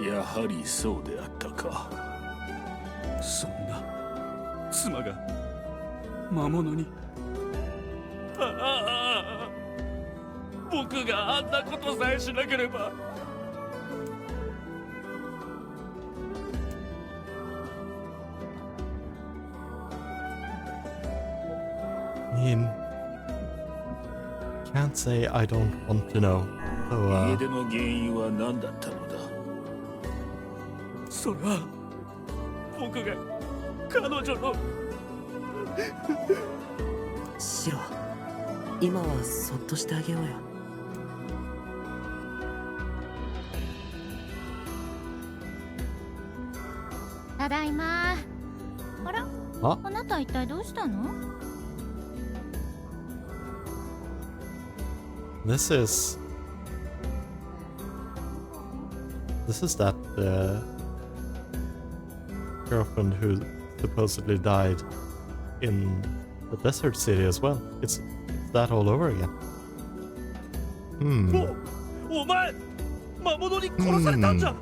やはりそうであったか。そんな妻が魔物に。僕があんなことさえしなければ。Can't say I don't want to know. So, 家出の原因は何だったのだ。それは僕が彼女の。シロ、今はそっとしてあげようよ。ただいま。あら、あなた一体どうしたの？ This is that girlfriend who supposedly died in the desert city as well. It's that all over again. お前魔物に殺されたんじゃ。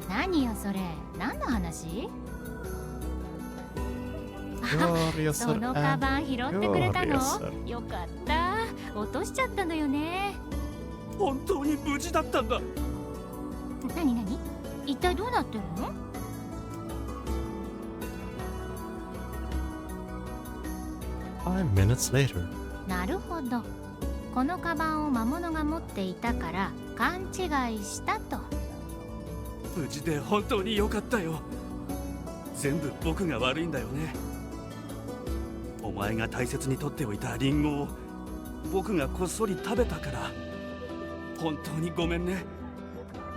何よそれ、何の話？そのカバン拾ってくれたの？よかった。落としちゃったのよね。本当に無事だったんだ。何何？一体どうなってるの5 minutes later. なるほど。このカバンを魔物が持っていたから勘違いしたと。無事で本当に良かったよ。全部僕が悪いんだよね。お前が大切に取っておいたリンゴを僕がこっそり食べたから。本当にごめんね。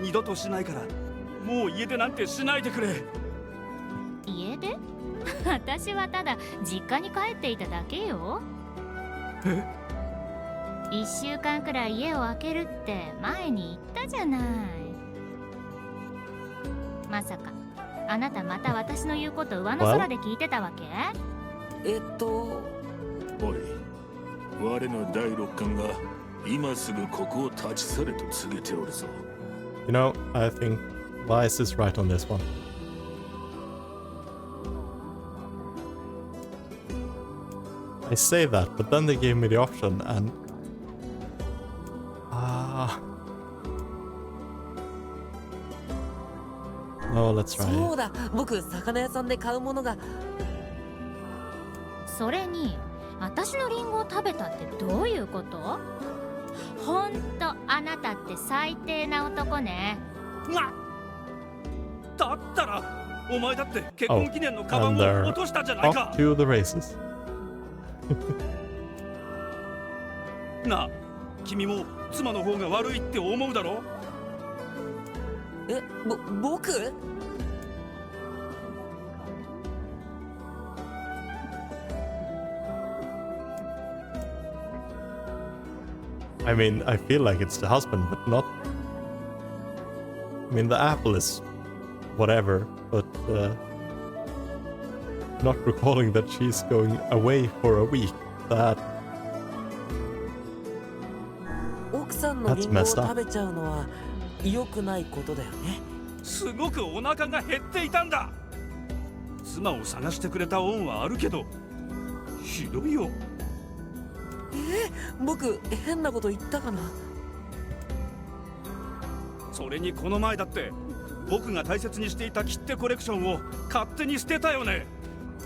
二度としないからもう家出なんてしないでくれ。家出？私はただ実家に帰っていただけよ。え？1週間くらい家を空けるって前に言ったじゃない。まさかあなたまた私の言うこと上の空で聞いてたわけ？おい、我の第六感が今すぐここを立ち去れと告げておるぞ。You know, I think Vice is right on this one. I say that, but then they gave me the option and... Oh, let's try そう it. だ、僕魚屋さんで買うものが。それに私のリンゴを食べたってどういうこと？ほんとあなたって最低な男ね。だったらお前だって結婚記念のカバン and を they're 落としたじゃないか。 off to the races. なあ、君も妻の方が悪いって思うだろ？え、僕I mean, I feel like it's the husband, but not... I mean, the apple is whatever, but not recalling that she's going away for a week. That... 奥さんのリンゴを食べちゃうのは良くないことだよね。すごくお腹が減っていたんだ。妻を探してくれた恩はあるけどひどいよ。僕変なこと言ったかな？それにこの前だって僕が大切にしていた切手コレクションを勝手に捨てたよね。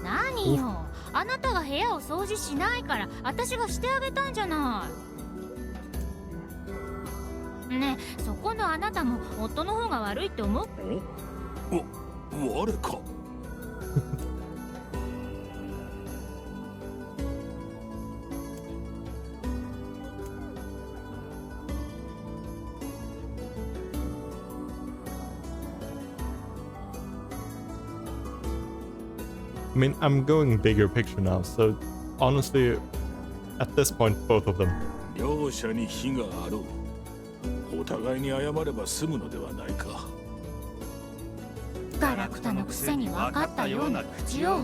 何よ、あなたが部屋を掃除しないから私がしてあげたんじゃない。ねえ、そこのあなたも夫の方が悪いって思う？我か。I mean, I'm going bigger picture now, so honestly, at this point, both of them. 両者に非があろう。お互いに謝れば済むのではないか。ガラクタのくせに分かったような口を。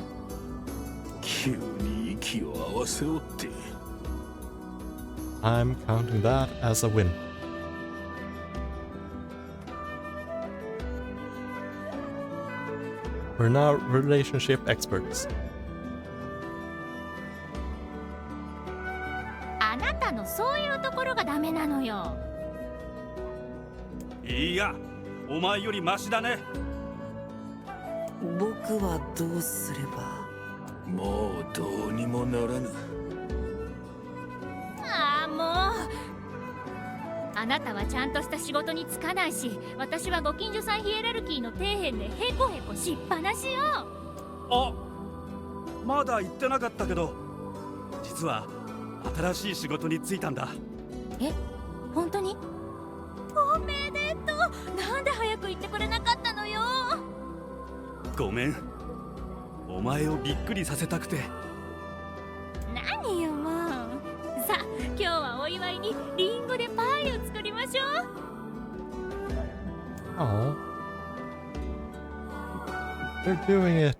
急に息を合わせおって。I'm counting that as a win. We're now relationship experts. あなたのそういうところがダメなのよ。いや、お前よりマシだね。僕はどうすれば？もうどうにもならぬ。ああ、もう。あなたはちゃんとした仕事に就かないし、私はご近所さんヒエラルキーの底辺でヘコヘコしっぱなしよ。あ、まだ言ってなかったけど、実は新しい仕事に就いたんだ。え、本当に？おめでとう。なんで早く言ってくれなかったのよ。ごめん、お前をびっくりさせたくて。何よもう。さあ、今日はお祝いにリンゴでパイを作りましょう。Oh, they're doing it.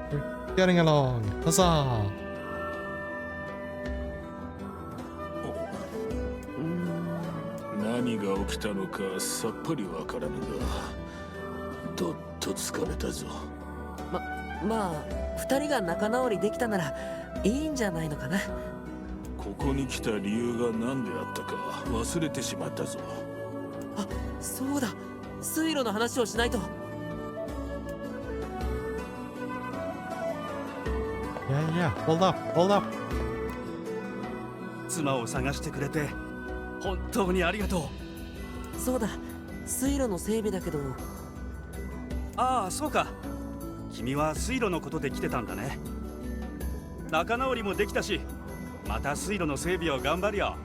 They're getting along. Huzzah! 何が起きたのかさっぱりわからぬが、どっと疲れたぞ。まあ2人が仲直りできたならいいんじゃないのかな。ここに来た理由が何であったか忘れてしまったぞ。あ、そうだ。水路の話をしないと。Yeah, hold up. 妻を探してくれて本当にありがとう。そうだ。水路の整備だけど。ああ、そうか。君は水路のことで来てたんだね。仲直りもできたし、また水路の整備を頑張るよ。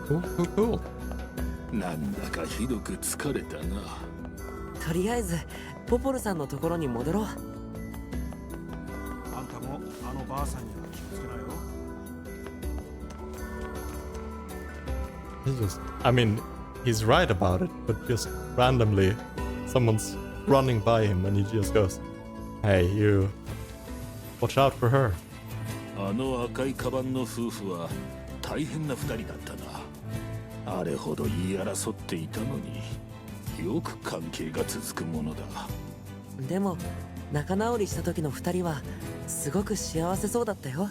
Cool. なんだかひどく疲れたな。とりあえずポポルさんのところに戻ろう。あんたもあのばあさんには気をつけなよ。I mean, he's right about it, but just randomly, someone's running by him and he just goes, "Hey, you, watch out for her." あの赤いカバンの夫婦は大変な二人だったな。あれほど言い争っていたのによく関係が続くものだ。でも仲直りした時の2人はすごく幸せそうだったよ。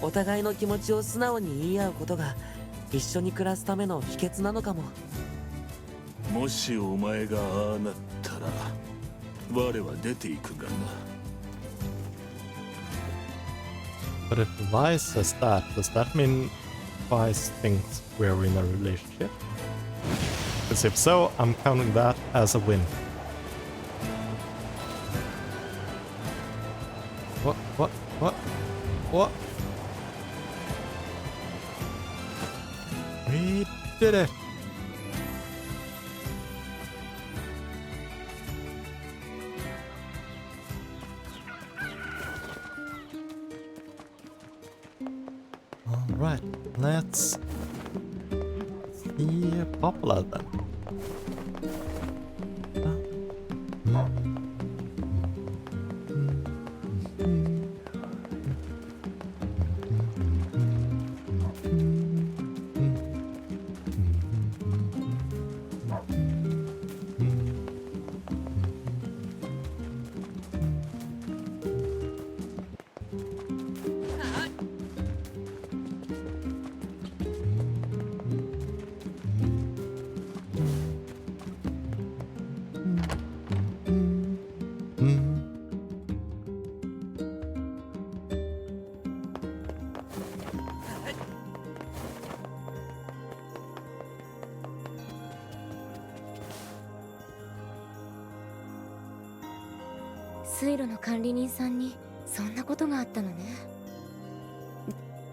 お互いの気持ちを素直に言い合うことが一緒に暮らすための秘訣なのかも。もしお前がああなったら我は出ていくがな。 But if Vice says that, does that mean Vice thinks we're in a relationship? Because if so, I'm counting that as a win. What? We did it! Alright, let's see Popola then.水路の管理人さんにそんなことがあったのね。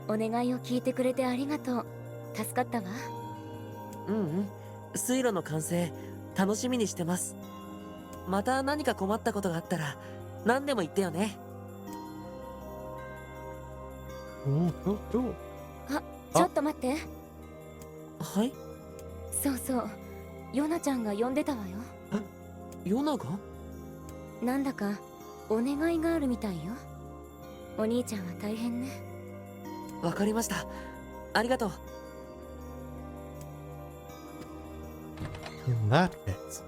お願いを聞いてくれてありがとう。助かったわ。水路の完成楽しみにしてます。また何か困ったことがあったら何でも言ってよね。あ、ちょっと待って。はい。そうそう、ヨナちゃんが呼んでたわよ。ヨナが？なんだかお願いがあるみたいよ。お兄ちゃんは大変ね。わかりました。ありがとう。In that case,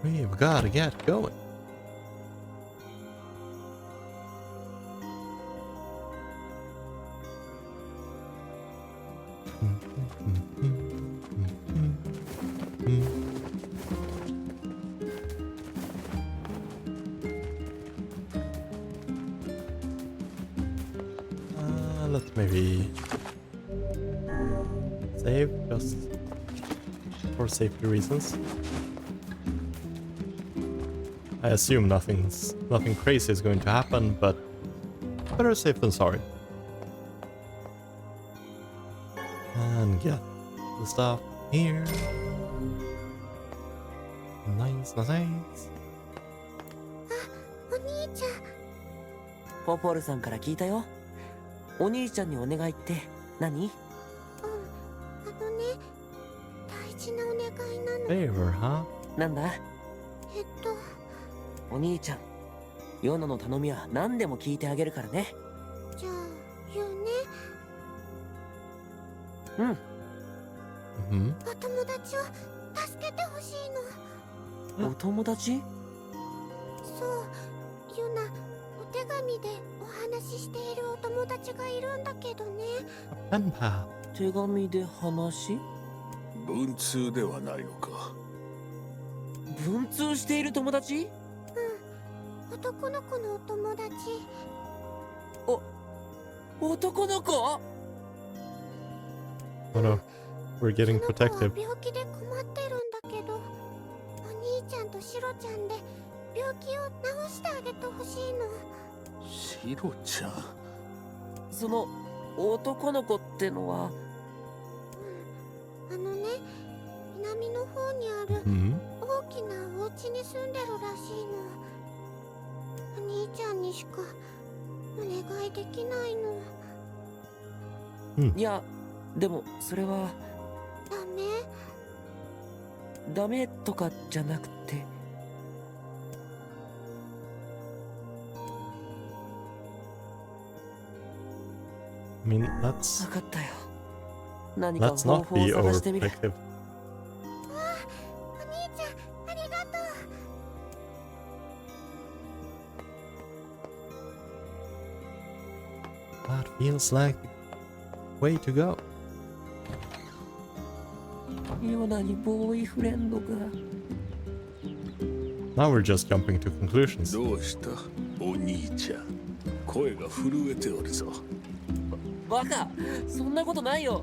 we've got to get going. Let's maybe save just for safety reasons. I assume nothing crazy is going to happen, but better safe than sorry. And get the stuff here. Nice. お兄ちゃん。ポポルさんから聞いたよ。お兄ちゃんにお願いって何？大事なお願いなの。 Favor, huh? なんだ？お兄ちゃん、ヨナの頼みは何でも聞いてあげるからね。じゃあ言うね。お友達を助けてほしいの。お友達？そう、ヨナ、お手紙でお話話しているお友達がいるんだけどね。 Pen pal. 手紙で話？文通ではないのか。文通している友達？うん、男の子のお友達。男の子？ Oh no, we're getting その子は protective. 病気で困ってるんだけど、お兄ちゃんとシロちゃんで病気を治してあげてほしいの。シロちゃん。その男の子ってのは？あのね、南の方にある Hmm? 大きなお家に住んでるらしいの。お兄ちゃんにしかお願いできないの。いや、でもそれはダメ？ダメとかじゃなくて。I mean, let's 分かったよ。何か let's 方 not 法を be 探してみる。 overprotective. お兄ちゃん、ありがとう。 That feels like the way to go. ヨナにボーイフレンドが。 Now we're just jumping to conclusions. どうしたお兄ちゃん。声が震えておるぞ。バカ、そんなことないよ。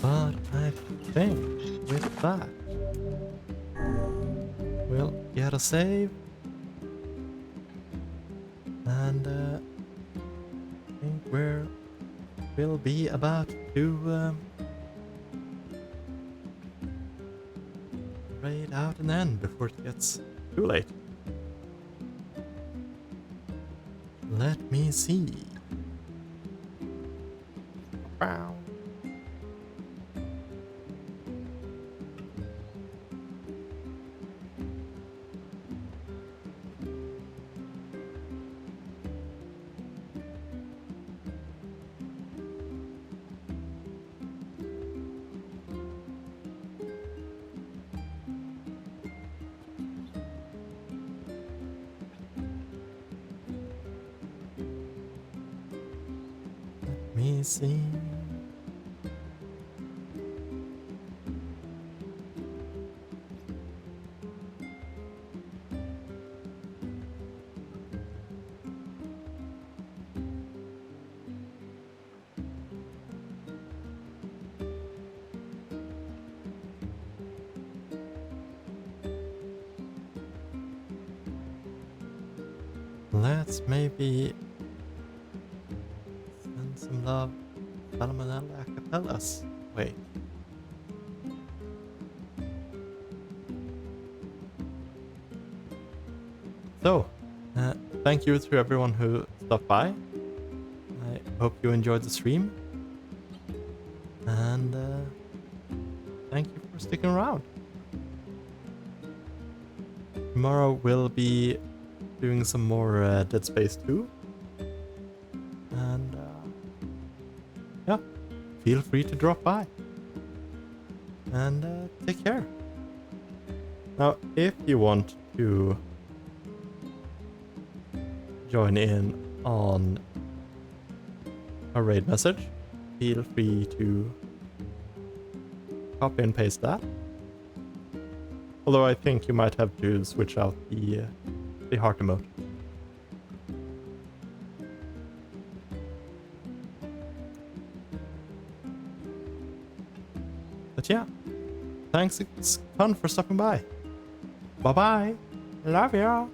But I think with that, we'll get a save. And I think we'll be about to raid out an end before it gets too late. Let me see. Wow. Let me see. Let's maybe send some love Salmonella Acapellas. Wait. So, thank you to everyone who stopped by. I hope you enjoyed the stream. And thank you for sticking around. Tomorrow we'll be doing some more Dead Space 2. And yeah, feel free to drop by. And take care. Now, if you want to join in on a raid message, feel free to copy and paste that. Although I think you might have to switch out the heart emote. But yeah, thanks, it's fun for stopping by. Bye bye, love ya.